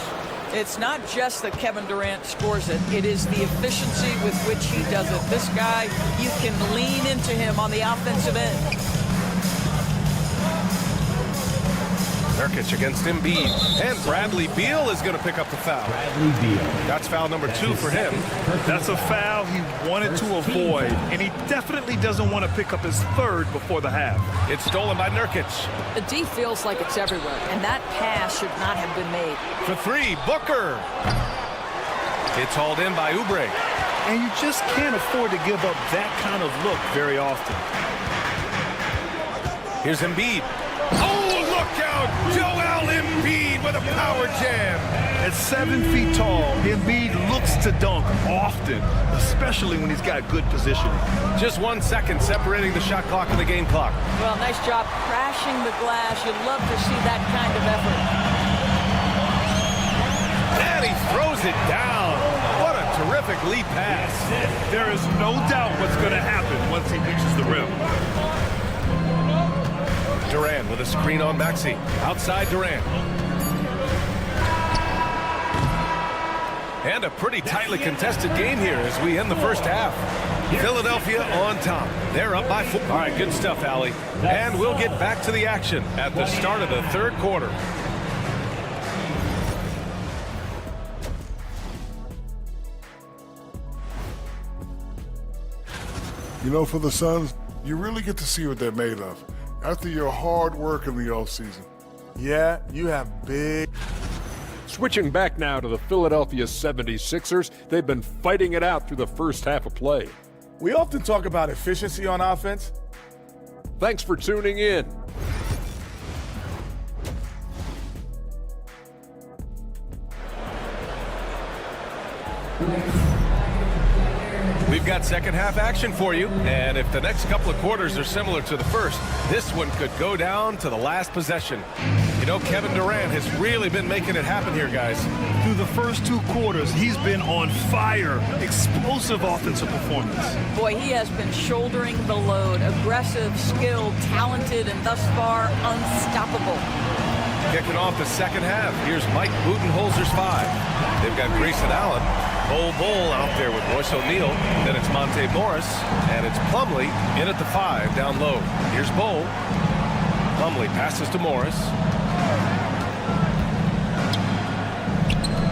It's not just that Kevin Durant scores it. It is the efficiency with which he does it. This guy, you can lean into him on the offensive end. Nurkic against Embiid. And Bradley Beal is going to pick up the foul. Bradley Beal. That's foul number 2 for him. That's a foul he wanted to avoid, and he definitely doesn't want to pick up his 3rd before the half. It's stolen by Nurkic. The D feels like it's everywhere, and that pass should not have been made. For 3, Booker. It's hauled in by Oubre. And you just can't afford to give up that kind of look very often. Here's Embiid. Oh, look out! Joel Embiid with a power jam. At 7 feet tall, Embiid looks to dunk often, especially when he's got good positioning. Just 1 second separating the shot clock and the game clock. Well, nice job crashing the glass. You'd love to see that kind of effort. And he throws it down. What a terrific lead pass. There is no doubt what's going to happen once he reaches the rim. Durant with a screen on Maxey. Outside Durant. And a pretty tightly contested game here as we end the first half. Philadelphia on top. They're up by 4. All right, good stuff, Allie. And we'll get back to the action at the start of the third quarter. You know, for the Suns, you really get to see what they're made of after your hard work in the offseason. Yeah, you have big... Switching back now to the Philadelphia 76ers, they've been fighting it out through the first half of play. We often talk about efficiency on offense. Thanks for tuning in. We've got second half action for you, and if the next couple of quarters are similar to the first, this one could go down to the last possession. You know, Kevin Durant has really been making it happen here, guys. Through the first 2 quarters, he's been on fire. Explosive offensive performance. Boy, he has been shouldering the load. Aggressive, skilled, talented, and thus far unstoppable. Kicking off the second half, here's Mike Budenholzer's 5. They've got Grayson Allen. Bull out there with Royce O'Neal. Then it's Monte Morris, and it's Plumlee in at the 5 down low. Here's Bull. Plumlee passes to Morris.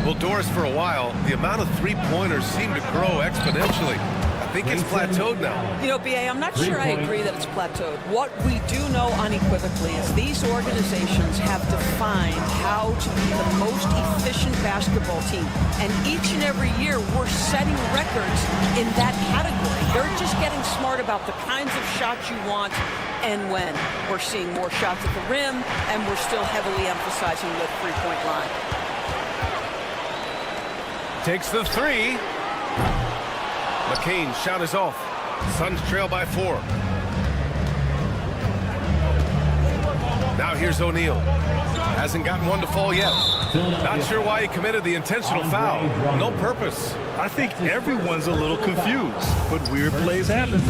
Well, Doris, for a while, the amount of three-pointers seemed to grow exponentially. I think it's plateaued now. You know, B.A., I'm not sure I agree that it's plateaued. What we do know unequivocally is these organizations have defined how to be the most efficient basketball team. And each and every year, we're setting records in that category. They're just getting smart about the kinds of shots you want and when. We're seeing more shots at the rim, and we're still heavily emphasizing the three-point line. Takes the 3. McCain's shot is off. Suns trail by 4. Now here's O'Neal. Hasn't gotten one to fall yet. Not sure why he committed the intentional foul. No purpose. I think everyone's a little confused, but weird plays happen.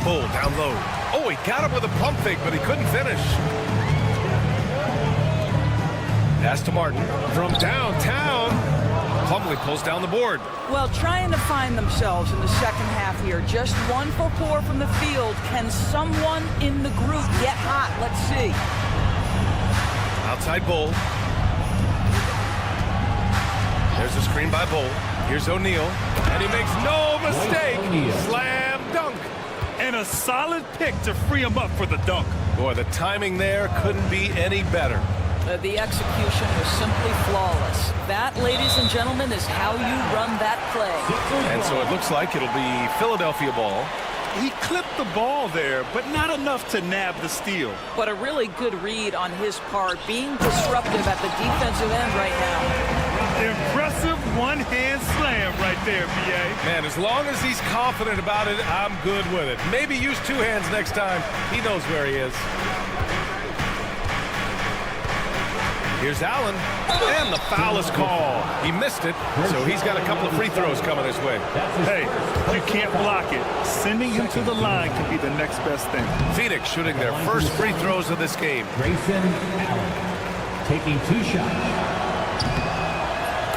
Bull down low. Oh, he got him with a pump fake, but he couldn't finish. Pass to Martin from downtown. Plumlee pulls down the board. Well, trying to find themselves in the second half here. Just 1 for 4 from the field. Can someone in the group get hot? Let's see. Outside Bull. There's a screen by Bull. Here's O'Neal. And he makes no mistake. Slam dunk. And a solid pick to free him up for the dunk. Boy, the timing there couldn't be any better. The execution was simply flawless. That, ladies and gentlemen, is how you run that play. And so it looks like it'll be Philadelphia ball. He clipped the ball there, but not enough to nab the steal. But a really good read on his part, being disruptive at the defensive end right now. Impressive one-hand slam right there, B.A. Man, as long as he's confident about it, I'm good with it. Maybe use 2 hands next time. He knows where he is. Here's Allen, and the foul is called. He missed it, so he's got a couple of free throws coming his way. Hey, you can't block it. Sending him to the line can be the next best thing. Phoenix shooting their first free throws of this game. Grayson Allen taking 2 shots.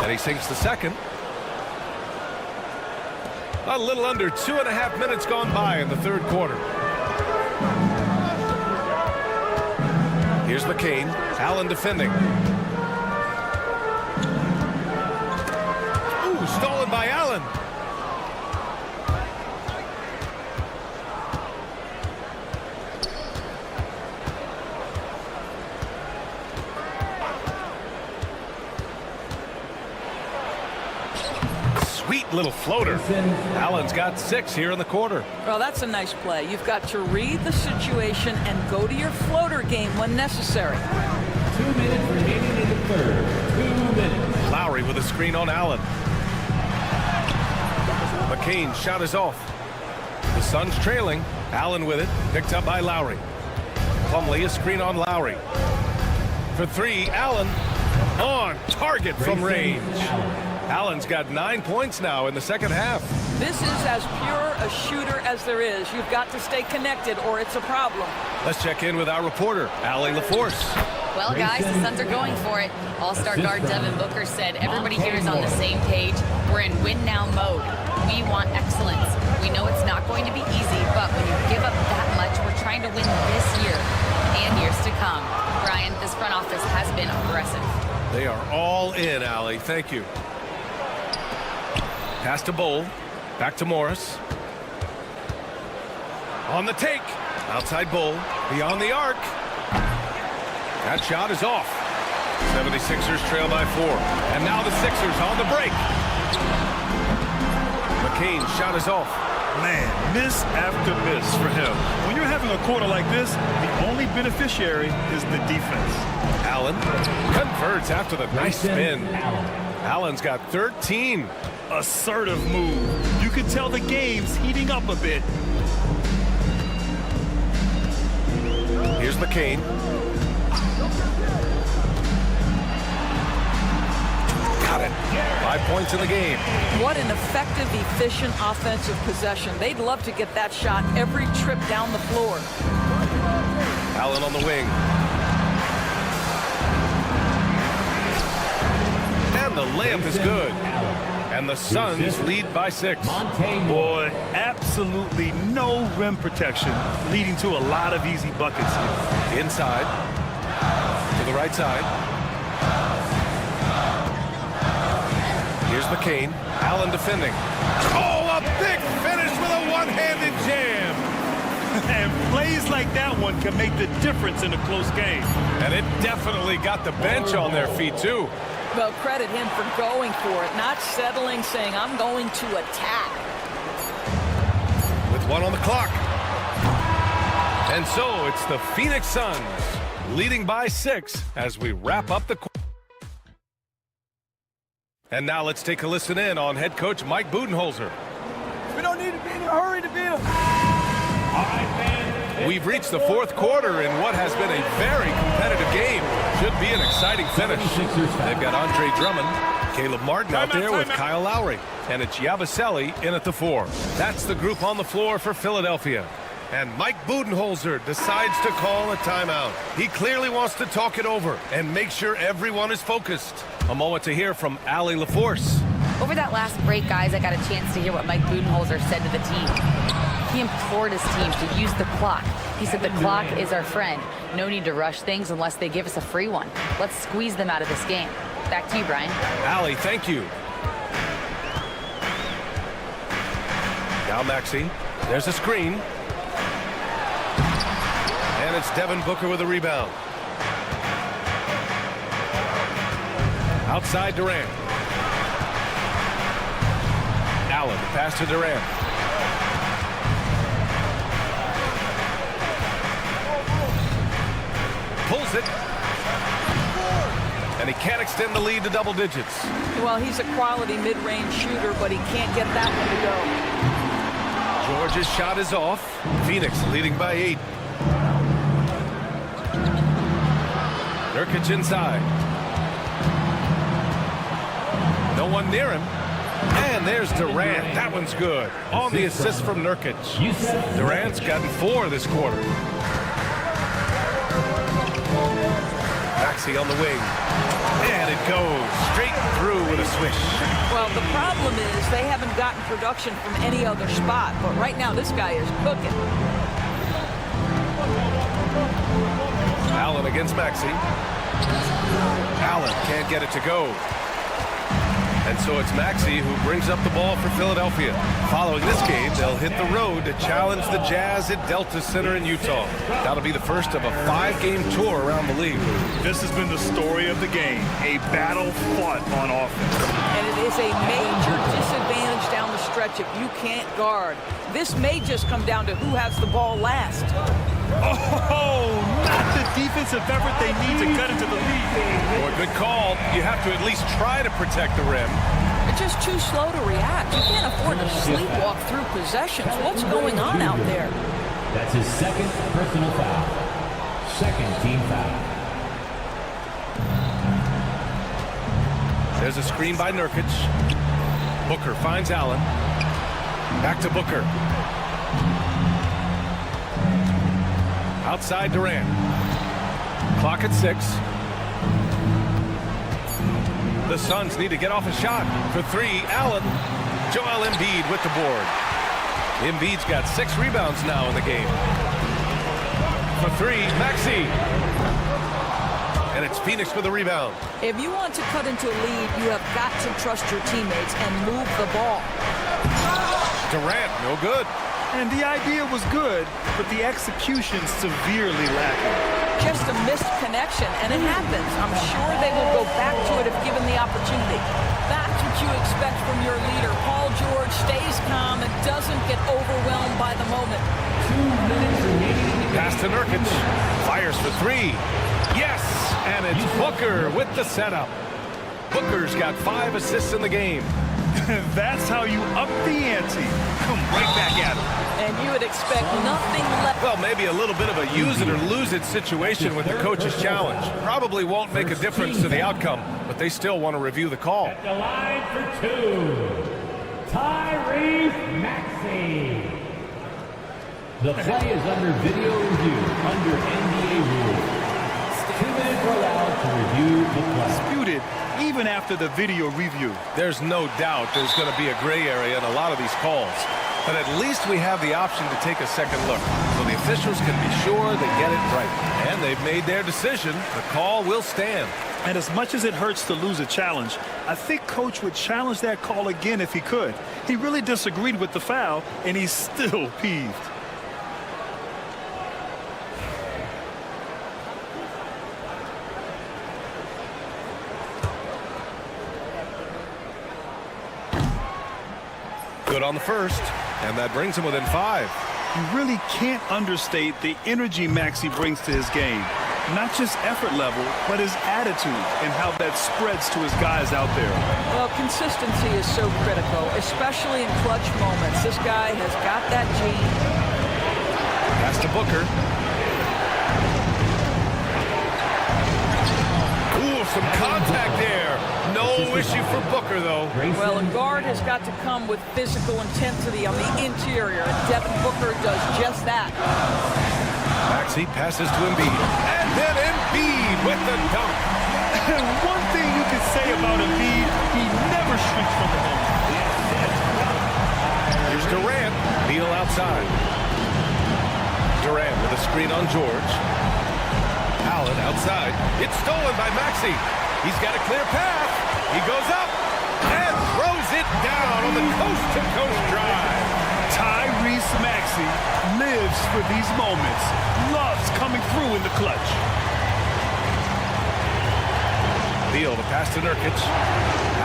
And he sinks the second. A little under 2.5 minutes gone by in the third quarter. Here's McCain. Allen defending. Ooh, stolen by Allen. Sweet little floater. Allen's got 6 here in the quarter. Well, that's a nice play. You've got to read the situation and go to your floater game when necessary. 2 minutes remaining in the third. 2 minutes. Lowry with a screen on Allen. McCain's shot is off. The Suns trailing. Allen with it. Picked up by Lowry. Plumlee a screen on Lowry. For 3, Allen on target from range. Allen's got 9 points now in the second half. This is as pure a shooter as there is. You've got to stay connected or it's a problem. Let's check in with our reporter, Allie LaForce. Well, guys, the Suns are going for it. All-star guard Devin Booker said everybody here is on the same page. We're in win-now mode. We want excellence. We know it's not going to be easy, but when you give up that much, we're trying to win this year and years to come. Brian, this front office has been aggressive. They are all in, Allie. Thank you. Pass to Bowl. Back to Morris. On the take. Outside Bowl. Beyond the arc. That shot is off. 76ers trail by 4. And now the Sixers on the break. McCain's shot is off. Man, miss after miss for him. When you're having a quarter like this, the only beneficiary is the defense. Allen converts after the nice spin. Allen's got 13. Assertive move. You can tell the game's heating up a bit. Here's McCain. Got it. 5 points in the game. What an effective, efficient offensive possession. They'd love to get that shot every trip down the floor. Allen on the wing. And the layup is good. And the Suns lead by 6. Boy, absolutely no rim protection, leading to a lot of easy buckets here. Inside. To the right side. Here's McCain. Allen defending. Oh, a big finish with a one-handed jam. And plays like that one can make the difference in a close game. And it definitely got the bench on their feet, too. Well, credit him for going for it, not settling, saying, I'm going to attack. With 1 on the clock. And so it's the Phoenix Suns leading by 6 as we wrap up the quarter. And now let's take a listen in on head coach Mike Budenholzer. We don't need to be in a hurry to beat them. We've reached the 4th quarter in what has been a very competitive game. Should be an exciting finish. They've got Andre Drummond, Caleb Martin out there with Kyle Lowry, and it's Yabusele in at the 4. That's the group on the floor for Philadelphia. And Mike Budenholzer decides to call a timeout. He clearly wants to talk it over and make sure everyone is focused. A moment to hear from Allie LaForce. Over that last break, guys, I got a chance to hear what Mike Budenholzer said to the team. He implored his team to use the clock. He said the clock is our friend. No need to rush things unless they give us a free one. Let's squeeze them out of this game. Back to you, Brian. Allie, thank you. Now Maxey. There's a screen. And it's Devin Booker with a rebound. Outside Durant. Allen, pass to Durant. Pulls it. And he can't extend the lead to double digits. Well, he's a quality mid-range shooter, but he can't get that one to go. George's shot is off. Phoenix leading by 8. Nurkic inside. No one near him. And there's Durant. That one's good. On the assist from Nurkic. Durant's gotten 4 this quarter. Maxey on the wing. And it goes straight through with a swish. Well, the problem is they haven't gotten production from any other spot. But right now, this guy is cooking. Allen against Maxey. Allen can't get it to go. And so it's Maxey who brings up the ball for Philadelphia. Following this game, they'll hit the road to challenge the Jazz at Delta Center in Utah. That'll be the first of a 5-game tour around the league. This has been the story of the game, a battle fought on offense. And it is a major disadvantage down the stretch if you can't guard. This may just come down to who has the ball last. Oh, not the defensive effort they need to cut into the lead. Boy, good call. You have to at least try to protect the rim. They're just too slow to react. You can't afford to sleepwalk through possessions. What's going on out there? That's his 2nd personal foul. 2nd team foul. There's a screen by Nurkic. Booker finds Allen. Back to Booker. Outside Durant. Clock at 6. The Suns need to get off a shot. For 3, Allen. Joel Embiid with the board. Embiid's got 6 rebounds now in the game. For 3, Maxey. And it's Phoenix with the rebound. If you want to cut into a lead, you have got to trust your teammates and move the ball. Durant, no good. And the idea was good, but the execution severely lacking. Just a missed connection, and it happens. I'm sure they will go back to it if given the opportunity. That's what you expect from your leader. Paul George stays calm and doesn't get overwhelmed by the moment. 2 minutes remaining. Pass to Nurkic. Fires for 3. Yes! And it's Booker with the setup. Booker's got 5 assists in the game. That's how you up the ante. Come right back at him. And you would expect nothing less. Well, maybe a little bit of a use it or lose it situation with the coach's challenge. Probably won't make a difference to the outcome, but they still want to review the call. At the line for 2, Tyrese Maxey. The play is under video review, under NBA rules. 2 minutes are allowed to review the play. Disputed even after the video review. There's no doubt there's going to be a gray area in a lot of these calls. But at least we have the option to take a second look, so the officials can be sure they get it right. And they've made their decision. The call will stand. And as much as it hurts to lose a challenge, I think Coach would challenge that call again if he could. He really disagreed with the foul, and he's still peeved. Good on the first, and that brings him within 5. You really can't understate the energy Maxey brings to his game. Not just effort level, but his attitude and how that spreads to his guys out there. Well, consistency is so critical, especially in clutch moments. This guy has got that gene. Pass to Booker. Ooh, some contact there. No issue for Booker, though. Well, a guard has got to come with physical intensity on the interior, and Devin Booker does just that. Maxey passes to Embiid. And then Embiid with the dunk. One thing you can say about Embiid, he never shrinks from the moment. Here's Durant. Beal outside. Durant with a screen on George. Allen outside. It's stolen by Maxey. He's got a clear path. He goes up and throws it down on the coast-to-coast drive. Tyrese Maxey lives for these moments. Loves coming through in the clutch. Beal to pass to Nurkic.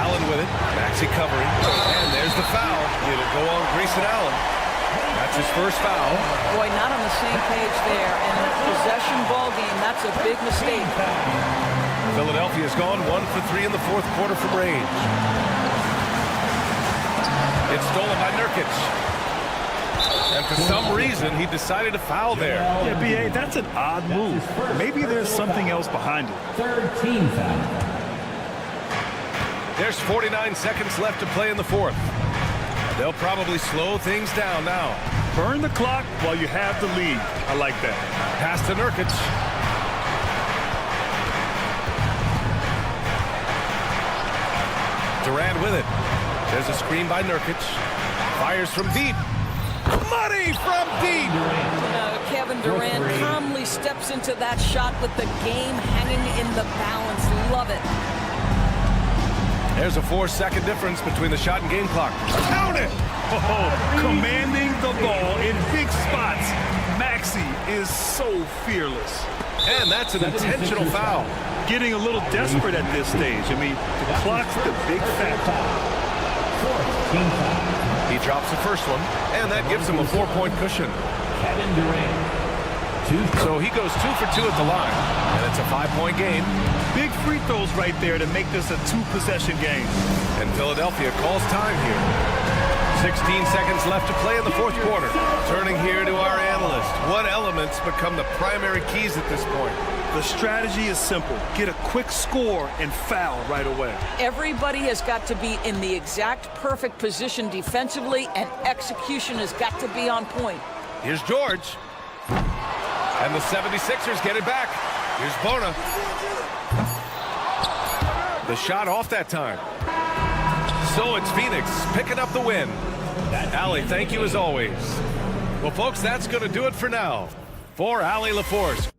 Allen with it. Maxey covering. And there's the foul. It'll go on Grayson Allen. That's his first foul. Boy, not on the same page there. And in a possession ball game, that's a big mistake. Philadelphia's gone 1 for 3 in the fourth quarter from range. It's stolen by Nurkic. And for some reason, he decided to foul there. Yeah, B.A., that's an odd move. Maybe there's something else behind it. Third team foul. There's 49 seconds left to play in the fourth. They'll probably slow things down now. Burn the clock while you have the lead. I like that. Pass to Nurkic. Durant with it. There's a screen by Nurkic. Fires from deep. Money from deep. Kevin Durant calmly steps into that shot with the game hanging in the balance. Love it. There's a 4-second difference between the shot and game clock. Count it! Oh, commanding the ball in big spots. Maxey is so fearless. And that's an intentional foul. Getting a little desperate at this stage. I mean, the clock's the big factor. He drops the first one, and that gives him a 4-point cushion. Kevin Durant. So he goes 2 for 2 at the line, and it's a 5-point game. Big free throws right there to make this a 2-possession game. And Philadelphia calls time here. 16 seconds left to play in the fourth quarter. Turning here to our analyst. What elements become the primary keys at this point? The strategy is simple. Get a quick score and foul right away. Everybody has got to be in the exact perfect position defensively, and execution has got to be on point. Here's George. And the 76ers get it back. Here's Bona. The shot off that time. So it's Phoenix picking up the win. Allie, thank you as always. Well, folks, that's going to do it for now. For Allie LaForce.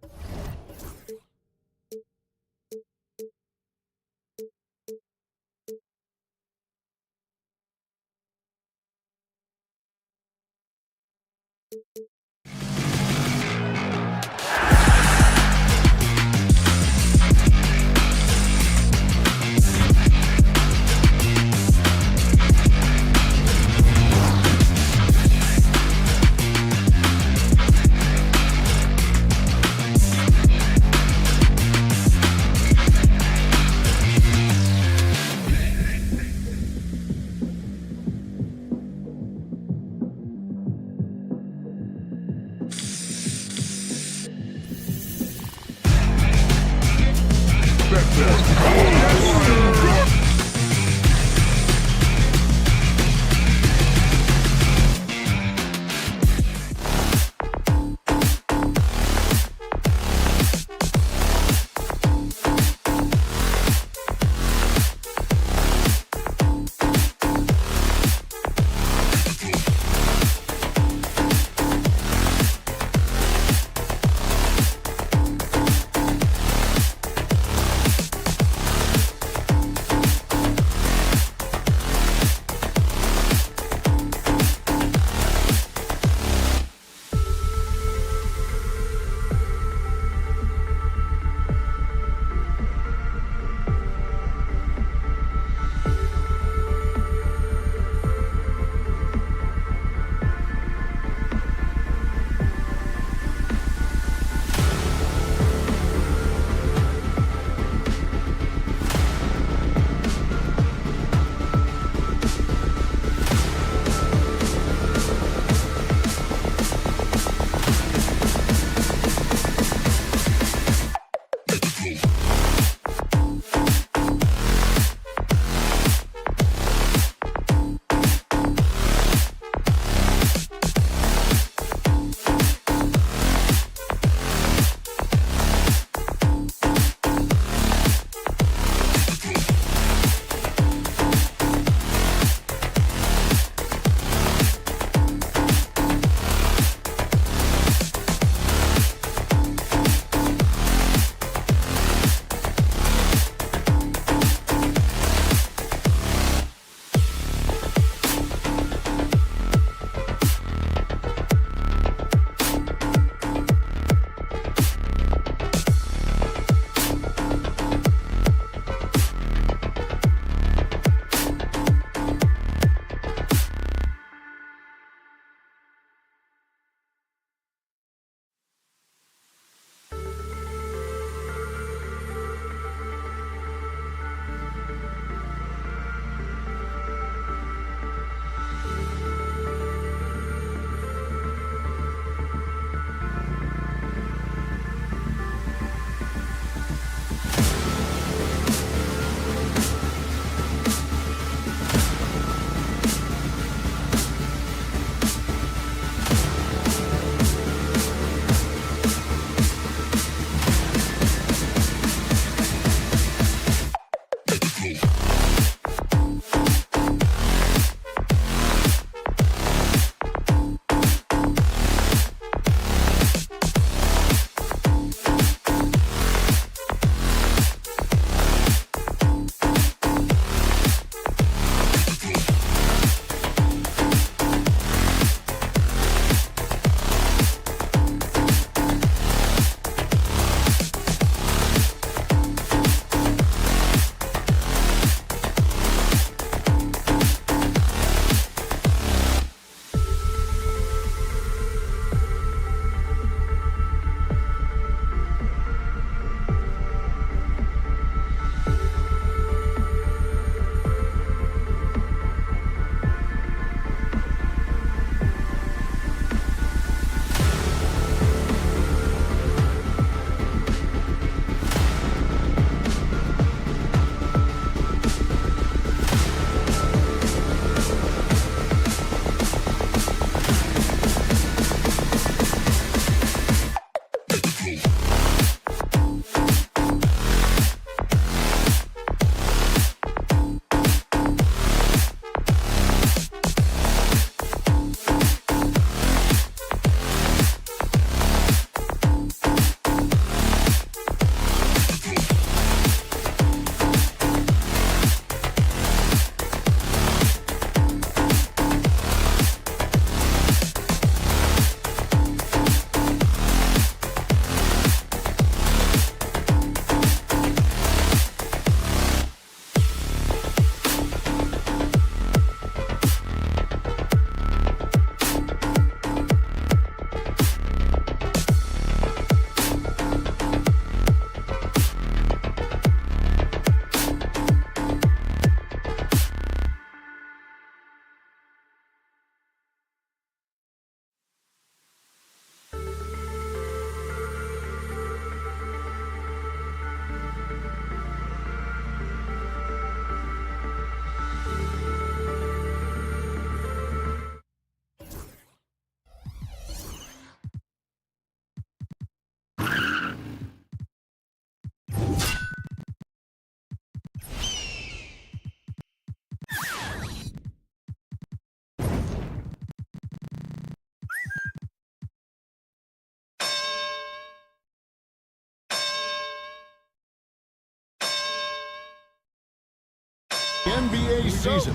NBA season.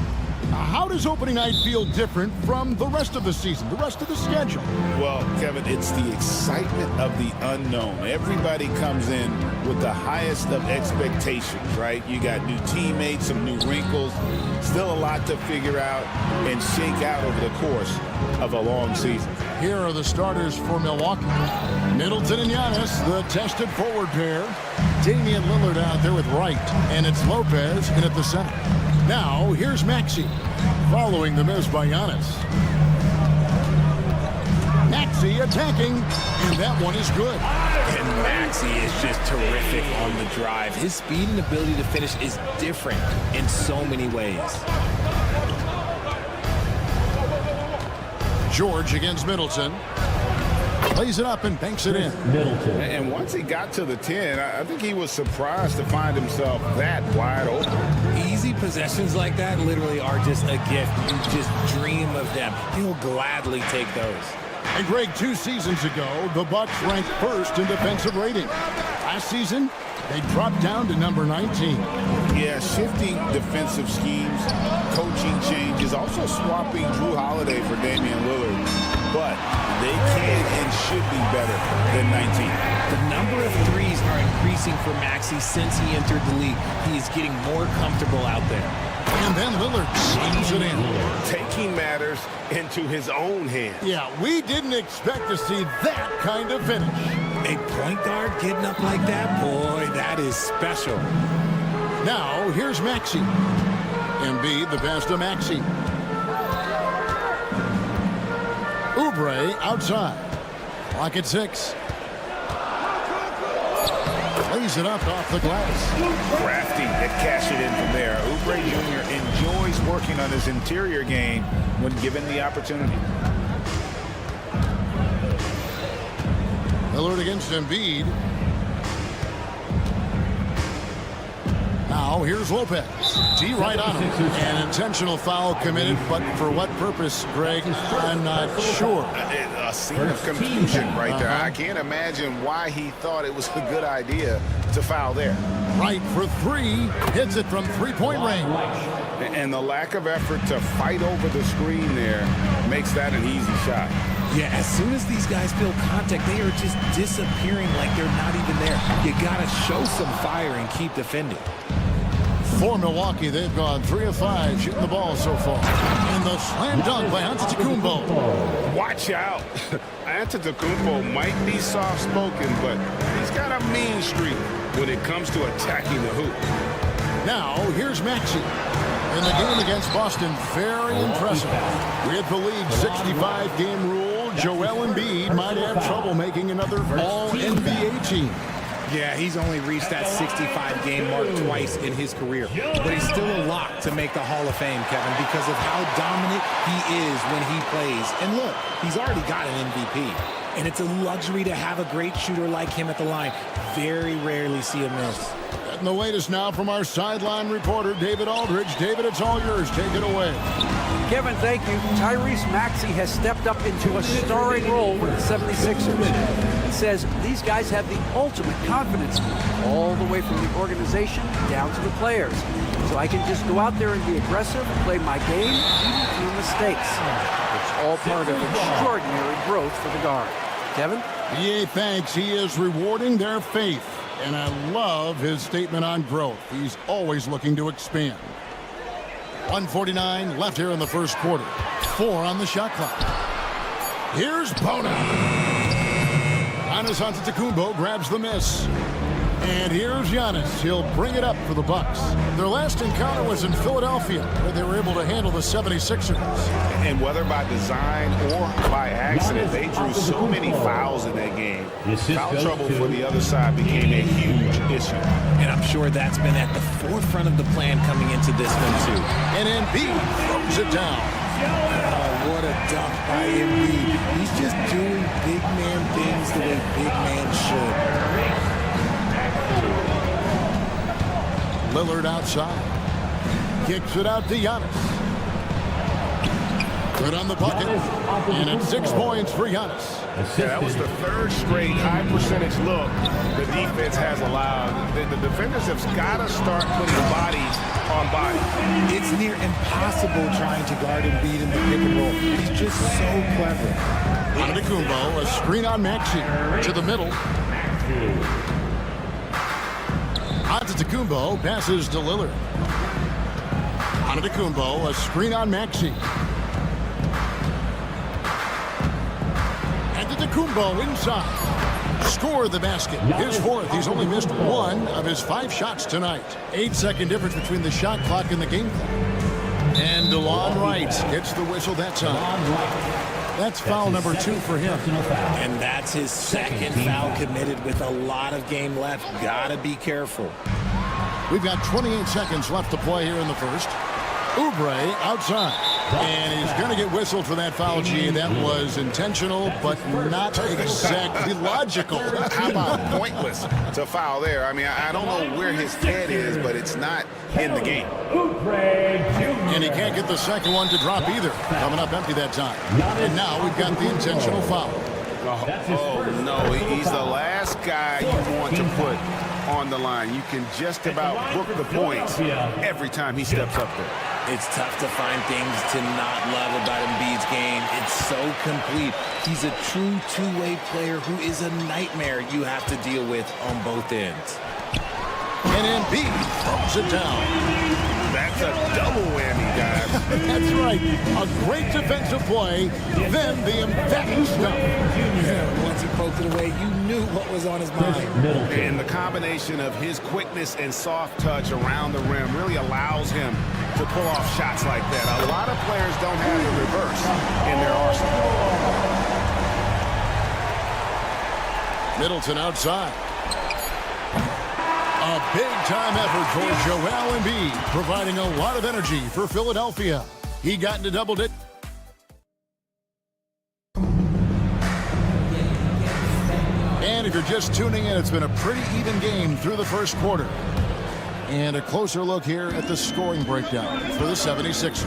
How does opening night feel different from the rest of the season, the rest of the schedule? Well, Kevin, it's the excitement of the unknown. Everybody comes in with the highest of expectations, right? You got new teammates, some new wrinkles, still a lot to figure out and shake out over the course of a long season. Here are the starters for Milwaukee. Middleton and Giannis, the tested forward pair. Damian Lillard out there with Wright, and it's Lopez in at the center. Now, here's Maxey, following the miss by Giannis. Maxey attacking, and that one is good. And Maxey is just terrific on the drive. His speed and ability to finish is different in so many ways. George against Middleton. Plays it up and banks it in. Middleton. And once he got to the 10, I think he was surprised to find himself that wide open. Easy possessions like that literally are just a gift. You just dream of them. He'll gladly take those. And Greg, 2 seasons ago, the Bucks ranked first in defensive rating. Last season, they dropped down to number 19. Yeah, shifting defensive schemes, coaching changes, also swapping Drew Holiday for Damian Lillard. But they can and should be better than 19. The number of threes are increasing for Maxey since he entered the league. He is getting more comfortable out there. And then Lillard slams it in. Taking matters into his own hands. Yeah, we didn't expect to see that kind of finish. A point guard getting up like that? Boy, that is special. Now, here's Maxey. Embiid, the pass to Maxey. Oubre outside. Clock at 6. Plays it up off the glass. Crafty to cash it in from there. Oubre Jr. enjoys working on his interior game when given the opportunity. Lillard against Embiid. Now here's Lopez. T right on him. An intentional foul committed, but for what purpose, Greg? I'm not sure. A scene of confusion right there. I can't imagine why he thought it was a good idea to foul there. Right for 3. Hits it from 3-point range. And the lack of effort to fight over the screen there makes that an easy shot. Yeah, as soon as these guys feel contact, they are just disappearing like they're not even there. You got to show some fire and keep defending. For Milwaukee, they've gone 3 of 5 shooting the ball so far. And the slam dunk by Antetokounmpo. Watch out. Antetokounmpo might be soft-spoken, but he's got a mean streak when it comes to attacking the hoop. Now, here's Maxey. In the game against Boston, very impressive. With the league's 65-game rule, Joel Embiid might have trouble making another All-NBA team. Yeah, he's only reached that 65-game mark twice in his career. But he's still a lock to make the Hall of Fame, Kevin, because of how dominant he is when he plays. And look, he's already got an MVP. And it's a luxury to have a great shooter like him at the line. Very rarely see a miss. And the latest now from our sideline reporter, David Aldridge. David, it's all yours. Take it away. Kevin, thank you. Tyrese Maxey has stepped up into a starring role with the 76ers. He says these guys have the ultimate confidence, all the way from the organization down to the players. So I can just go out there and be aggressive, play my game, even through mistakes. It's all part of extraordinary growth for the guard. Kevin? BA thanks. He is rewarding their faith. And I love his statement on growth. He's always looking to expand. 1:49 left here in the first quarter. 4 on the shot clock. Here's Bona. Giannis Antetokounmpo grabs the miss. And here's Giannis. He'll bring it up for the Bucks. Their last encounter was in Philadelphia, where they were able to handle the 76ers. And whether by design or by accident, they drew so many fouls in that game. Foul trouble for the other side became a huge issue. And I'm sure that's been at the forefront of the plan coming into this one, too. And Embiid throws it down. Oh, what a dunk by Embiid. He's just doing big man things the way big man should. Lillard outside. Kicks it out to Giannis. Good on the bucket. And it's 6 points for Giannis. Yeah, that was the third straight high percentage look the defense has allowed. The defenders have got to start putting bodies on bodies. It's near impossible trying to guard Embiid in the pick and roll. He's just so clever. Antetokounmpo, a screen on Maxey to the middle. Antetokounmpo passes to Lillard. Antetokounmpo, a screen on Maxey. Antetokounmpo inside. Score the basket. His fourth. He's only missed 1 of his 5 shots tonight. 8-second difference between the shot clock and the game clock. And DeLon Wright gets the whistle that time. That's foul number 2 for him. And that's his second foul committed with a lot of game left. Gotta be careful. We've got 28 seconds left to play here in the first. Oubre outside. And he's going to get whistled for that foul, G. That was intentional, but not exactly logical. How about pointless to foul there? I mean, I don't know where his head is, but it's not in the game. And he can't get the second one to drop either. Coming up empty that time. And now we've got the intentional foul. Oh, no, he's the last guy you want to put on the line. You can just about book the points every time he steps up there. It's tough to find things to not love about Embiid's game. It's so complete. He's a true two-way player who is a nightmare you have to deal with on both ends. And Embiid throws it down. That's a double whammy, guys. That's right. A great defensive play, then the emphatic stuff. Yeah, once he poked it away, you knew what was on his mind. And the combination of his quickness and soft touch around the rim really allows him to pull off shots like that. A lot of players don't have the reverse in their arsenal. Middleton outside. A big-time effort for Joel Embiid, providing a lot of energy for Philadelphia. He got into double digits. And if you're just tuning in, it's been a pretty even game through the first quarter. And a closer look here at the scoring breakdown for the 76ers.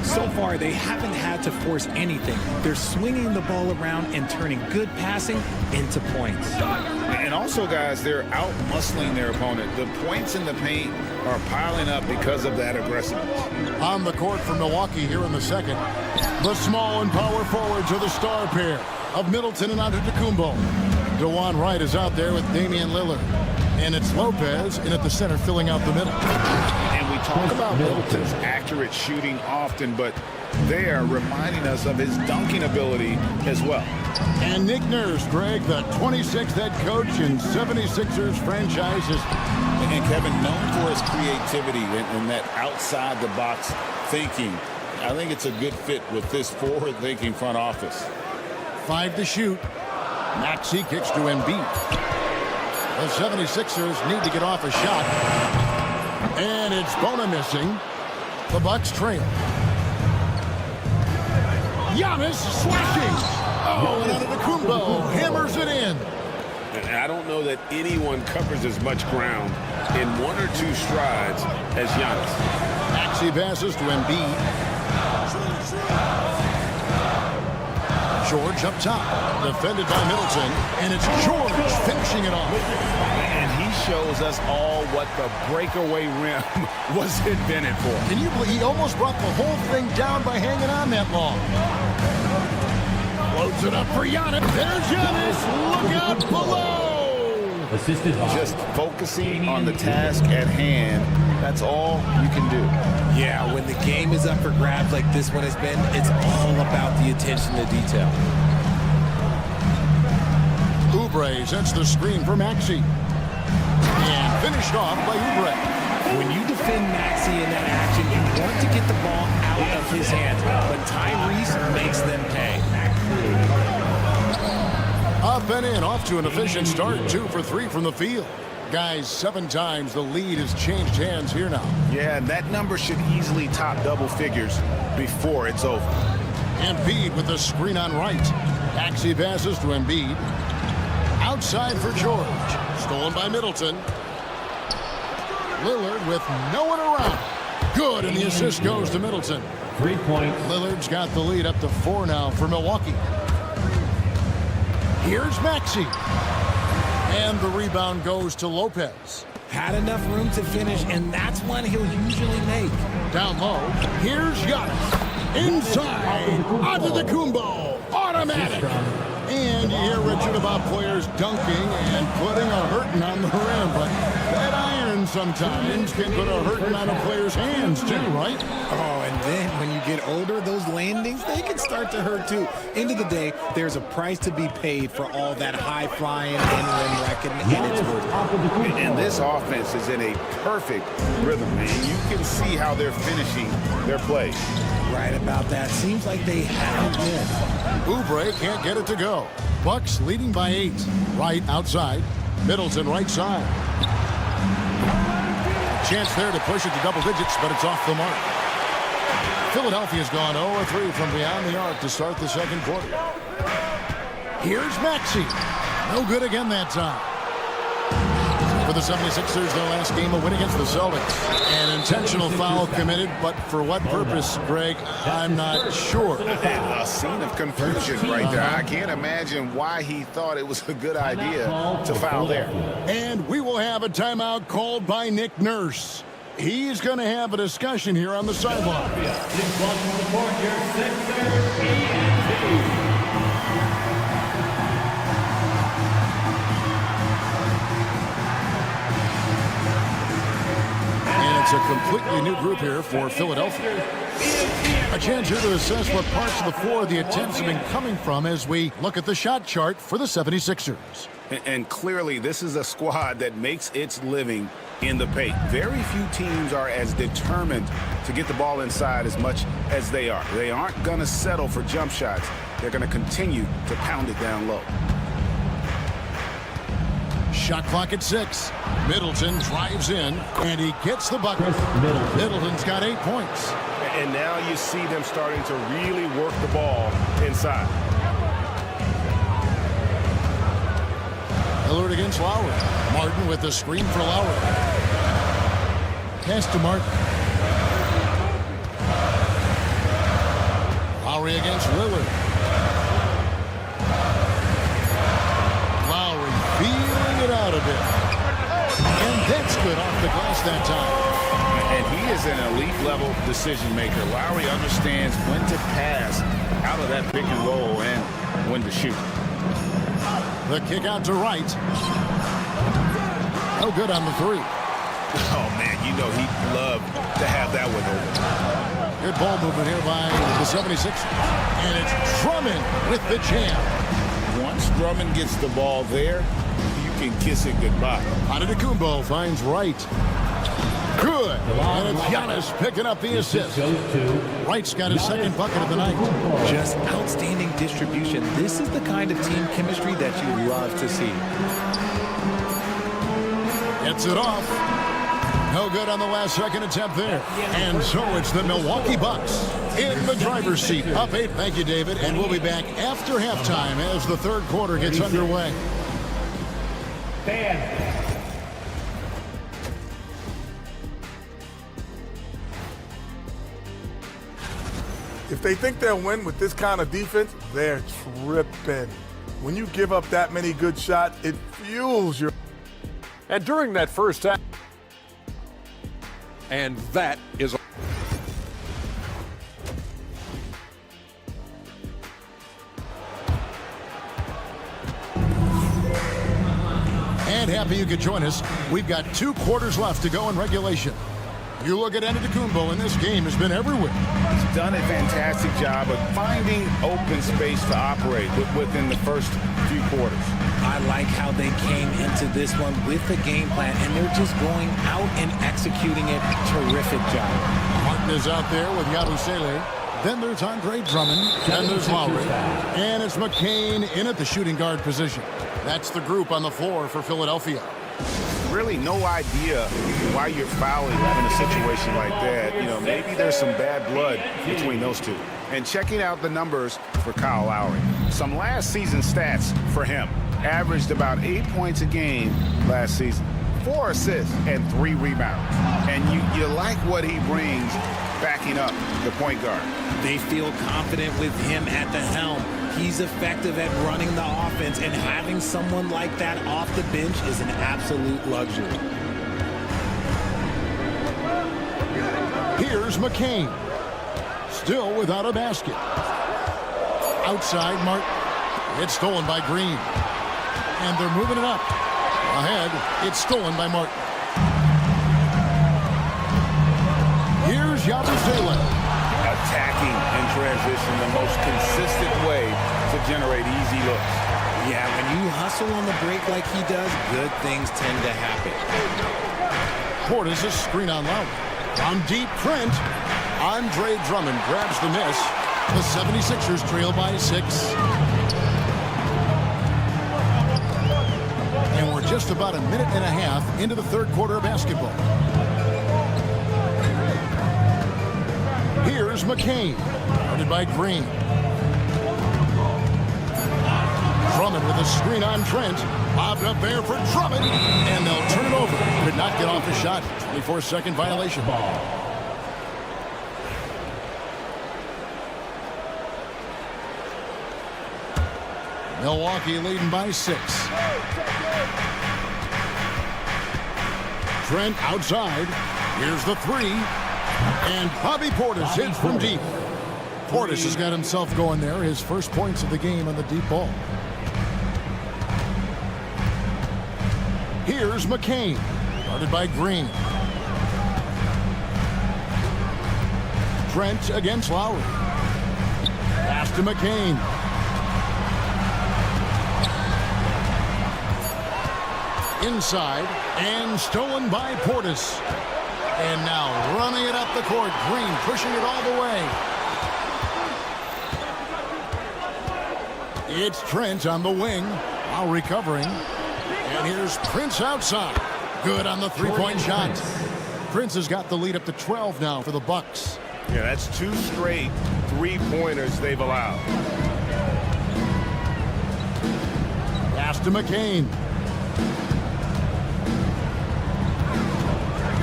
So far, they haven't had to force anything. They're swinging the ball around and turning good passing into points. And also, guys, they're out-muscling their opponent. The points in the paint are piling up because of that aggressiveness. On the court for Milwaukee here in the second, the small and power forwards are the star pair of Middleton and Antetokounmpo. DeJuan Wright is out there with Damian Lillard. And it's Lopez in at the center filling out the middle. And we talk about Middleton's accurate shooting often, but they are reminding us of his dunking ability as well. And Nick Nurse, Greg, the 26th head coach in 76ers franchises. And Kevin, known for his creativity and that outside-the-box thinking, I think it's a good fit with this forward-thinking front office. 5 to shoot. Maxey kicks to Embiid. The 76ers need to get off a shot. And it's Bona missing. The Bucks trail. Giannis slashing. Oh, and Antetokounmpo hammers it in. And I don't know that anyone covers as much ground in 1 or 2 strides as Giannis. Maxey passes to Embiid. George up top, defended by Middleton, and it's George finishing it off. And he shows us all what the breakaway rim was invented for. Can you believe he almost brought the whole thing down by hanging on that long? Loads it up for Giannis. There's Giannis. Look out below. Assisted by just focusing on the task at hand. That's all you can do. Yeah, when the game is up for grabs like this one has been, it's all about the attention to detail. Oubre sets the screen for Maxey. And finished off by Oubre. When you defend Maxey in that action, you want to get the ball out of his hands, but Tyrese makes them pay. Up and in, off to an efficient start. 2 for 3 from the field. Guys, 7 times the lead has changed hands here now. Yeah, and that number should easily top double figures before it's over. Embiid with the screen on Wright. Maxey passes to Embiid. Outside for George. Stolen by Middleton. Lillard with no one around. Good, and the assist goes to Middleton. 3 points. Lillard's got the lead up to 4 now for Milwaukee. Here's Maxey. And the rebound goes to Lopez. Had enough room to finish, and that's one he'll usually make. Down low, here's Giannis. Inside, Antetokounmpo. Automatic. And you hear Richard about players dunking and putting a hurting on the rim, but that iron sometimes can put a hurting on a player's hands too, right? Oh, and then when you get older, those landings, they can start to hurt too. End of the day, there's a price to be paid for all that high flying and rim wrecking, and it's worth it. And this offense is in a perfect rhythm, man. You can see how they're finishing their play. Right about that. Seems like they haven't missed. Oubre can't get it to go. Bucks leading by 8. Right outside. Middleton right side. Chance there to push it to double digits, but it's off the mark. Philadelphia's gone 0-3 from beyond the arc to start the second quarter. Here's Maxey. No good again that time. For the 76ers, their last game, a win against the Celtics. An intentional foul committed, but for what purpose, Greg, I'm not sure. A scene of confusion right there. I can't imagine why he thought it was a good idea to foul there. And we will have a timeout called by Nick Nurse. He's going to have a discussion here on the sideline. It's a completely new group here for Philadelphia. A chance here to assess what parts of the floor the attempts have been coming from as we look at the shot chart for the 76ers. And clearly, this is a squad that makes its living in the paint. Very few teams are as determined to get the ball inside as much as they are. They aren't going to settle for jump shots. They're going to continue to pound it down low. Shot clock at 6. Middleton drives in, and he gets the bucket. Middleton's got 8 points. And now you see them starting to really work the ball inside. Lillard against Lowry. Martin with the screen for Lowry. Pass to Martin. Lowry against Lillard. Lowry feeling it out a bit. And that's good off the glass that time. And he is an elite-level decision maker. Lowry understands when to pass out of that pick and roll and when to shoot. The kick out to Wright. No good on the 3. Oh, man, you know he'd love to have that one over. Good ball movement here by the 76ers. And it's Drummond with the jam. Once Drummond gets the ball there, you can kiss it goodbye. Antetokounmpo finds Wright. Good. And it's Giannis picking up the assist. Wright's got his second bucket of the night. Just outstanding distribution. This is the kind of team chemistry that you love to see. Gets it off. No good on the last second attempt there. And so it's the Milwaukee Bucks in the driver's seat. Up 8. Thank you, David. And we'll be back after halftime as the third quarter gets underway. If they think they'll win with this kind of defense, they're tripping. When you give up that many good shots, it fuels your... And during that first half, and that is... And happy you could join us. We've got 2 quarters left to go in regulation. You look at Antetokounmpo, and this game has been everywhere. He's done a fantastic job of finding open space to operate within the first few quarters. I like how they came into this one with the game plan, and they're just going out and executing it. Terrific job. Martin is out there with Yabusele. Then there's Andre Drummond. Then there's Lowry. And it's McCain in at the shooting guard position. That's the group on the floor for Philadelphia. Really no idea why you're fouling in a situation like that. You know, maybe there's some bad blood between those two. And checking out the numbers for Kyle Lowry. Some last season stats for him. Averaged about 8 points a game last season. 4 assists and 3 rebounds. And you like what he brings backing up the point guard. They feel confident with him at the helm. He's effective at running the offense, and having someone like that off the bench is an absolute luxury. Here's McCain. Still without a basket. Outside, Martin. It's stolen by Green. And they're moving it up. Ahead, it's stolen by Martin. Here's Yabusele. Attacking in transition, the most consistent way to generate easy looks. Yeah, when you hustle on the break like he does, good things tend to happen. Portis is screen on Lowry. On deep, Trent. Andre Drummond grabs the miss. The 76ers trail by 6. And we're just about a minute and a half into the third quarter of basketball. Here's McCain, guarded by Green. Drummond with a screen on Trent. Bobbed up there for Drummond, and they'll turn it over. Could not get off the shot. 24-second violation. Milwaukee leading by 6. Trent outside. Here's the 3. And Bobby Portis hits from deep. Portis has got himself going there. His first points of the game on the deep ball. Here's McCain, guarded by Green. Trent against Lowry. Pass to McCain. Inside, and stolen by Portis. And now running it up the court. Green pushing it all the way. It's Trent on the wing. Now recovering. And here's Prince outside. Good on the three-point shot. Prince has got the lead up to 12 now for the Bucks. Yeah, that's 2 straight three-pointers they've allowed. Pass to McCain.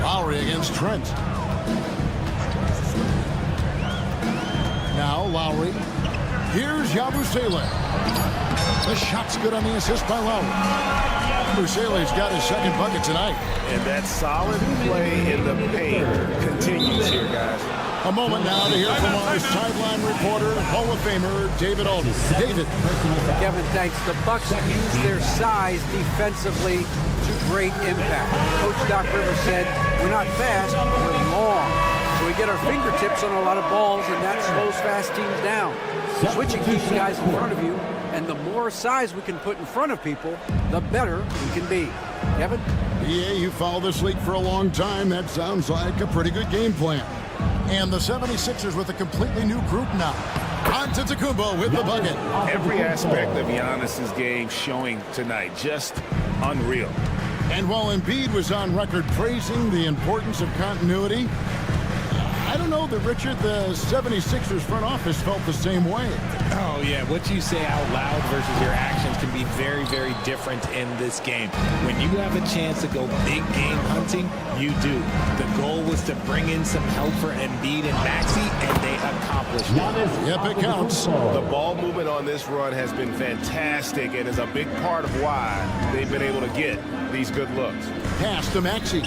Lowry against Trent. Now Lowry. Here's Yabusele. The shot's good on the assist by Lowry. Yabusele's got his second bucket tonight. And that solid play in the paint continues here, guys. A moment now to hear from our sideline reporter, Hall of Famer David Aldridge. David. Kevin, thanks. The Bucks use their size defensively to great impact. Coach Doc Rivers said, we're not fast, we're long. So we get our fingertips on a lot of balls, and that slows fast teams down. Switching keeps guys in front of you, and the more size we can put in front of people, the better we can be. Kevin? Yeah, you follow this league for a long time. That sounds like a pretty good game plan. And the 76ers with a completely new group now. Antetokounmpo with the bucket. Every aspect of Giannis's game showing tonight, just unreal. And while Embiid was on record praising the importance of continuity, I don't know that, Richard, the 76ers front office felt the same way. Oh, yeah. What you say out loud versus your actions can be very, very different in this game. When you have a chance to go big game hunting, you do. The goal was to bring in some help for Embiid and Maxey, and they accomplished it. Yep, it counts. The ball movement on this run has been fantastic and is a big part of why they've been able to get these good looks. Pass to Maxey.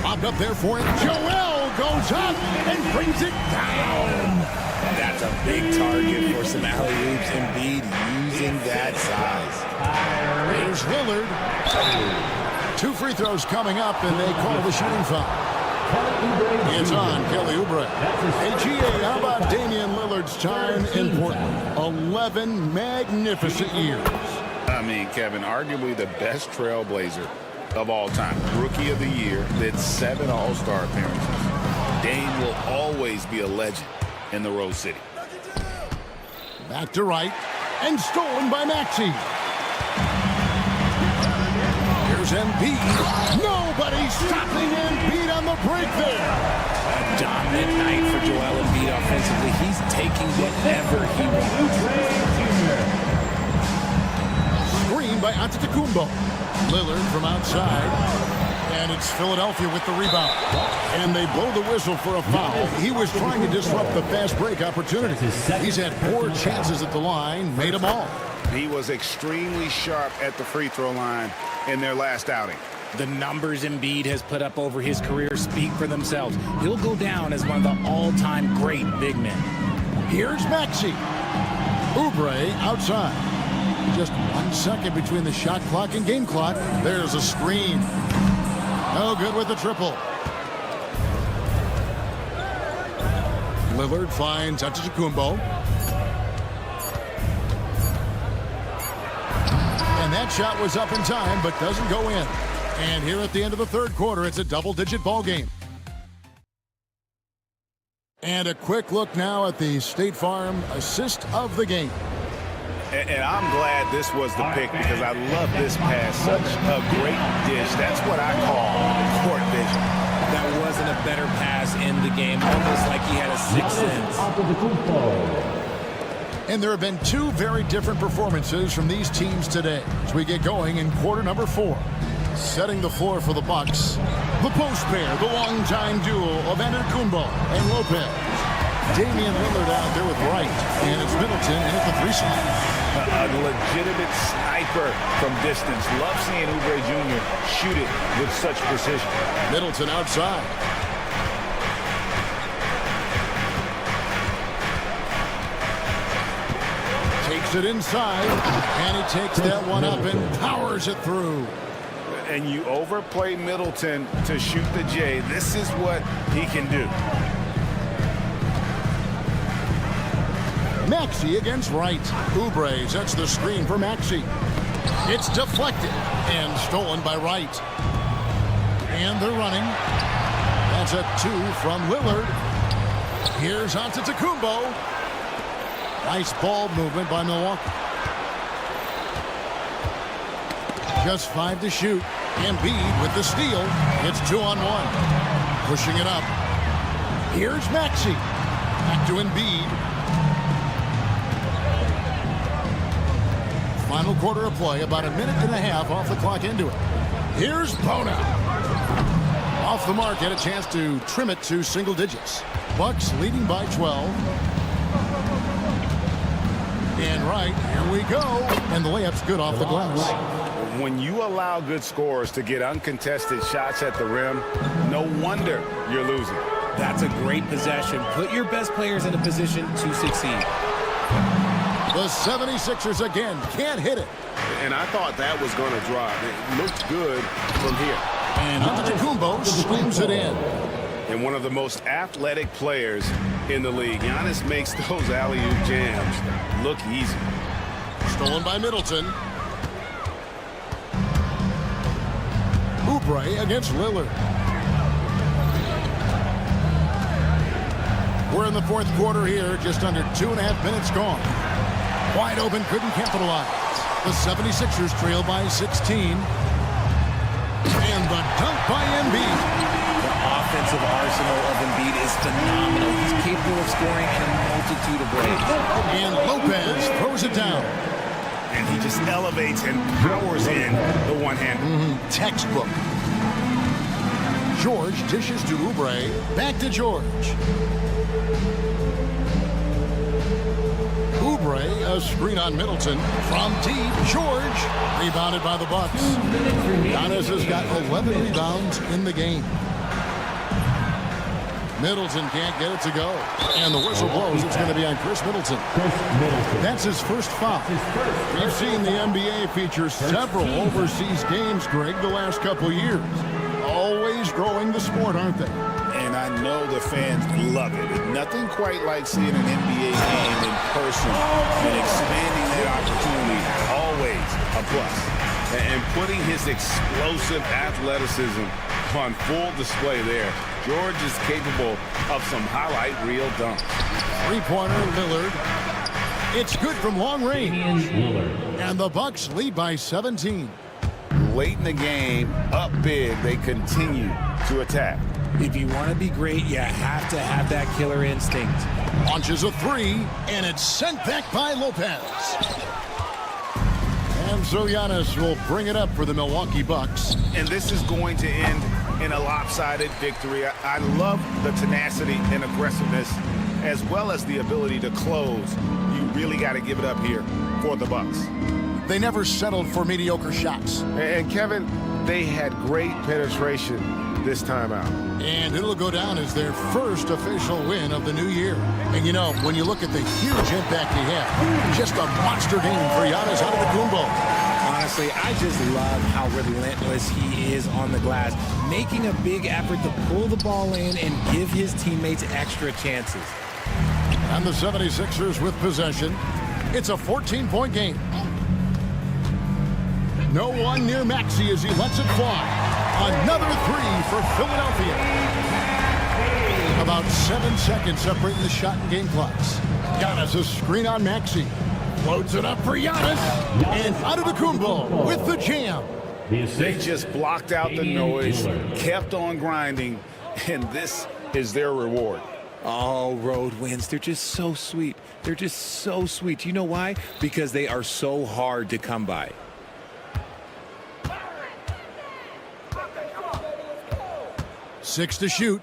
Popped up there for him. Joel goes up and brings it down. That's a big target for some alley-oops. Embiid using that size. There's Lillard. 2 free throws coming up, and they call the shooting foul. It's on Kelly Oubre. Hey, GA, how about Damian Lillard's time in Portland? 11 magnificent years. I mean, Kevin, arguably the best trailblazer of all time. Rookie of the Year, led 7 All-Star appearances. Dame will always be a legend in the Rose City. Back to right, and stolen by Maxey. Here's Embiid. Nobody stopping Embiid on the break there. A dominant night for Joel Embiid offensively. He's taking whatever he wants. Screen by Antetokounmpo. Lillard from outside. And it's Philadelphia with the rebound. And they blow the whistle for a foul. He was trying to disrupt the fast break opportunity. He's had 4 chances at the line, made them all. He was extremely sharp at the free throw line in their last outing. The numbers Embiid has put up over his career speak for themselves. He'll go down as one of the all-time great big men. Here's Maxey. Oubre outside. Just 1 second between the shot clock and game clock. There's a screen. No good with the triple. Lillard finds Antetokounmpo. And that shot was up in time, but doesn't go in. And here at the end of the third quarter, it's a double-digit ball game. And a quick look now at the State Farm assist of the game. And I'm glad this was the pick because I love this pass. Such a great dish. That's what I call court vision. That wasn't a better pass in the game, almost like he had a sixth sense. And there have been 2 very different performances from these teams today as we get going in quarter number 4. Setting the floor for the Bucks, the post pair, the longtime duo of Antetokounmpo and Lopez. Damian Lillard out there with Wright, and it's Middleton in at the 3 slot. A legitimate sniper from distance. Love seeing Oubre Jr. shoot it with such precision. Middleton outside. Takes it inside, and he takes that one up and powers it through. And you overplay Middleton to shoot the J. This is what he can do. Maxey against Wright. Oubre sets the screen for Maxey. It's deflected and stolen by Wright. And they're running. That's a 2 from Lillard. Here's Antetokounmpo. Nice ball movement by Milwaukee. Just 5 to shoot. Embiid with the steal. It's 2-on-1. Pushing it up. Here's Maxey. Back to Embiid. Final quarter of play, about 1.5 minutes off the clock into it. Here's Bona. Off the mark, get a chance to trim it to single digits. Bucks leading by 12. And right, here we go. And the layup's good off the glass. When you allow good scorers to get uncontested shots at the rim, no wonder you're losing. That's a great possession. Put your best players in a position to succeed. The 76ers again can't hit it. And I thought that was going to drop. It looked good from here. And Antetokounmpo slams it in. And one of the most athletic players in the league. Giannis makes those alley-oop jams look easy. Stolen by Middleton. Oubre against Lillard. We're in the fourth quarter here, just under 2.5 minutes gone. Wide open, couldn't capitalize. The 76ers trail by 16. And the dunk by Embiid. The offensive arsenal of Embiid is phenomenal. He's capable of scoring in a multitude of ways. And Lopez throws it down. And he just elevates and powers in the one-hander. Textbook. George dishes to Oubre. Back to George. Oubre, a screen on Middleton. From deep, George. Rebounded by the Bucks. Giannis has got 11 rebounds in the game. Middleton can't get it to go. And the whistle blows. It's going to be on Chris Middleton. That's his first foul. We've seen the NBA feature several overseas games, Greg, the last couple years. Always growing the sport, aren't they? And I know the fans love it. Nothing quite like seeing an NBA game in person and expanding that opportunity. Always a plus. And putting his explosive athleticism on full display there. George is capable of some highlight reel dunks. Three-pointer, Lillard. It's good from long range. And the Bucks lead by 17. Late in the game, up big, they continue to attack. If you want to be great, you have to have that killer instinct. Launches a 3, and it's sent back by Lopez. And so Giannis will bring it up for the Milwaukee Bucks. And this is going to end in a lopsided victory. I love the tenacity and aggressiveness, as well as the ability to close. You really got to give it up here for the Bucks. They never settled for mediocre shots. And Kevin, they had great penetration this time out. And it'll go down as their first official win of the new year. And you know, when you look at the huge impact he had, just a monster game for Giannis Antetokounmpo. Honestly, I just love how relentless he is on the glass, making a big effort to pull the ball in and give his teammates extra chances. And the 76ers with possession. It's a 14-point game. No one near Maxey as he lets it fly. Another three for Philadelphia. About 7 seconds separating the shot and game clocks. Giannis a screen on Maxey. Loads it up for Giannis. And Antetokounmpo with the jam. They just blocked out the noise, kept on grinding, and this is their reward. Oh, road wins. They're just so sweet. They're just so sweet. You know why? Because they are so hard to come by. Six to shoot.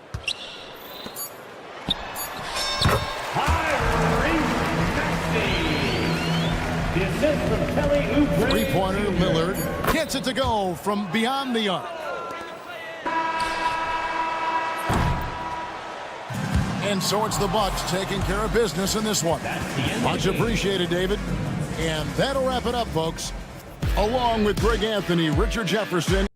Three-pointer, Lillard gets it to go from beyond the arc. And so it's the Bucks taking care of business in this one. Much appreciated, David. And that'll wrap it up, folks. Along with Greg Anthony, Richard Jefferson,